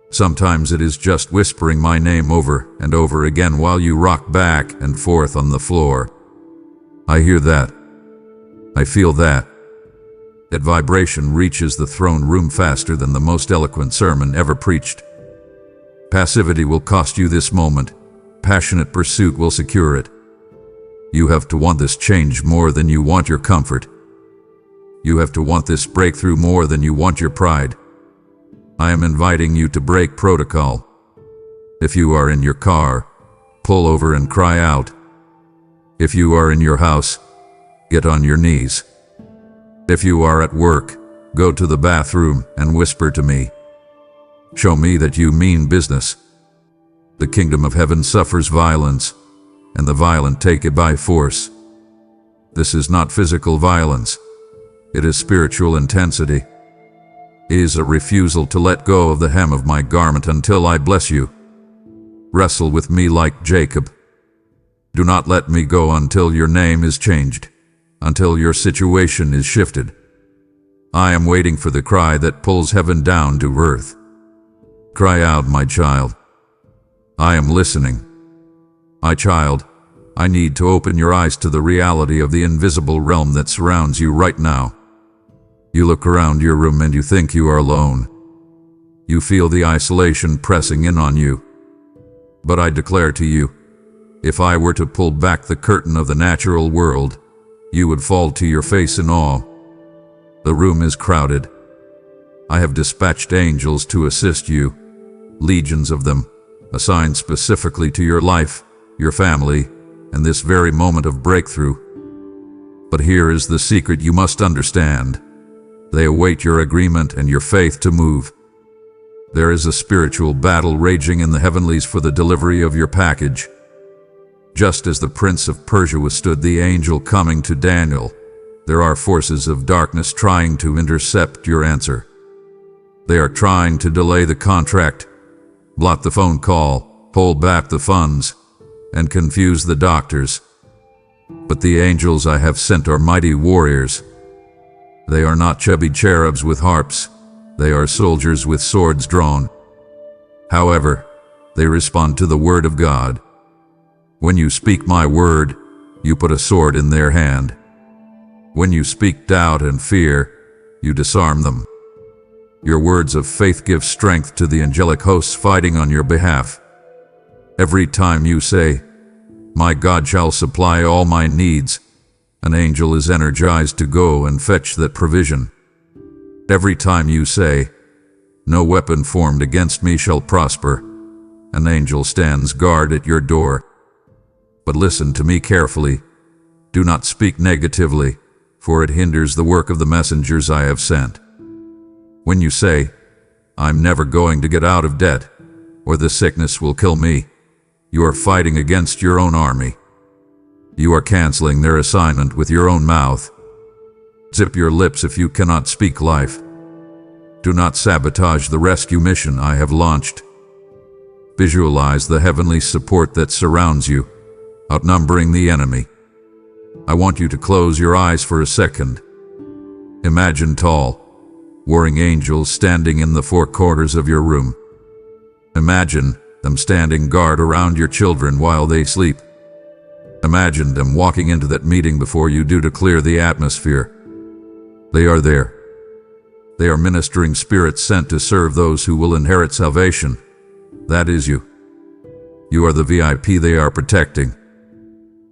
Sometimes it is just whispering my name over and over again while you rock back and forth on the floor. I hear that. I feel that. That vibration reaches the throne room faster than the most eloquent sermon ever preached. Passivity will cost you this moment. Passionate pursuit will secure it. You have to want this change more than you want your comfort. You have to want this breakthrough more than you want your pride. I am inviting you to break protocol. If you are in your car, pull over and cry out. If you are in your house, get on your knees. If you are at work, go to the bathroom and whisper to me. Show me that you mean business. The kingdom of heaven suffers violence, and the violent take it by force. This is not physical violence. It is spiritual intensity. It is a refusal to let go of the hem of my garment until I bless you. Wrestle with me like Jacob. Do not let me go until your name is changed, until your situation is shifted. I am waiting for the cry that pulls heaven down to earth. Cry out, my child. I am listening. My child, I need to open your eyes to the reality of the invisible realm that surrounds you right now. You look around your room and you think you are alone. You feel the isolation pressing in on you. But I declare to you, if I were to pull back the curtain of the natural world, you would fall to your face in awe. The room is crowded. I have dispatched angels to assist you, legions of them, assigned specifically to your life, your family, and this very moment of breakthrough. But here is the secret you must understand. They await your agreement and your faith to move. There is a spiritual battle raging in the heavenlies for the delivery of your package. Just as the prince of Persia withstood the angel coming to Daniel, there are forces of darkness trying to intercept your answer. They are trying to delay the contract, blot the phone call, hold back the funds, and confuse the doctors. But the angels I have sent are mighty warriors. They are not chubby cherubs with harps. They are soldiers with swords drawn. However, they respond to the word of God. When you speak my word, you put a sword in their hand. When you speak doubt and fear, you disarm them. Your words of faith give strength to the angelic hosts fighting on your behalf. Every time you say, "My God shall supply all my needs," an angel is energized to go and fetch that provision. Every time you say, "No weapon formed against me shall prosper," an angel stands guard at your door. But listen to me carefully. Do not speak negatively, for it hinders the work of the messengers I have sent. When you say, "I'm never going to get out of debt," or "the sickness will kill me," you are fighting against your own army. You are canceling their assignment with your own mouth. Zip your lips if you cannot speak life. Do not sabotage the rescue mission I have launched. Visualize the heavenly support that surrounds you, outnumbering the enemy. I want you to close your eyes for a second. Imagine tall, warring angels standing in the four corners of your room. Imagine them standing guard around your children while they sleep. Imagine them walking into that meeting before you do to clear the atmosphere. They are there. They are ministering spirits sent to serve those who will inherit salvation. That is you. You are the VIP they are protecting.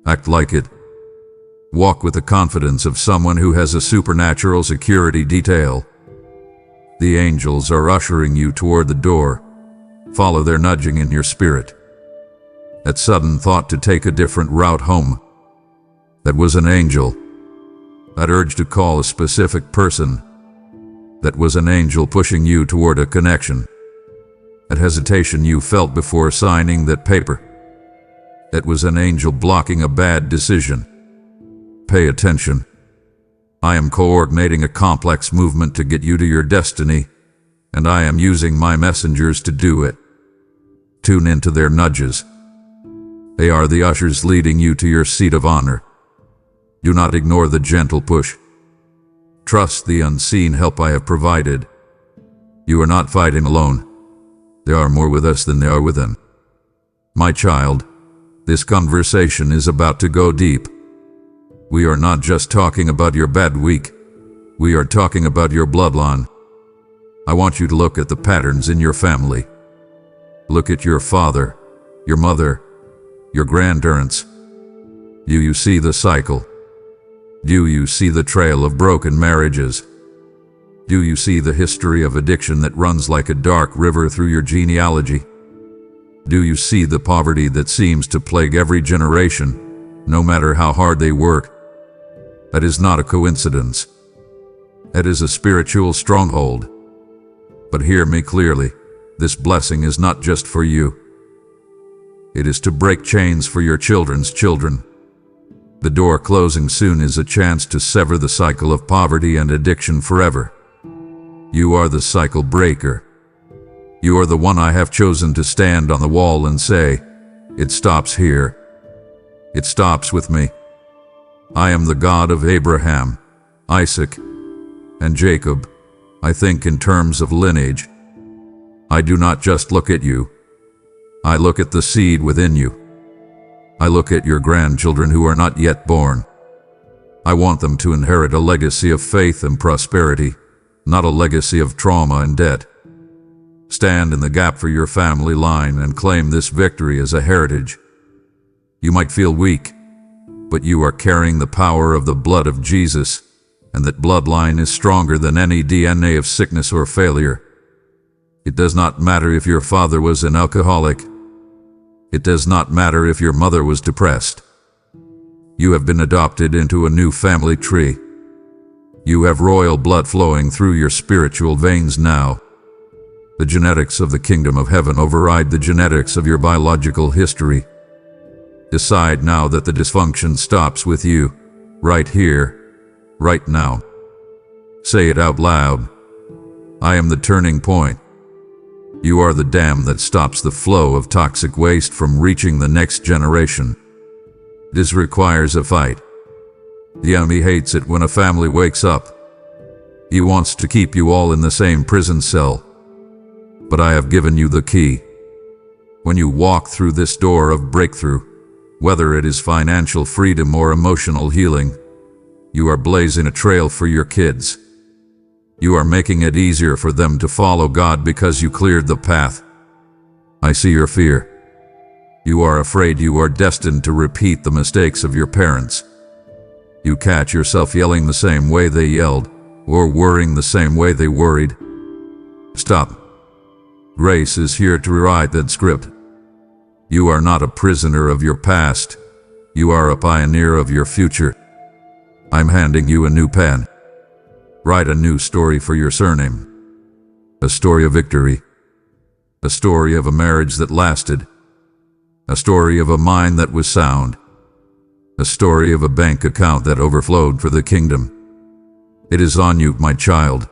Act like it. Walk with the confidence of someone who has a supernatural security detail. The angels are ushering you toward the door. Follow their nudging in your spirit. That sudden thought to take a different route home. That was an angel. That urge to call a specific person. That was an angel pushing you toward a connection. That hesitation you felt before signing that paper. That was an angel blocking a bad decision. Pay attention. I am coordinating a complex movement to get you to your destiny, and I am using my messengers to do it. Tune into their nudges. They are the ushers leading you to your seat of honor. Do not ignore the gentle push. Trust the unseen help I have provided. You are not fighting alone. There are more with us than there are within. My child, this conversation is about to go deep. We are not just talking about your bad week. We are talking about your bloodline. I want you to look at the patterns in your family. Look at your father, your mother, your grandparents. Do you see the cycle? Do you see the trail of broken marriages? Do you see the history of addiction that runs like a dark river through your genealogy? Do you see the poverty that seems to plague every generation, no matter how hard they work? That is not a coincidence. That is a spiritual stronghold. But hear me clearly, this blessing is not just for you. It is to break chains for your children's children. The door closing soon is a chance to sever the cycle of poverty and addiction forever. You are the cycle breaker. You are the one I have chosen to stand on the wall and say, it stops here. It stops with me. I am the God of Abraham, Isaac, and Jacob. I think in terms of lineage. I do not just look at you. I look at the seed within you. I look at your grandchildren who are not yet born. I want them to inherit a legacy of faith and prosperity, not a legacy of trauma and debt. Stand in the gap for your family line and claim this victory as a heritage. You might feel weak, but you are carrying the power of the blood of Jesus, and that bloodline is stronger than any DNA of sickness or failure. It does not matter if your father was an alcoholic. It does not matter if your mother was depressed. You have been adopted into a new family tree. You have royal blood flowing through your spiritual veins now. The genetics of the kingdom of heaven override the genetics of your biological history. Decide now that the dysfunction stops with you, right here, right now. Say it out loud. I am the turning point. You are the dam that stops the flow of toxic waste from reaching the next generation. This requires a fight. The enemy hates it when a family wakes up. He wants to keep you all in the same prison cell. But I have given you the key. When you walk through this door of breakthrough, whether it is financial freedom or emotional healing, you are blazing a trail for your kids. You are making it easier for them to follow God because you cleared the path. I see your fear. You are afraid you are destined to repeat the mistakes of your parents. You catch yourself yelling the same way they yelled, or worrying the same way they worried. Stop. Grace is here to rewrite that script. You are not a prisoner of your past. You are a pioneer of your future. I'm handing you a new pen. Write a new story for your surname. A story of victory. A story of a marriage that lasted. A story of a mind that was sound. a story of a bank account that overflowed for the kingdom. It is on you, my child.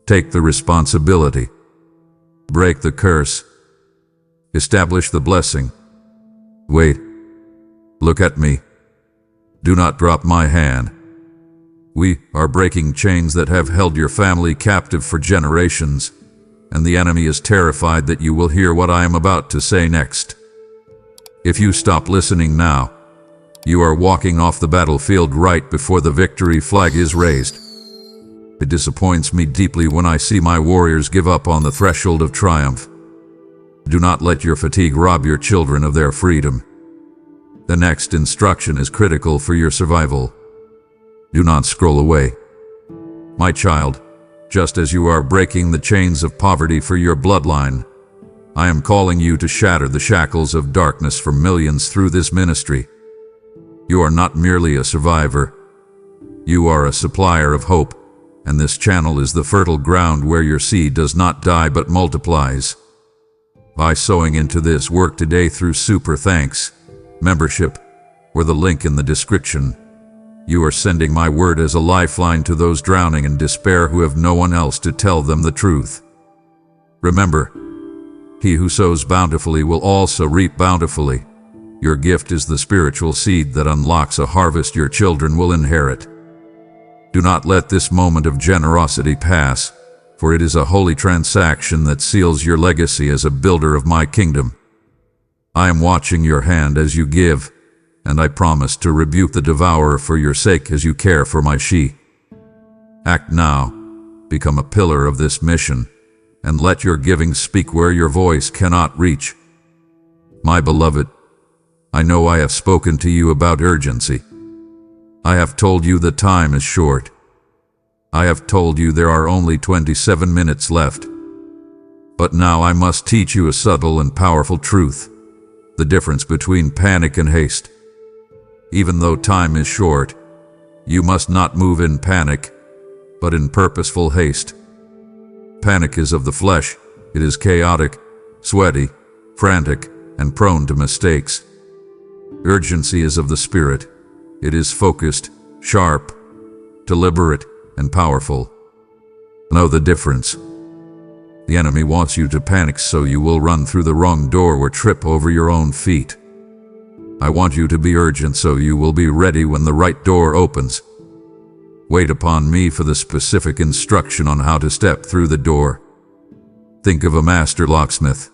Take the responsibility. Break the curse. Establish the blessing. Wait. Look at me. Do not drop my hand. We are breaking chains that have held your family captive for generations, and the enemy is terrified that you will hear what I am about to say next. If you stop listening now, you are walking off the battlefield right before the victory flag is raised. It disappoints me deeply when I see my warriors give up on the threshold of triumph. Do not let your fatigue rob your children of their freedom. The next instruction is critical for your survival. Do not scroll away. My child, just as you are breaking the chains of poverty for your bloodline, I am calling you to shatter the shackles of darkness for millions through this ministry. You are not merely a survivor. You are a supplier of hope, and this channel is the fertile ground where your seed does not die but multiplies. By sowing into this work today through Super Thanks membership, or the link in the description, you are sending my word as a lifeline to those drowning in despair who have no one else to tell them the truth. Remember, he who sows bountifully will also reap bountifully. Your gift is the spiritual seed that unlocks a harvest your children will inherit. Do not let this moment of generosity pass, for it is a holy transaction that seals your legacy as a builder of my kingdom. I am watching your hand as you give, and I promise to rebuke the devourer for your sake as you care for my sheep. Act now, become a pillar of this mission, and let your giving speak where your voice cannot reach. My beloved, I know I have spoken to you about urgency. I have told you the time is short. I have told you there are only 27 minutes left. But now I must teach you a subtle and powerful truth, the difference between panic and haste. Even though time is short, you must not move in panic, but in purposeful haste. Panic is of the flesh. It is chaotic, sweaty, frantic, and prone to mistakes. Urgency is of the spirit. It is focused, sharp, deliberate, and powerful. Know the difference. The enemy wants you to panic so you will run through the wrong door or trip over your own feet. I want you to be urgent so you will be ready when the right door opens. Wait upon me for the specific instruction on how to step through the door. Think of a master locksmith.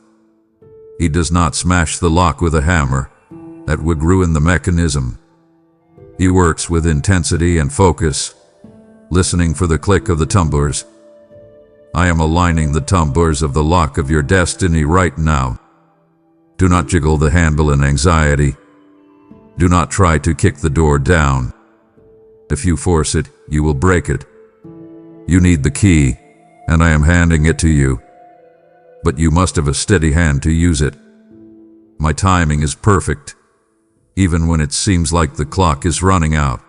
He does not smash the lock with a hammer. That would ruin the mechanism. He works with intensity and focus, listening for the click of the tumblers. I am aligning the tumblers of the lock of your destiny right now. Do not jiggle the handle in anxiety. Do not try to kick the door down. If you force it, you will break it. You need the key, and I am handing it to you. But you must have a steady hand to use it. My timing is perfect, even when it seems like the clock is running out.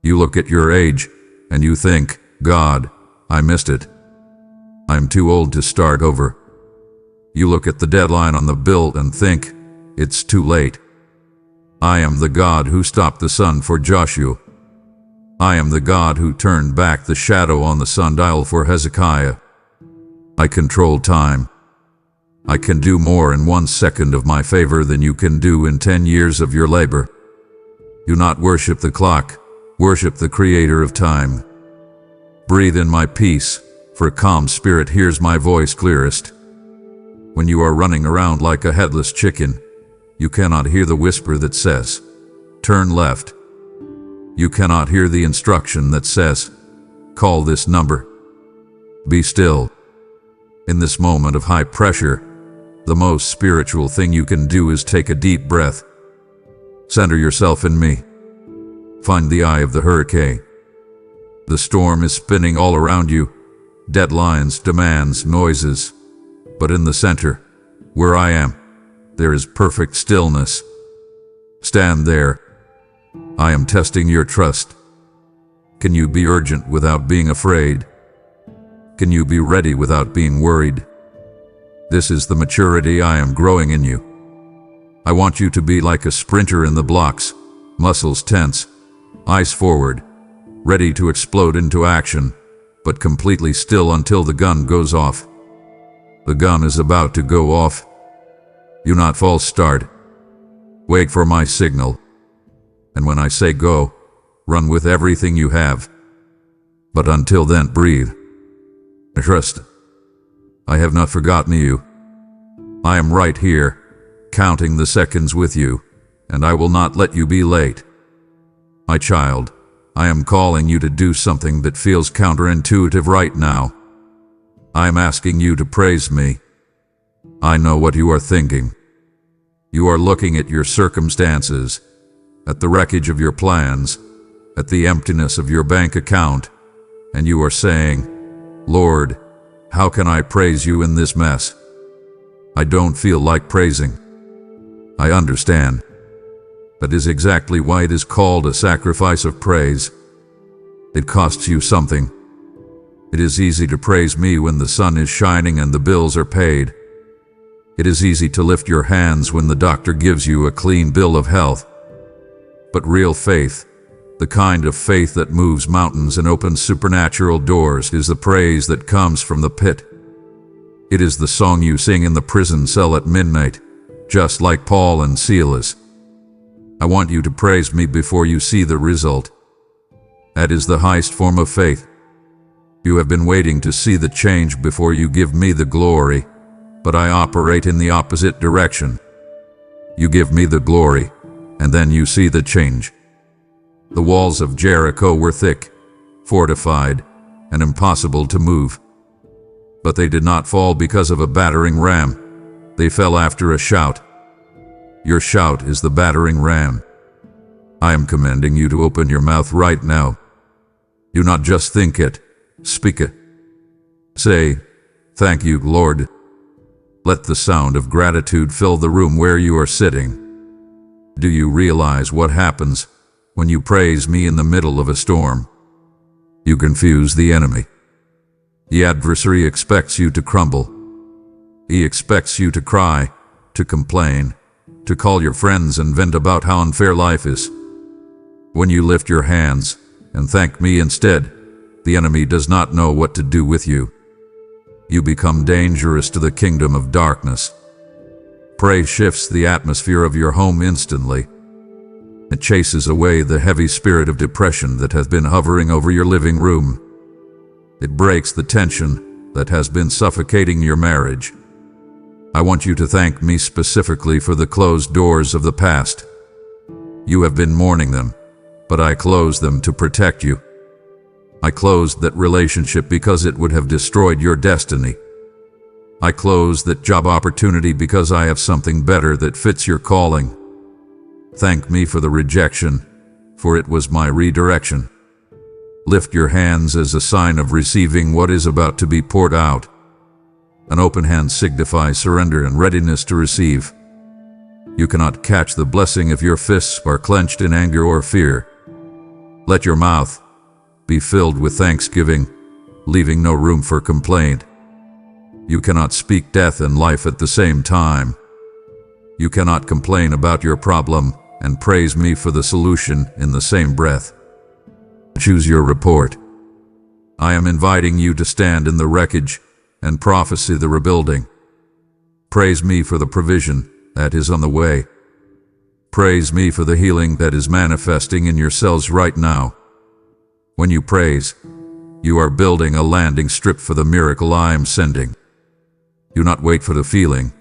You look at your age, and you think, God, I missed it. I'm too old to start over. You look at the deadline on the bill and think, it's too late. I am the God who stopped the sun for Joshua. I am the God who turned back the shadow on the sundial for Hezekiah. I control time. I can do more in 1 second of my favor than you can do in 10 years of your labor. Do not worship the clock, worship the creator of time. Breathe in my peace, for a calm spirit hears my voice clearest. When you are running around like a headless chicken, you cannot hear the whisper that says, turn left. You cannot hear the instruction that says, call this number. Be still. In this moment of high pressure, the most spiritual thing you can do is take a deep breath. Center yourself in me. Find the eye of the hurricane. The storm is spinning all around you. Deadlines, demands, noises. But in the center, where I am, there is perfect stillness. Stand there. I am testing your trust. Can you be urgent without being afraid? Can you be ready without being worried? This is the maturity I am growing in you. I want you to be like a sprinter in the blocks, muscles tense, eyes forward, ready to explode into action, but completely still until the gun goes off. The gun is about to go off. Do not false start. Wait for my signal. And when I say go, run with everything you have. But until then, breathe. Trust. I have not forgotten you. I am right here, counting the seconds with you, and I will not let you be late. My child, I am calling you to do something that feels counterintuitive right now. I am asking you to praise me. I know what you are thinking. You are looking at your circumstances, at the wreckage of your plans, at the emptiness of your bank account, and you are saying, Lord, how can I praise you in this mess? I don't feel like praising. I understand. That is exactly why it is called a sacrifice of praise. It costs you something. It is easy to praise me when the sun is shining and the bills are paid. It is easy to lift your hands when the doctor gives you a clean bill of health. But real faith, the kind of faith that moves mountains and opens supernatural doors, is the praise that comes from the pit. It is the song you sing in the prison cell at midnight, just like Paul and Silas. I want you to praise me before you see the result. That is the highest form of faith. You have been waiting to see the change before you give me the glory, but I operate in the opposite direction. You give me the glory, and then you see the change. The walls of Jericho were thick, fortified, and impossible to move. But they did not fall because of a battering ram. They fell after a shout. Your shout is the battering ram. I am commanding you to open your mouth right now. Do not just think it, speak it. Say, thank you, Lord. Let the sound of gratitude fill the room where you are sitting. Do you realize what happens when you praise me in the middle of a storm? You confuse the enemy. The adversary expects you to crumble. He expects you to cry, to complain, to call your friends and vent about how unfair life is. When you lift your hands and thank me instead, the enemy does not know what to do with you. You become dangerous to the kingdom of darkness. Praise shifts the atmosphere of your home instantly. It chases away the heavy spirit of depression that has been hovering over your living room. It breaks the tension that has been suffocating your marriage. I want you to thank me specifically for the closed doors of the past. You have been mourning them, but I closed them to protect you. I closed that relationship because it would have destroyed your destiny. I closed that job opportunity because I have something better that fits your calling. Thank me for the rejection, for it was my redirection. Lift your hands as a sign of receiving what is about to be poured out. An open hand signifies surrender and readiness to receive. You cannot catch the blessing if your fists are clenched in anger or fear. Let your mouth be filled with thanksgiving, leaving no room for complaint. You cannot speak death and life at the same time. You cannot complain about your problem and praise me for the solution in the same breath. Choose your report. I am inviting you to stand in the wreckage and prophesy the rebuilding. Praise me for the provision that is on the way. Praise me for the healing that is manifesting in your cells right now. When you praise, you are building a landing strip for the miracle I am sending. Do not wait for the feeling.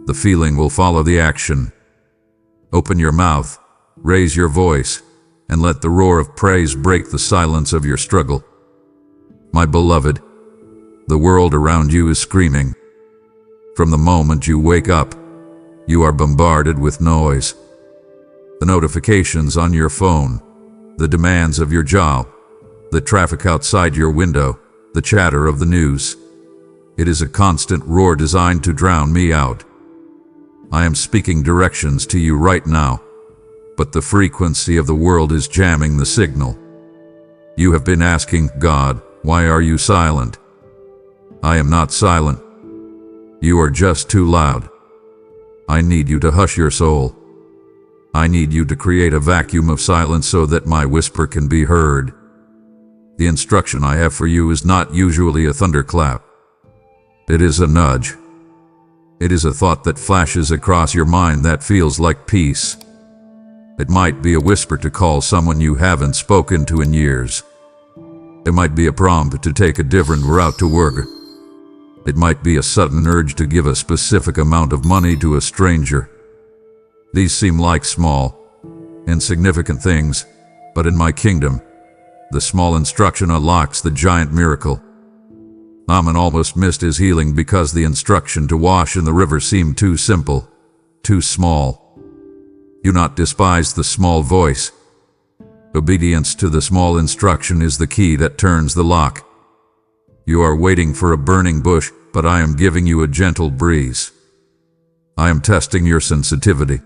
The feeling will follow the action. Open your mouth, raise your voice, and let the roar of praise break the silence of your struggle. My beloved, the world around you is screaming. From the moment you wake up, you are bombarded with noise. The notifications on your phone, the demands of your job, the traffic outside your window, the chatter of the news. It is a constant roar designed to drown me out. I am speaking directions to you right now, but the frequency of the world is jamming the signal. You have been asking, God, why are you silent? I am not silent. You are just too loud. I need you to hush your soul. I need you to create a vacuum of silence so that my whisper can be heard. The instruction I have for you is not usually a thunderclap. It is a nudge. It is a thought that flashes across your mind that feels like peace. It might be a whisper to call someone you haven't spoken to in years. It might be a prompt to take a different route to work. It might be a sudden urge to give a specific amount of money to a stranger. These seem like small, insignificant things, but in my kingdom, the small instruction unlocks the giant miracle. Naaman almost missed his healing because the instruction to wash in the river seemed too simple, too small. Do not despise the small voice. Obedience to the small instruction is the key that turns the lock. You are waiting for a burning bush, but I am giving you a gentle breeze. I am testing your sensitivity.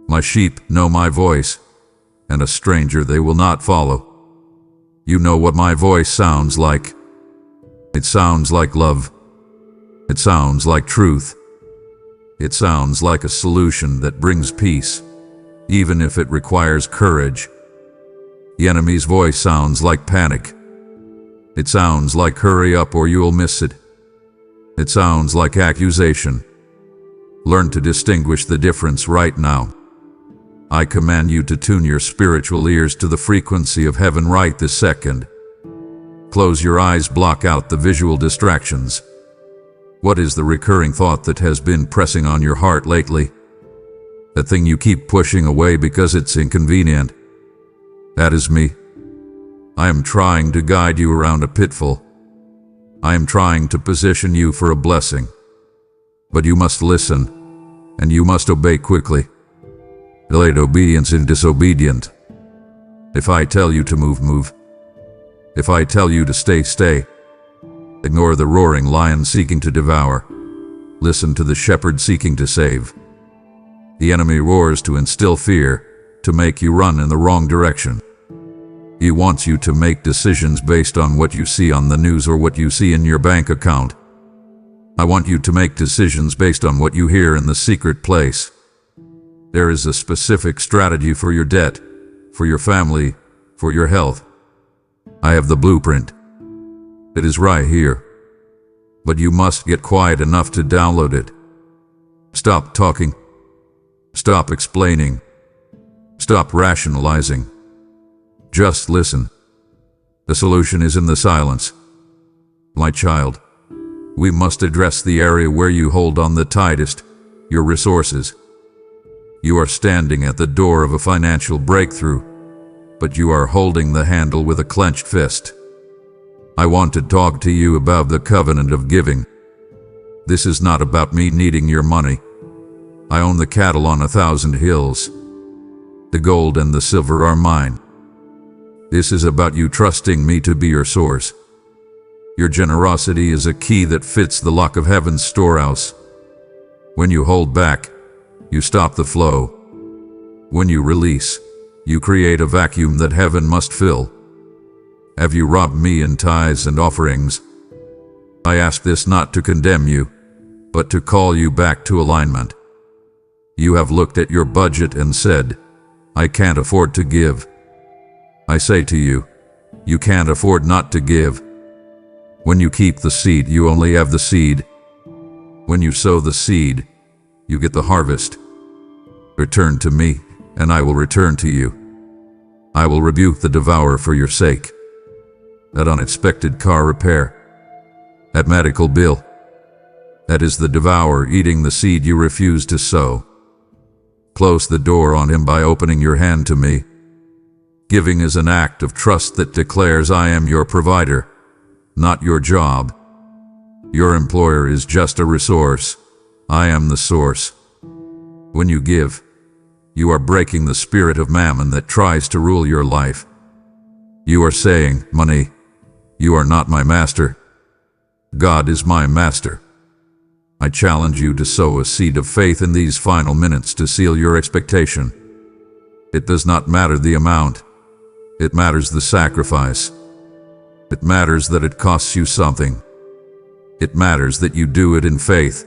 My sheep know my voice, and a stranger they will not follow. You know what my voice sounds like. It sounds like love. It sounds like truth. It sounds like a solution that brings peace, even if it requires courage. The enemy's voice sounds like panic. It sounds like hurry up or you'll miss it. It sounds like accusation. Learn to distinguish the difference right now. I command you to tune your spiritual ears to the frequency of heaven right this second. Close your eyes, block out the visual distractions. What is the recurring thought that has been pressing on your heart lately? That thing you keep pushing away because it's inconvenient. That is me. I am trying to guide you around a pitfall. I am trying to position you for a blessing. But you must listen, and you must obey quickly. Delayed obedience is disobedient. If I tell you to move, move. If I tell you to stay, stay. Ignore the roaring lion seeking to devour. Listen to the shepherd seeking to save. The enemy roars to instill fear, to make you run in the wrong direction. He wants you to make decisions based on what you see on the news or what you see in your bank account. I want you to make decisions based on what you hear in the secret place. There is a specific strategy for your debt, for your family, for your health. I have the blueprint. It is right here. But you must get quiet enough to download it. Stop talking. Stop explaining. Stop rationalizing. Just listen. The solution is in the silence. My child, we must address the area where you hold on the tightest, your resources. You are standing at the door of a financial breakthrough, but you are holding the handle with a clenched fist. I want to talk to you about the covenant of giving. This is not about me needing your money. I own the cattle on 1,000 hills. The gold and the silver are mine. This is about you trusting me to be your source. Your generosity is a key that fits the lock of heaven's storehouse. When you hold back, you stop the flow. When you release, you create a vacuum that heaven must fill. Have you robbed me in tithes and offerings? I ask this not to condemn you, but to call you back to alignment. You have looked at your budget and said, I can't afford to give. I say to you, you can't afford not to give. When you keep the seed, you only have the seed. When you sow the seed, you get the harvest. Return to me, and I will return to you. I will rebuke the devourer for your sake. That unexpected car repair, that medical bill, that is the devourer eating the seed you refuse to sow. Close the door on him by opening your hand to me. Giving is an act of trust that declares I am your provider, not your job. Your employer is just a resource. I am the source. When you give, you are breaking the spirit of mammon that tries to rule your life. You are saying, money, you are not my master. God is my master. I challenge you to sow a seed of faith in these final minutes to seal your expectation. It does not matter the amount. It matters the sacrifice. It matters that it costs you something. It matters that you do it in faith,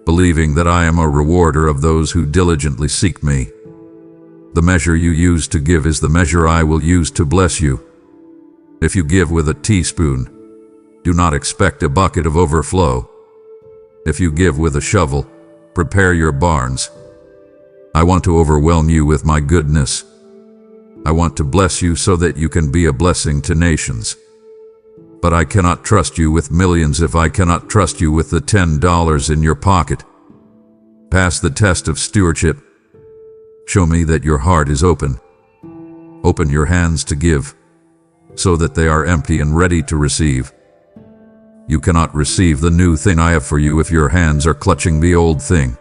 believing that I am a rewarder of those who diligently seek me. The measure you use to give is the measure I will use to bless you. If you give with a teaspoon, do not expect a bucket of overflow. If you give with a shovel, prepare your barns. I want to overwhelm you with my goodness. I want to bless you so that you can be a blessing to nations. But I cannot trust you with millions if I cannot trust you with the $10 in your pocket. Pass the test of stewardship. Show me that your heart is open. Open your hands to give, so that they are empty and ready to receive. You cannot receive the new thing I have for you if your hands are clutching the old thing.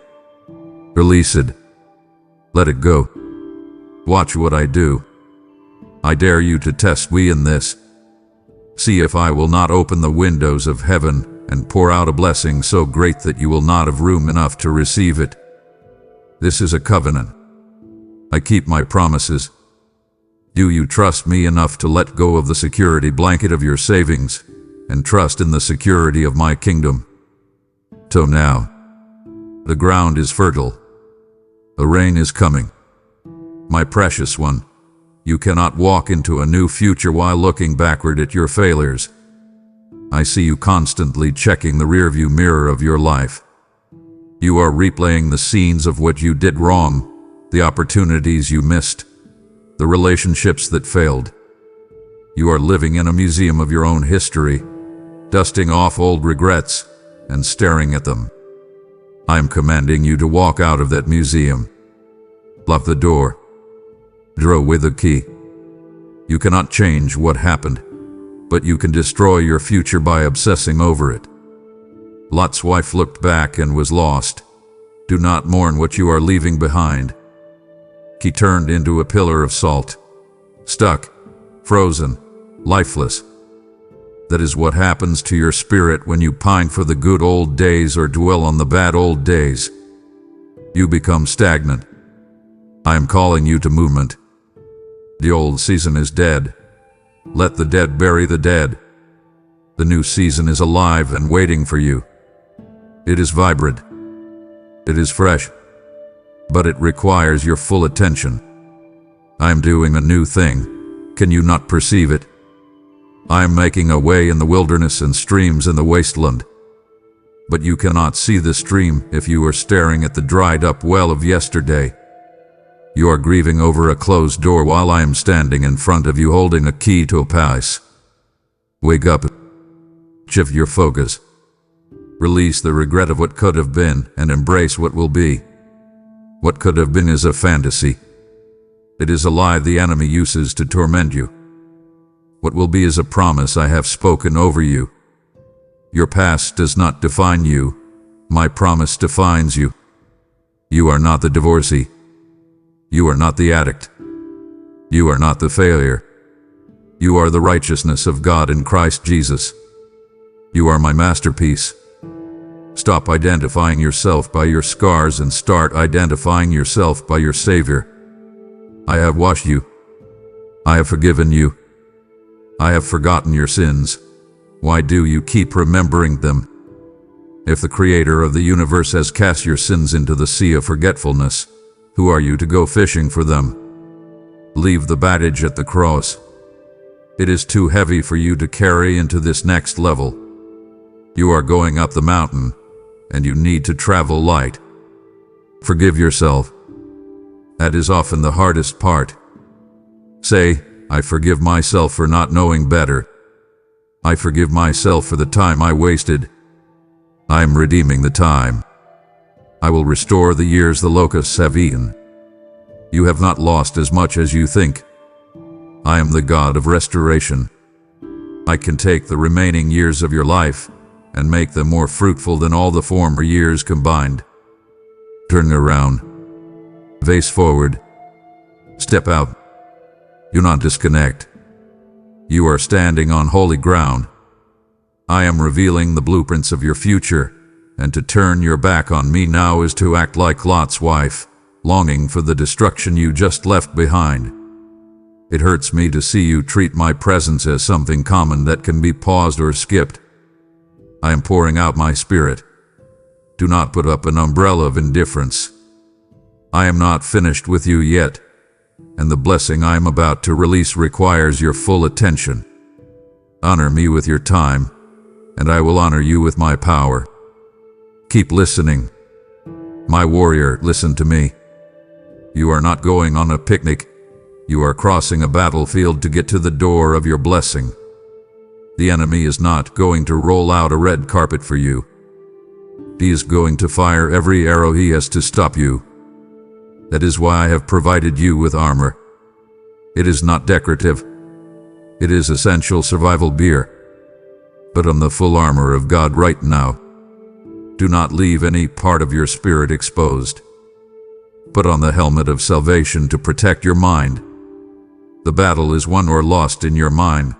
Release it. Let it go. Watch what I do. I dare you to test me in this. See if I will not open the windows of heaven and pour out a blessing so great that you will not have room enough to receive it. This is a covenant. I keep my promises. Do you trust me enough to let go of the security blanket of your savings and trust in the security of my kingdom? So now, the ground is fertile. The rain is coming. My precious one, you cannot walk into a new future while looking backward at your failures. I see you constantly checking the rearview mirror of your life. You are replaying the scenes of what you did wrong, the opportunities you missed, the relationships that failed. You are living in a museum of your own history, dusting off old regrets and staring at them. I am commanding you to walk out of that museum. Lock the door. Draw with the key. You cannot change what happened, but you can destroy your future by obsessing over it. Lot's wife looked back and was lost. Do not mourn what you are leaving behind. He turned into a pillar of salt, stuck, frozen, lifeless. That is what happens to your spirit when you pine for the good old days or dwell on the bad old days. You become stagnant. I am calling you to movement. The old season is dead. Let the dead bury the dead. The new season is alive and waiting for you. It is vibrant. It is fresh. But it requires your full attention. I am doing a new thing. Can you not perceive it? I am making a way in the wilderness and streams in the wasteland. But you cannot see the stream if you are staring at the dried-up well of yesterday. You are grieving over a closed door while I am standing in front of you holding a key to a palace. Wake up. Shift your focus. Release the regret of what could have been and embrace what will be. What could have been is a fantasy. It is a lie the enemy uses to torment you. What will be is a promise I have spoken over you. Your past does not define you. My promise defines you. You are not the divorcee. You are not the addict. You are not the failure. You are the righteousness of God in Christ Jesus. You are my masterpiece. Stop identifying yourself by your scars and start identifying yourself by your Savior. I have washed you. I have forgiven you. I have forgotten your sins. Why do you keep remembering them? If the Creator of the universe has cast your sins into the sea of forgetfulness, who are you to go fishing for them? Leave the baggage at the cross. It is too heavy for you to carry into this next level. You are going up the mountain, and you need to travel light. Forgive yourself. That is often the hardest part. Say, I forgive myself for not knowing better. I forgive myself for the time I wasted. I am redeeming the time. I will restore the years the locusts have eaten. You have not lost as much as you think. I am the God of restoration. I can take the remaining years of your life and make them more fruitful than all the former years combined. Turn around. Face forward. Step out. Do not disconnect. You are standing on holy ground. I am revealing the blueprints of your future, and to turn your back on me now is to act like Lot's wife, longing for the destruction you just left behind. It hurts me to see you treat my presence as something common that can be paused or skipped. I am pouring out my spirit. Do not put up an umbrella of indifference. I am not finished with you yet. and the blessing I am about to release requires your full attention. Honor me with your time, and I will honor you with my power. Keep listening. My warrior, listen to me. You are not going on a picnic. You are crossing a battlefield to get to the door of your blessing. The enemy is not going to roll out a red carpet for you. He is going to fire every arrow he has to stop you. That is why I have provided you with armor. It is not decorative. It is essential survival gear. Put on the full armor of God right now. Do not leave any part of your spirit exposed. Put on the helmet of salvation to protect your mind. The battle is won or lost in your mind.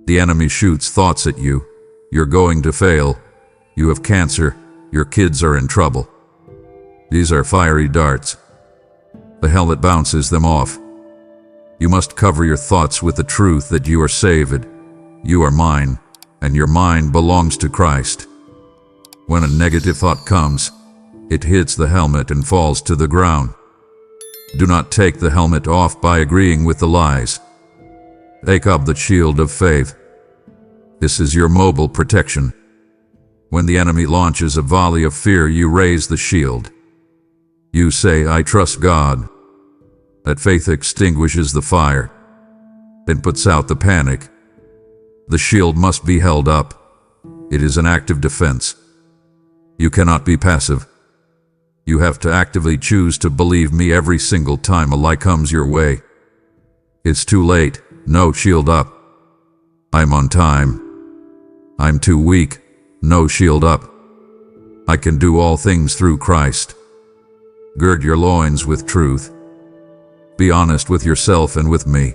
The enemy shoots thoughts at you. You're going to fail. You have cancer. Your kids are in trouble. These are fiery darts. The helmet bounces them off. You must cover your thoughts with the truth that you are saved. You are mine, and your mind belongs to Christ. When a negative thought comes, it hits the helmet and falls to the ground. Do not take the helmet off by agreeing with the lies. Take up the shield of faith. This is your mobile protection. When the enemy launches a volley of fear, you raise the shield. You say, I trust God. That faith extinguishes the fire and puts out the panic. The shield must be held up. It is an active defense. You cannot be passive. You have to actively choose to believe me every single time a lie comes your way. It's too late. No, shield up. I'm on time. I'm too weak. No, shield up. I can do all things through Christ. Gird your loins with truth. Be honest with yourself and with me.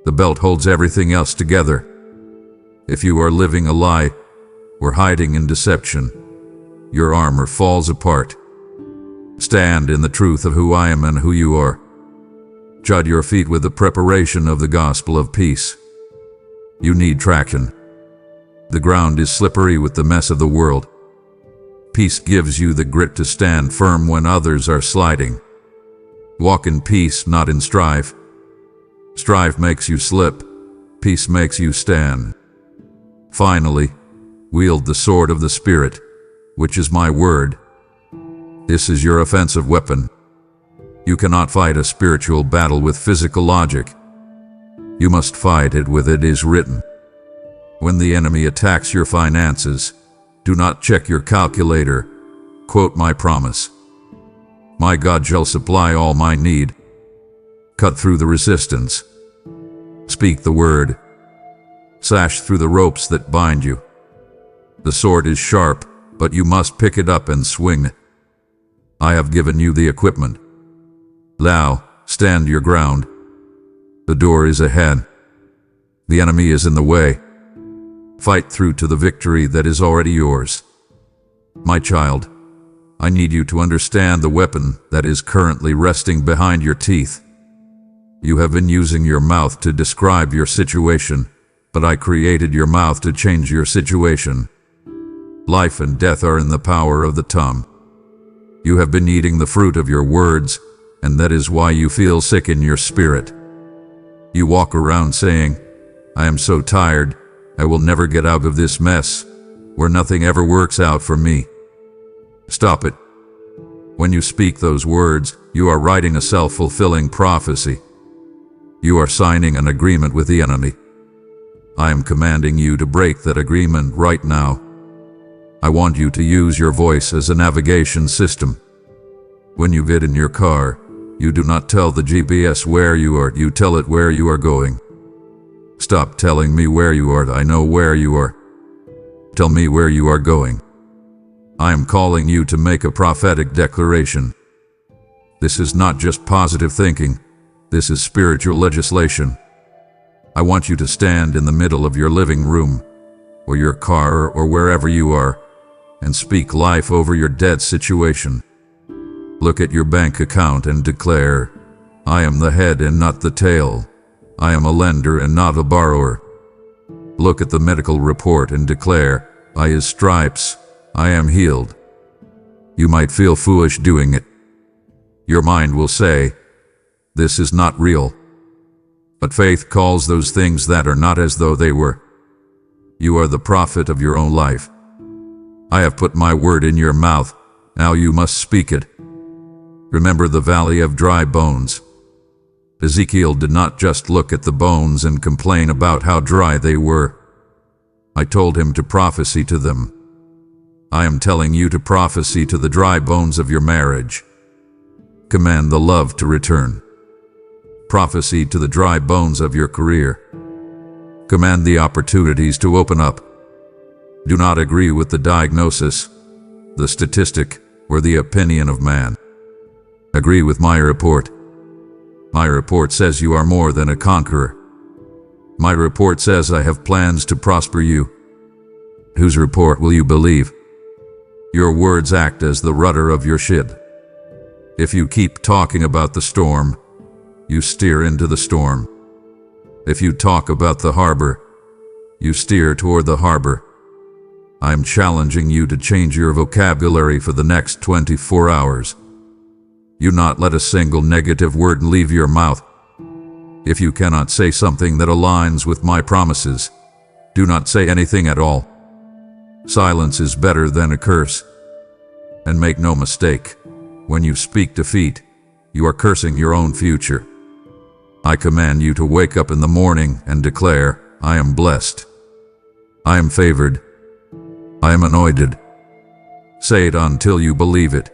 The belt holds everything else together. If you are living a lie or hiding in deception, your armor falls apart. Stand in the truth of who I am and who you are. Shod your feet with the preparation of the gospel of peace. You need traction. The ground is slippery with the mess of the world. Peace gives you the grit to stand firm when others are sliding. Walk in peace, not in strife. Strife makes you slip. Peace makes you stand. Finally, wield the sword of the Spirit, which is my word. This is your offensive weapon. You cannot fight a spiritual battle with physical logic. You must fight it with it is written. When the enemy attacks your finances, do not check your calculator. Quote my promise. My God shall supply all my need. Cut through the resistance. Speak the word. Sash through the ropes that bind you. The sword is sharp, but you must pick it up and swing. I have given you the equipment. Now, stand your ground. The door is ahead. The enemy is in the way. Fight through to the victory that is already yours. My child, I need you to understand the weapon that is currently resting behind your teeth. You have been using your mouth to describe your situation, but I created your mouth to change your situation. Life and death are in the power of the tongue. You have been eating the fruit of your words, and that is why you feel sick in your spirit. You walk around saying, I am so tired, I will never get out of this mess, where nothing ever works out for me. Stop it. When you speak those words, you are writing a self-fulfilling prophecy. You are signing an agreement with the enemy. I am commanding you to break that agreement right now. I want you to use your voice as a navigation system. When you get in your car, you do not tell the GPS where you are, you tell it where you are going. Stop telling me where you are, I know where you are. Tell me where you are going. I am calling you to make a prophetic declaration. This is not just positive thinking, this is spiritual legislation. I want you to stand in the middle of your living room, or your car, or wherever you are, and speak life over your dead situation. Look at your bank account and declare, I am the head and not the tail. I am a lender and not a borrower. Look at the medical report and declare, by his stripes, I am healed. You might feel foolish doing it. Your mind will say, This is not real. But faith calls those things that are not as though they were. You are the prophet of your own life. I have put my word in your mouth. Now you must speak it. Remember the valley of dry bones. Ezekiel did not just look at the bones and complain about how dry they were. I told him to prophesy to them. I am telling you to prophesy to the dry bones of your marriage. Command the love to return. Prophesy to the dry bones of your career. Command the opportunities to open up. Do not agree with the diagnosis, the statistic, or the opinion of man. Agree with my report. My report says you are more than a conqueror. My report says I have plans to prosper you. Whose report will you believe? Your words act as the rudder of your ship. If you keep talking about the storm, you steer into the storm. If you talk about the harbor, you steer toward the harbor. I am challenging you to change your vocabulary for the next 24 hours. You not let a single negative word leave your mouth. If you cannot say something that aligns with my promises, do not say anything at all. Silence is better than a curse. And make no mistake, when you speak defeat, you are cursing your own future. I command you to wake up in the morning and declare, I am blessed. I am favored. I am anointed. Say it until you believe it.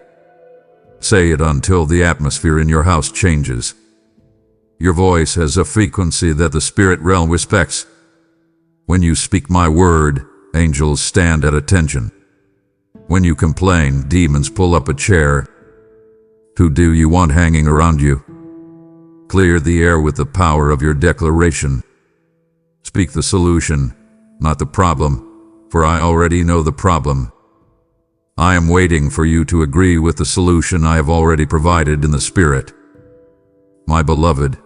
Say it until the atmosphere in your house changes. Your voice has a frequency that the spirit realm respects. When you speak my word, angels stand at attention. When you complain, demons pull up a chair. Who do you want hanging around you? Clear the air with the power of your declaration. Speak the solution, not the problem, for I already know the problem. I am waiting for you to agree with the solution I have already provided in the Spirit. My beloved,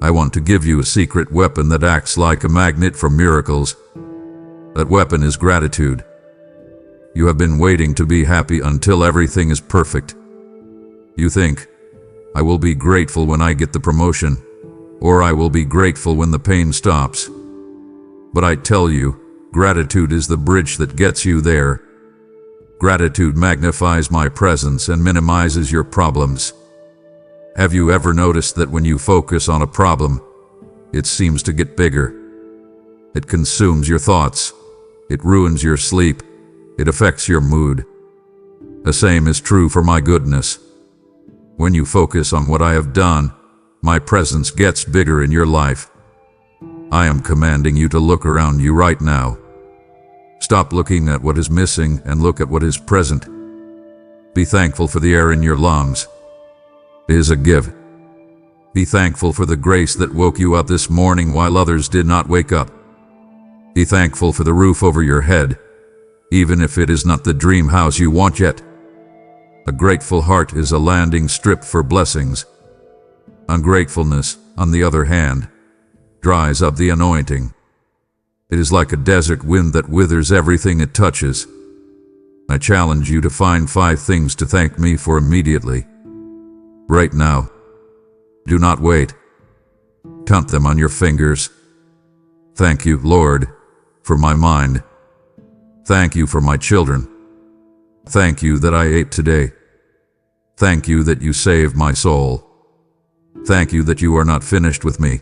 I want to give you a secret weapon that acts like a magnet for miracles. That weapon is gratitude. You have been waiting to be happy until everything is perfect. You think, I will be grateful when I get the promotion, or I will be grateful when the pain stops. But I tell you, gratitude is the bridge that gets you there. Gratitude magnifies my presence and minimizes your problems. Have you ever noticed that when you focus on a problem, it seems to get bigger? It consumes your thoughts. It ruins your sleep. It affects your mood. The same is true for my goodness. When you focus on what I have done, my presence gets bigger in your life. I am commanding you to look around you right now. Stop looking at what is missing and look at what is present. Be thankful for the air in your lungs. It is a gift. Be thankful for the grace that woke you up this morning while others did not wake up. Be thankful for the roof over your head, even if it is not the dream house you want yet. A grateful heart is a landing strip for blessings. Ungratefulness, on the other hand, dries up the anointing. It is like a desert wind that withers everything it touches. I challenge you to find 5 things to thank me for immediately. Right now. Do not wait. Count them on your fingers. Thank you, Lord, for my mind. Thank you for my children. Thank you that I ate today. Thank you that you saved my soul. Thank you that you are not finished with me.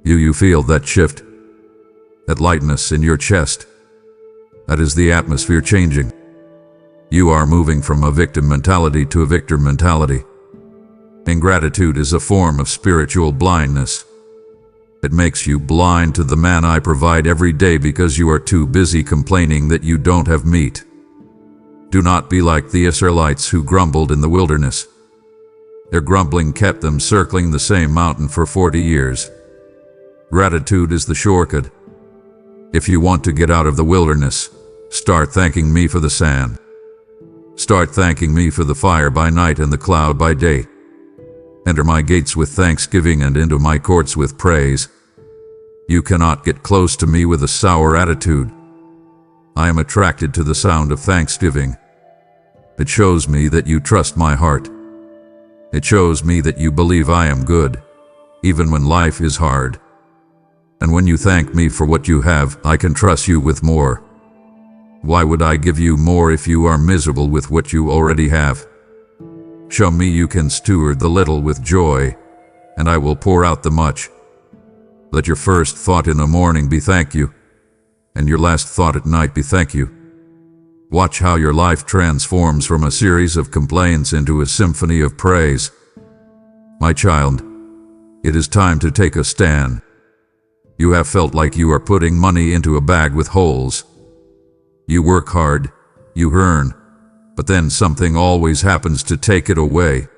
You feel that shift, that lightness in your chest. That is the atmosphere changing. You are moving from a victim mentality to a victor mentality. Ingratitude is a form of spiritual blindness. It makes you blind to the man I provide every day because you are too busy complaining that you don't have meat. Do not be like the Israelites who grumbled in the wilderness. Their grumbling kept them circling the same mountain for 40 years. Gratitude is the shortcut. If you want to get out of the wilderness, start thanking me for the sand. Start thanking me for the fire by night and the cloud by day. Enter my gates with thanksgiving and into my courts with praise. You cannot get close to me with a sour attitude. I am attracted to the sound of thanksgiving. It shows me that you trust my heart. It shows me that you believe I am good, even when life is hard. And when you thank me for what you have, I can trust you with more. Why would I give you more if you are miserable with what you already have? Show me you can steward the little with joy, and I will pour out the much. Let your first thought in the morning be thank you, and your last thought at night be thank you. Watch how your life transforms from a series of complaints into a symphony of praise. My child, it is time to take a stand. You have felt like you are putting money into a bag with holes. You work hard, you earn, but then something always happens to take it away.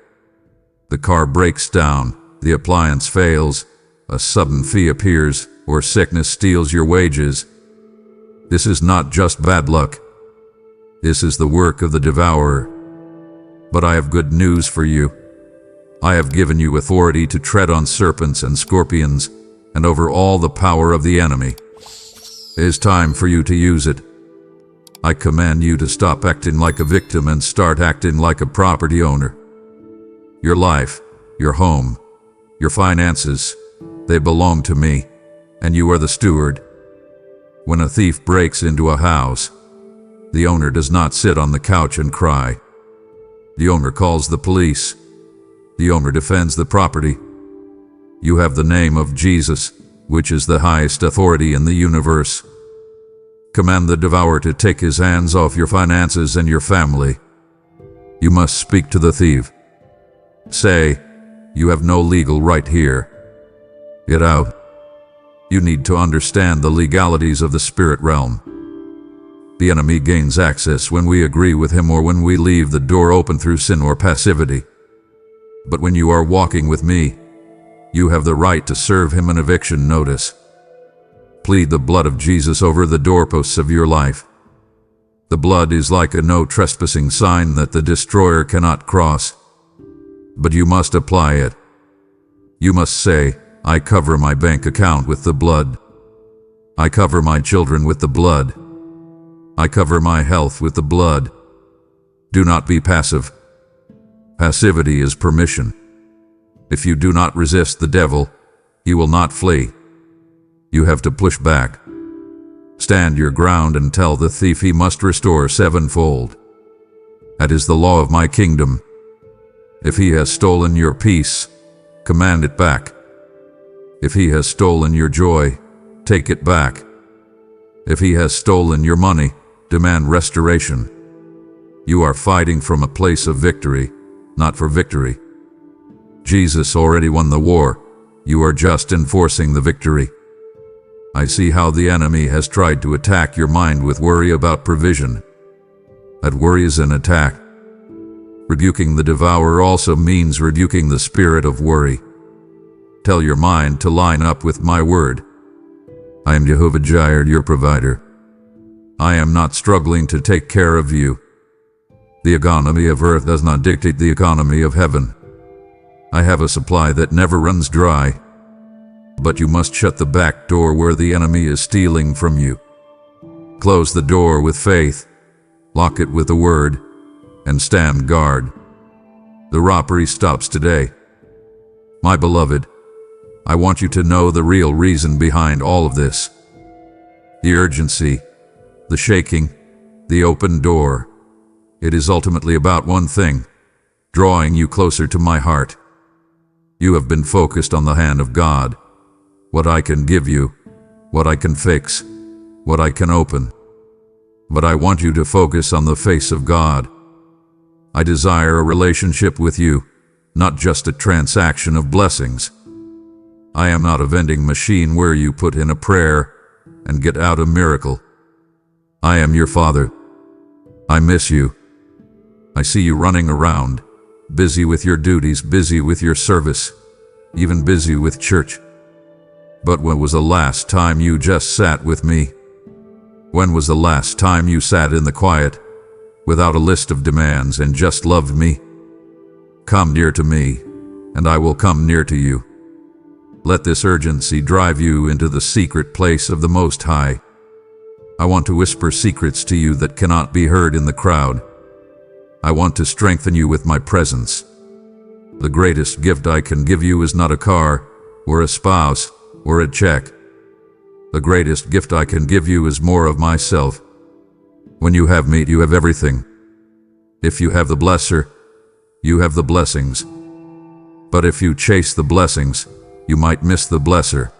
The car breaks down, the appliance fails, a sudden fee appears, or sickness steals your wages. This is not just bad luck. This is the work of the devourer. But I have good news for you. I have given you authority to tread on serpents and scorpions, and over all the power of the enemy. It is time for you to use it. I command you to stop acting like a victim and start acting like a property owner. Your life, your home, your finances, they belong to me, and you are the steward. When a thief breaks into a house, the owner does not sit on the couch and cry. The owner calls the police. The owner defends the property. You have the name of Jesus, which is the highest authority in the universe. Command the devourer to take his hands off your finances and your family. You must speak to the thief. Say, you have no legal right here. Get out. You need to understand the legalities of the spirit realm. The enemy gains access when we agree with him or when we leave the door open through sin or passivity. But when you are walking with me, you have the right to serve him an eviction notice. Plead the blood of Jesus over the doorposts of your life. The blood is like a no trespassing sign that the destroyer cannot cross. But you must apply it. You must say, I cover my bank account with the blood. I cover my children with the blood. I cover my health with the blood. Do not be passive. Passivity is permission. If you do not resist the devil, he will not flee. You have to push back. Stand your ground and tell the thief he must restore sevenfold. That is the law of my kingdom. If he has stolen your peace, command it back. If he has stolen your joy, take it back. If he has stolen your money, demand restoration. You are fighting from a place of victory, not for victory. Jesus already won the war. You are just enforcing the victory. I see how the enemy has tried to attack your mind with worry about provision. That worry is an attack. Rebuking the devourer also means rebuking the spirit of worry. Tell your mind to line up with my word. I am Jehovah Jireh, your provider. I am not struggling to take care of you. The economy of earth does not dictate the economy of heaven. I have a supply that never runs dry. But you must shut the back door where the enemy is stealing from you. Close the door with faith, lock it with the word, and stand guard. The robbery stops today. My beloved, I want you to know the real reason behind all of this. The urgency, the shaking, the open door. It is ultimately about one thing, drawing you closer to my heart. You have been focused on the hand of God, what I can give you, what I can fix, what I can open. But I want you to focus on the face of God. I desire a relationship with you, not just a transaction of blessings. I am not a vending machine where you put in a prayer and get out a miracle. I am your Father. I miss you. I see you running around, busy with your duties, busy with your service, even busy with church. But when was the last time you just sat with me? When was the last time you sat in the quiet, without a list of demands, and just loved me? Come near to me, and I will come near to you. Let this urgency drive you into the secret place of the Most High. I want to whisper secrets to you that cannot be heard in the crowd. I want to strengthen you with my presence. The greatest gift I can give you is not a car, or a spouse, or a check. The greatest gift I can give you is more of myself. When you have me, you have everything. If you have the blesser, you have the blessings. But if you chase the blessings, you might miss the blesser.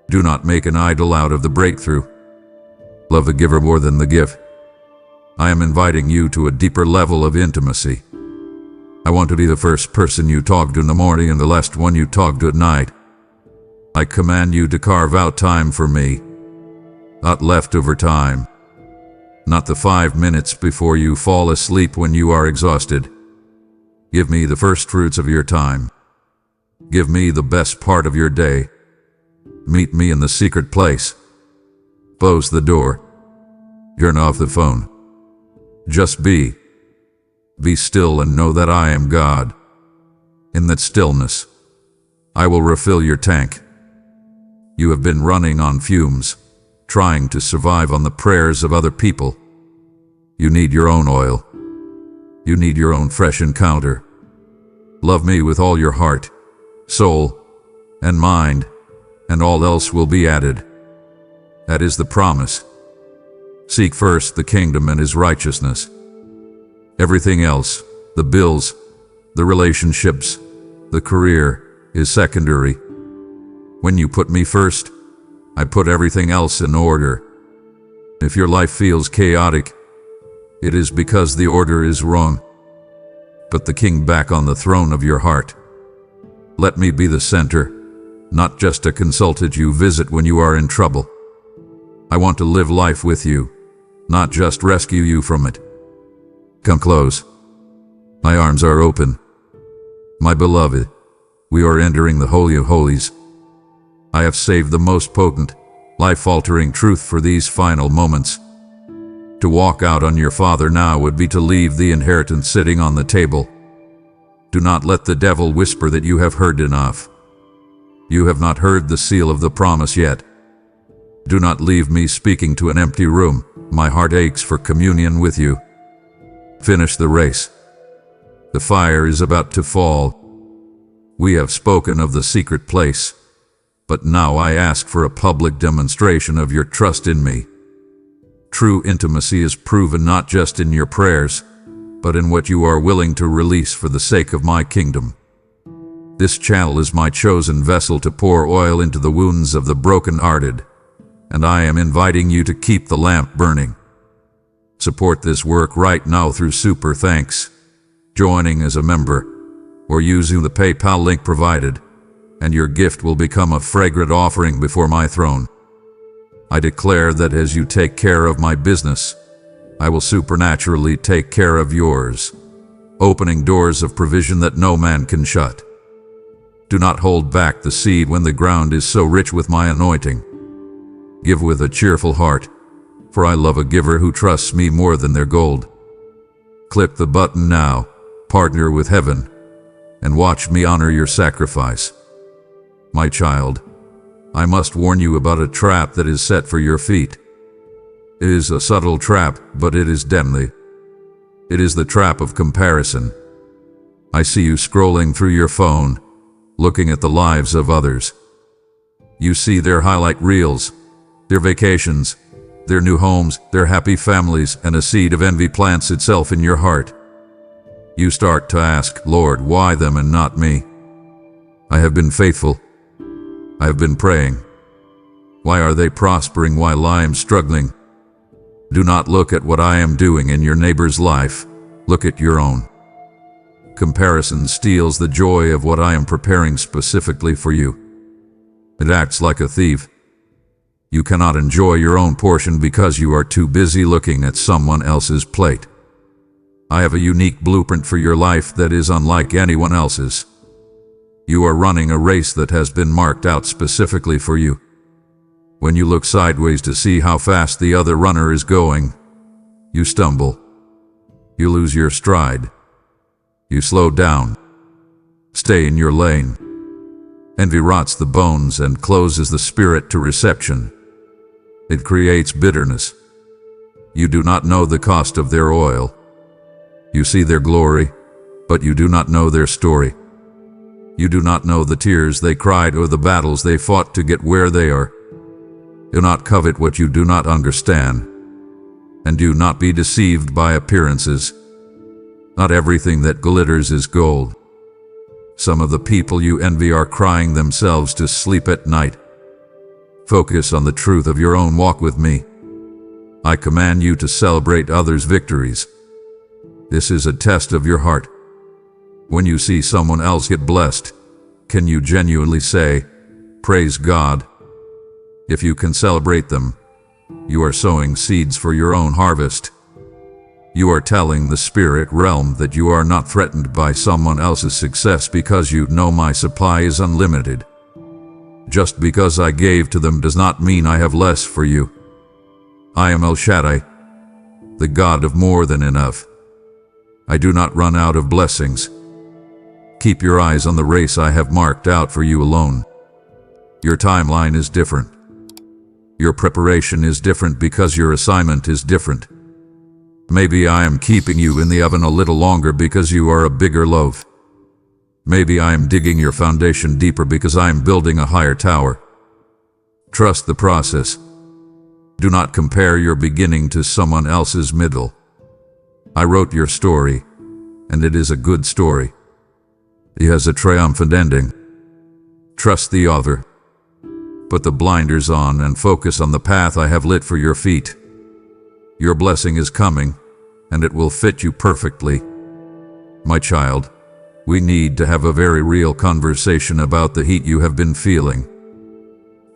Do not make an idol out of the breakthrough. Love the giver more than the gift. I am inviting you to a deeper level of intimacy. I want to be the first person you talk to in the morning and the last one you talk to at night. I command you to carve out time for me. Not leftover time. Not the 5 minutes before you fall asleep when you are exhausted. Give me the first fruits of your time. Give me the best part of your day. Meet me in the secret place. Close the door. Turn off the phone. Just be. Be still and know that I am God. In that stillness, I will refill your tank. You have been running on fumes, trying to survive on the prayers of other people. You need your own oil. You need your own fresh encounter. Love me with all your heart, soul, and mind, and all else will be added. That is the promise. Seek first the kingdom and his righteousness. Everything else, the bills, the relationships, the career, is secondary. When you put me first, I put everything else in order. If your life feels chaotic, it is because the order is wrong. Put the king back on the throne of your heart. Let me be the center, not just a consultant you visit when you are in trouble. I want to live life with you, not just rescue you from it. Come close. My arms are open. My beloved, we are entering the Holy of Holies. I have saved the most potent, life-altering truth for these final moments. To walk out on your Father now would be to leave the inheritance sitting on the table. Do not let the devil whisper that you have heard enough. You have not heard the seal of the promise yet. Do not leave me speaking to an empty room. My heart aches for communion with you. Finish the race. The fire is about to fall. We have spoken of the secret place, but now I ask for a public demonstration of your trust in me. True intimacy is proven not just in your prayers, but in what you are willing to release for the sake of my kingdom. This channel is my chosen vessel to pour oil into the wounds of the broken-hearted, and I am inviting you to keep the lamp burning. Support this work right now through Super Thanks, joining as a member, or using the PayPal link provided, and your gift will become a fragrant offering before my throne. I declare that as you take care of my business, I will supernaturally take care of yours, opening doors of provision that no man can shut. Do not hold back the seed when the ground is so rich with my anointing. Give with a cheerful heart, for I love a giver who trusts me more than their gold. Click the button now, partner with heaven, and watch me honor your sacrifice. My child, I must warn you about a trap that is set for your feet. It is a subtle trap, but it is deadly. It is the trap of comparison. I see you scrolling through your phone, looking at the lives of others. You see their highlight reels, their vacations, their new homes, their happy families, and a seed of envy plants itself in your heart. You start to ask, Lord, why them and not me? I have been faithful. I have been praying. Why are they prospering while I am struggling? Do not look at what I am doing in your neighbor's life. Look at your own. Comparison steals the joy of what I am preparing specifically for you. It acts like a thief. You cannot enjoy your own portion because you are too busy looking at someone else's plate. I have a unique blueprint for your life that is unlike anyone else's. You are running a race that has been marked out specifically for you. When you look sideways to see how fast the other runner is going, you stumble. You lose your stride. You slow down. Stay in your lane. Envy rots the bones and closes the spirit to reception. It creates bitterness. You do not know the cost of their oil. You see their glory, but you do not know their story. You do not know the tears they cried or the battles they fought to get where they are. Do not covet what you do not understand, and do not be deceived by appearances. Not everything that glitters is gold. Some of the people you envy are crying themselves to sleep at night. Focus on the truth of your own walk with me. I command you to celebrate others' victories. This is a test of your heart. When you see someone else get blessed, can you genuinely say, "Praise God"? If you can celebrate them, you are sowing seeds for your own harvest. You are telling the spirit realm that you are not threatened by someone else's success because you know my supply is unlimited. Just because I gave to them does not mean I have less for you. I am El Shaddai, the God of more than enough. I do not run out of blessings. Keep your eyes on the race I have marked out for you alone. Your timeline is different. Your preparation is different because your assignment is different. Maybe I am keeping you in the oven a little longer because you are a bigger loaf. Maybe I am digging your foundation deeper because I am building a higher tower. Trust the process. Do not compare your beginning to someone else's middle. I wrote your story, and it is a good story. It has a triumphant ending. Trust the author. Put the blinders on and focus on the path I have lit for your feet. Your blessing is coming, and it will fit you perfectly. My child, we need to have a very real conversation about the heat you have been feeling.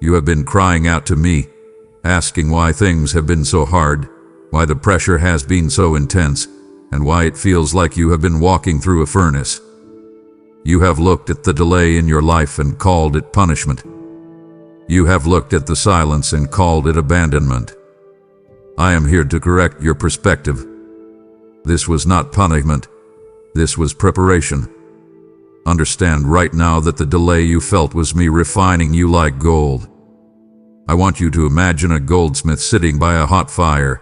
You have been crying out to me, asking why things have been so hard, why the pressure has been so intense, and why it feels like you have been walking through a furnace. You have looked at the delay in your life and called it punishment. You have looked at the silence and called it abandonment. I am here to correct your perspective. This was not punishment. This was preparation. Understand right now that the delay you felt was me refining you like gold. I want you to imagine a goldsmith sitting by a hot fire.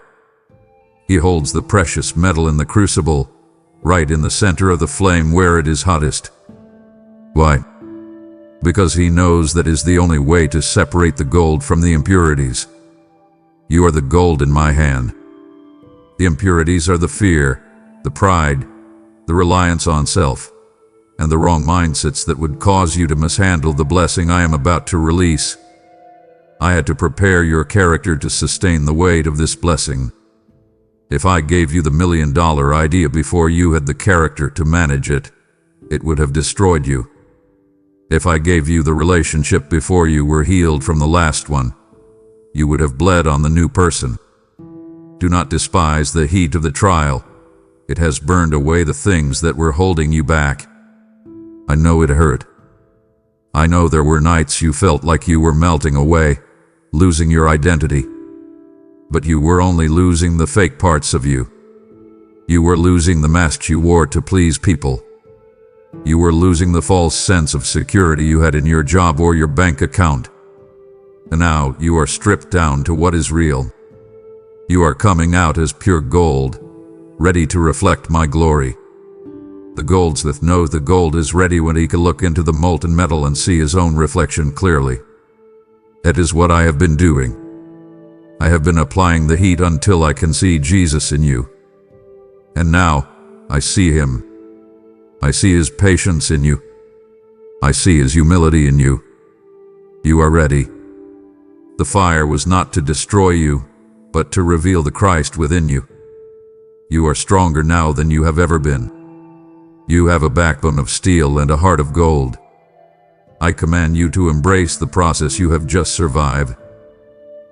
He holds the precious metal in the crucible, right in the center of the flame where it is hottest. Why? Because he knows that is the only way to separate the gold from the impurities. You are the gold in my hand. The impurities are the fear, the pride, the reliance on self, and the wrong mindsets that would cause you to mishandle the blessing I am about to release. I had to prepare your character to sustain the weight of this blessing. If I gave you the $1 million idea before you had the character to manage it, it would have destroyed you. If I gave you the relationship before you were healed from the last one, you would have bled on the new person. Do not despise the heat of the trial. It has burned away the things that were holding you back. I know it hurt. I know there were nights you felt like you were melting away, losing your identity. But you were only losing the fake parts of you. You were losing the masks you wore to please people. You were losing the false sense of security you had in your job or your bank account. And now you are stripped down to what is real. You are coming out as pure gold, ready to reflect my glory. The goldsmith knows the gold is ready when he can look into the molten metal and see his own reflection clearly. That is what I have been doing. I have been applying the heat until I can see Jesus in you. And now I see him. I see his patience in you. I see his humility in you. You are ready. The fire was not to destroy you, but to reveal the Christ within you. You are stronger now than you have ever been. You have a backbone of steel and a heart of gold. I command you to embrace the process you have just survived.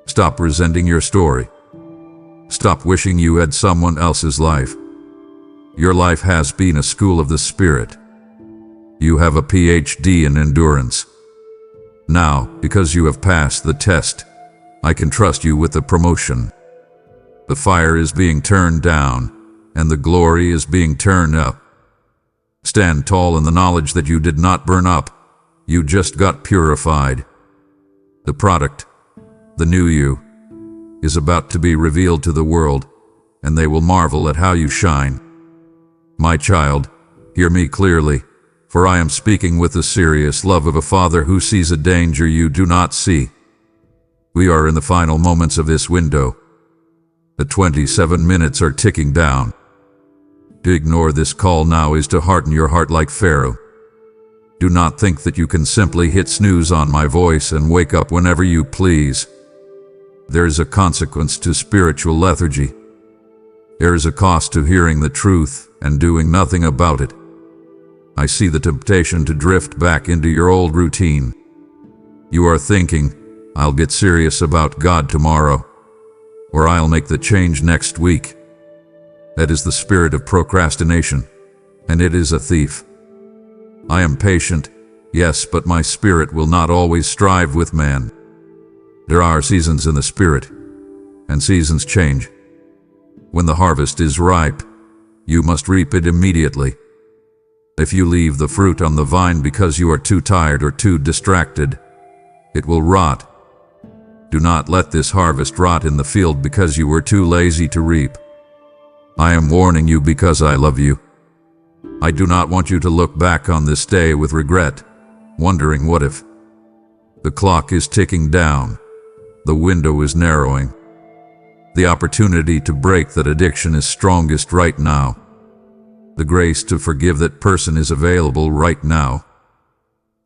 Stop resenting your story. Stop wishing you had someone else's life. Your life has been a school of the Spirit. You have a PhD in endurance. Now, because you have passed the test, I can trust you with the promotion. The fire is being turned down, and the glory is being turned up. Stand tall in the knowledge that you did not burn up. You just got purified. The product, the new you, is about to be revealed to the world, and they will marvel at how you shine. My child, hear me clearly. for I am speaking with the serious love of a father who sees a danger you do not see. We are in the final moments of this window. The 27 minutes are ticking down. To ignore this call now is to harden your heart like Pharaoh. Do not think that you can simply hit snooze on my voice and wake up whenever you please. There is a consequence to spiritual lethargy. There is a cost to hearing the truth and doing nothing about it. I see the temptation to drift back into your old routine. You are thinking, I'll get serious about God tomorrow, or I'll make the change next week. That is the spirit of procrastination, and it is a thief. I am patient, yes, but my spirit will not always strive with man. There are seasons in the spirit, and seasons change. When the harvest is ripe, you must reap it immediately. If you leave the fruit on the vine because you are too tired or too distracted, it will rot. Do not let this harvest rot in the field because you were too lazy to reap. I am warning you because I love you. I do not want you to look back on this day with regret, wondering what if. The clock is ticking down. The window is narrowing. The opportunity to break that addiction is strongest right now. The grace to forgive that person is available right now.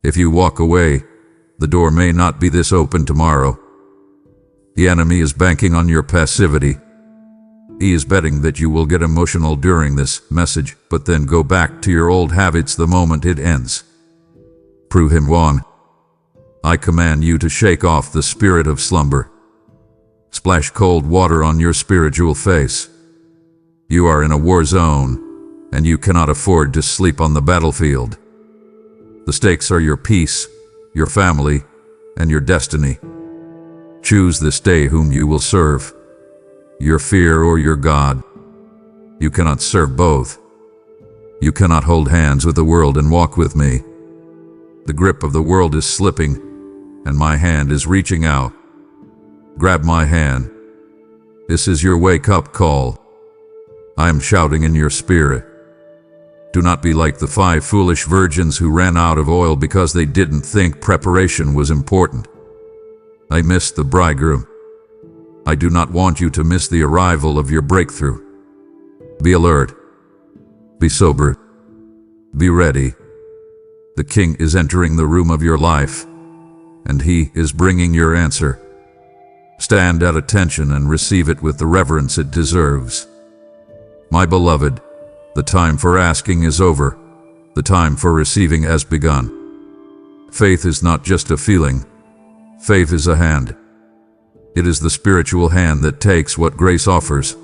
If you walk away, the door may not be this open tomorrow. The enemy is banking on your passivity. He is betting that you will get emotional during this message, but then go back to your old habits the moment it ends. Prove him wrong. I command you to shake off the spirit of slumber. Splash cold water on your spiritual face. You are in a war zone, and you cannot afford to sleep on the battlefield. The stakes are your peace, your family, and your destiny. Choose this day whom you will serve, your fear or your God. You cannot serve both. You cannot hold hands with the world and walk with me. The grip of the world is slipping, and my hand is reaching out. Grab my hand. This is your wake-up call. I am shouting in your spirit. Do not be like the 5 foolish virgins who ran out of oil because they didn't think preparation was important. I missed the bridegroom. I do not want you to miss the arrival of your breakthrough. Be alert. Be sober. Be ready. The King is entering the room of your life, and he is bringing your answer. Stand at attention and receive it with the reverence it deserves. My beloved, the time for asking is over. The time for receiving has begun. Faith is not just a feeling. Faith is a hand. It is the spiritual hand that takes what grace offers.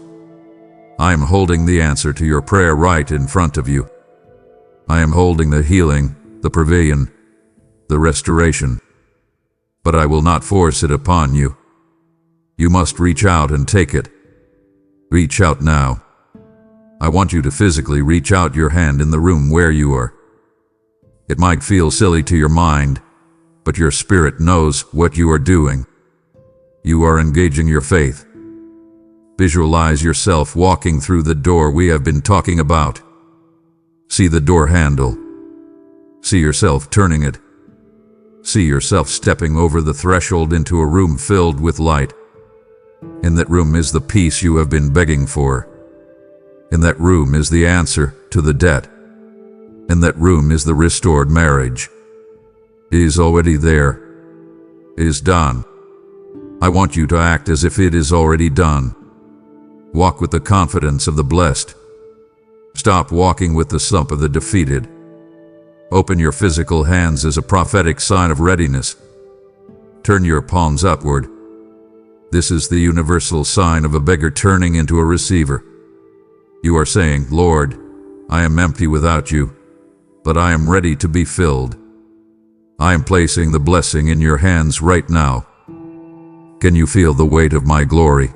I am holding the answer to your prayer right in front of you. I am holding the healing, the provision, the restoration. But I will not force it upon you. You must reach out and take it. Reach out now. I want you to physically reach out your hand in the room where you are. It might feel silly to your mind, but your spirit knows what you are doing. You are engaging your faith. Visualize yourself walking through the door we have been talking about. See the door handle. See yourself turning it. See yourself stepping over the threshold into a room filled with light. In that room is the peace you have been begging for. In that room is the answer to the debt. In that room is the restored marriage. It is already there. It is done. I want you to act as if it is already done. Walk with the confidence of the blessed. Stop walking with the slump of the defeated. Open your physical hands as a prophetic sign of readiness. Turn your palms upward. This is the universal sign of a beggar turning into a receiver. You are saying, Lord, I am empty without you, but I am ready to be filled. I am placing the blessing in your hands right now. Can you feel the weight of my glory?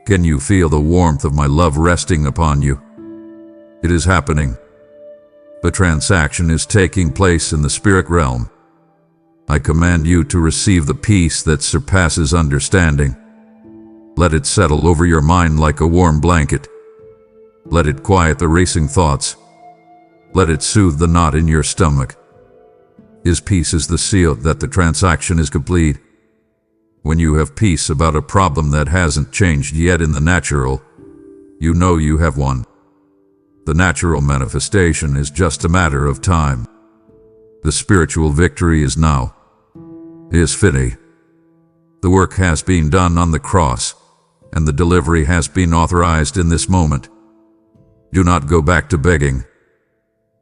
Can you feel the warmth of my love resting upon you? It is happening. The transaction is taking place in the spirit realm. I command you to receive the peace that surpasses understanding. Let it settle over your mind like a warm blanket. Let it quiet the racing thoughts. Let it soothe the knot in your stomach. His peace is the seal that the transaction is complete. When you have peace about a problem that hasn't changed yet in the natural, you know you have won. The natural manifestation is just a matter of time. The spiritual victory is now. It is finished. The work has been done on the cross, and the delivery has been authorized in this moment. Do not go back to begging.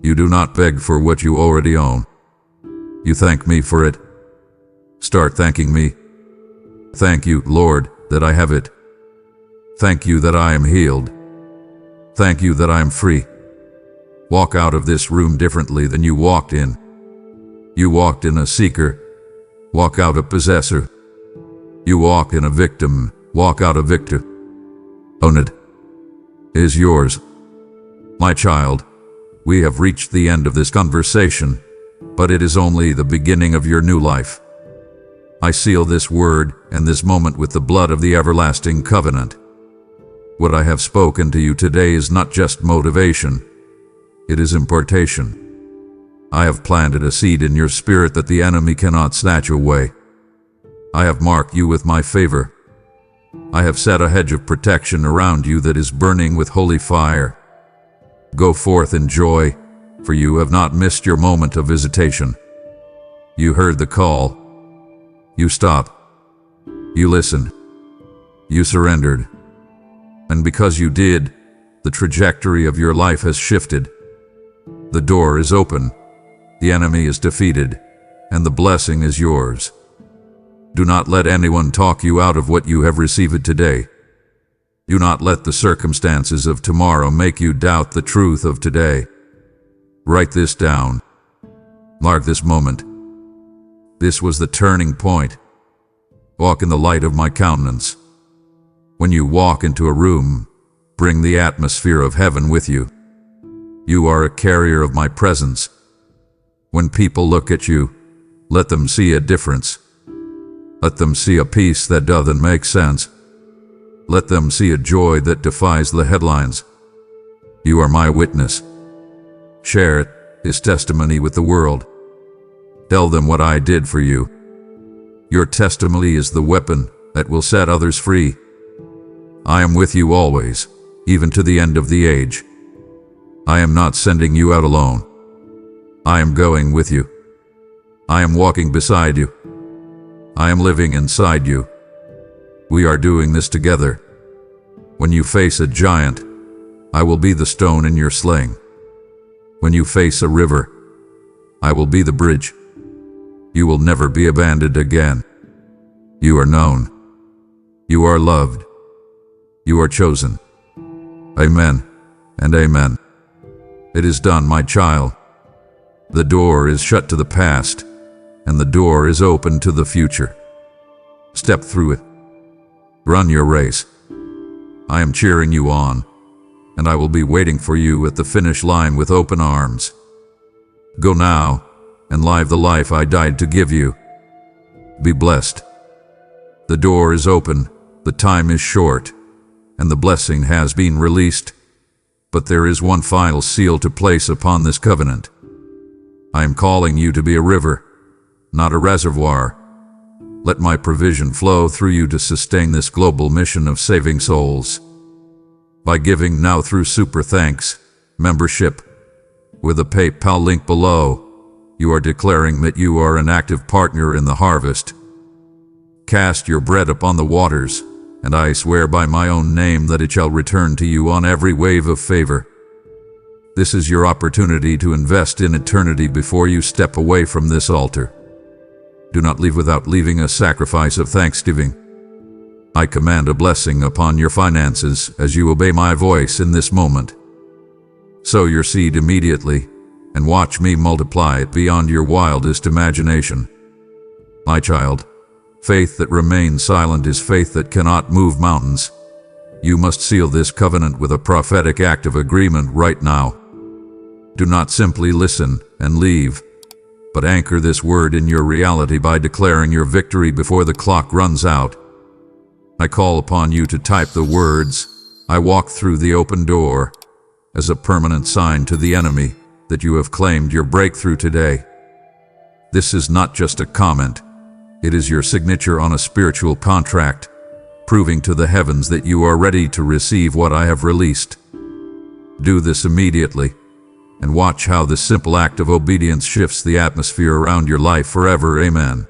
You do not beg for what you already own. You thank me for it. Start thanking me. Thank you, Lord, that I have it. Thank you that I am healed. Thank you that I am free. Walk out of this room differently than you walked in. You walked in a seeker. Walk out a possessor. You walk in a victim. Walk out a victor. Own it. It is yours. My child, we have reached the end of this conversation, but it is only the beginning of your new life. I seal this word and this moment with the blood of the everlasting covenant. What I have spoken to you today is not just motivation, it is impartation. I have planted a seed in your spirit that the enemy cannot snatch away. I have marked you with my favor. I have set a hedge of protection around you that is burning with holy fire. Go forth in joy, for you have not missed your moment of visitation. You heard the call. You stopped. You listened. You surrendered. And because you did, the trajectory of your life has shifted. The door is open. The enemy is defeated, and the blessing is yours. Do not let anyone talk you out of what you have received today. Do not let the circumstances of tomorrow make you doubt the truth of today. Write this down. Mark this moment. This was the turning point. Walk in the light of my countenance. When you walk into a room, bring the atmosphere of heaven with you. You are a carrier of my presence. When people look at you, let them see a difference. Let them see a peace that doesn't make sense. Let them see a joy that defies the headlines. You are my witness. Share it, his testimony with the world. Tell them what I did for you. Your testimony is the weapon that will set others free. I am with you always, even to the end of the age. I am not sending you out alone. I am going with you. I am walking beside you. I am living inside you. We are doing this together. When you face a giant, I will be the stone in your sling. When you face a river, I will be the bridge. You will never be abandoned again. You are known. You are loved. You are chosen. Amen and amen. It is done, my child. The door is shut to the past, and the door is open to the future. Step through it. Run your race. I am cheering you on, and I will be waiting for you at the finish line with open arms. Go now, and live the life I died to give you. Be blessed. The door is open, the time is short, and the blessing has been released. But there is one final seal to place upon this covenant. I am calling you to be a river, not a reservoir. Let my provision flow through you to sustain this global mission of saving souls. By giving now through Super Thanks membership, with a PayPal link below, you are declaring that you are an active partner in the harvest. Cast your bread upon the waters, and I swear by my own name that it shall return to you on every wave of favor. This is your opportunity to invest in eternity before you step away from this altar. Do not leave without leaving a sacrifice of thanksgiving. I command a blessing upon your finances as you obey my voice in this moment. Sow your seed immediately, and watch me multiply it beyond your wildest imagination. My child, faith that remains silent is faith that cannot move mountains. You must seal this covenant with a prophetic act of agreement right now. Do not simply listen and leave, but anchor this word in your reality by declaring your victory before the clock runs out. I call upon you to type the words, "I walk through the open door," as a permanent sign to the enemy that you have claimed your breakthrough today. This is not just a comment. It is your signature on a spiritual contract, proving to the heavens that you are ready to receive what I have released. Do this immediately, and watch how this simple act of obedience shifts the atmosphere around your life forever. Amen.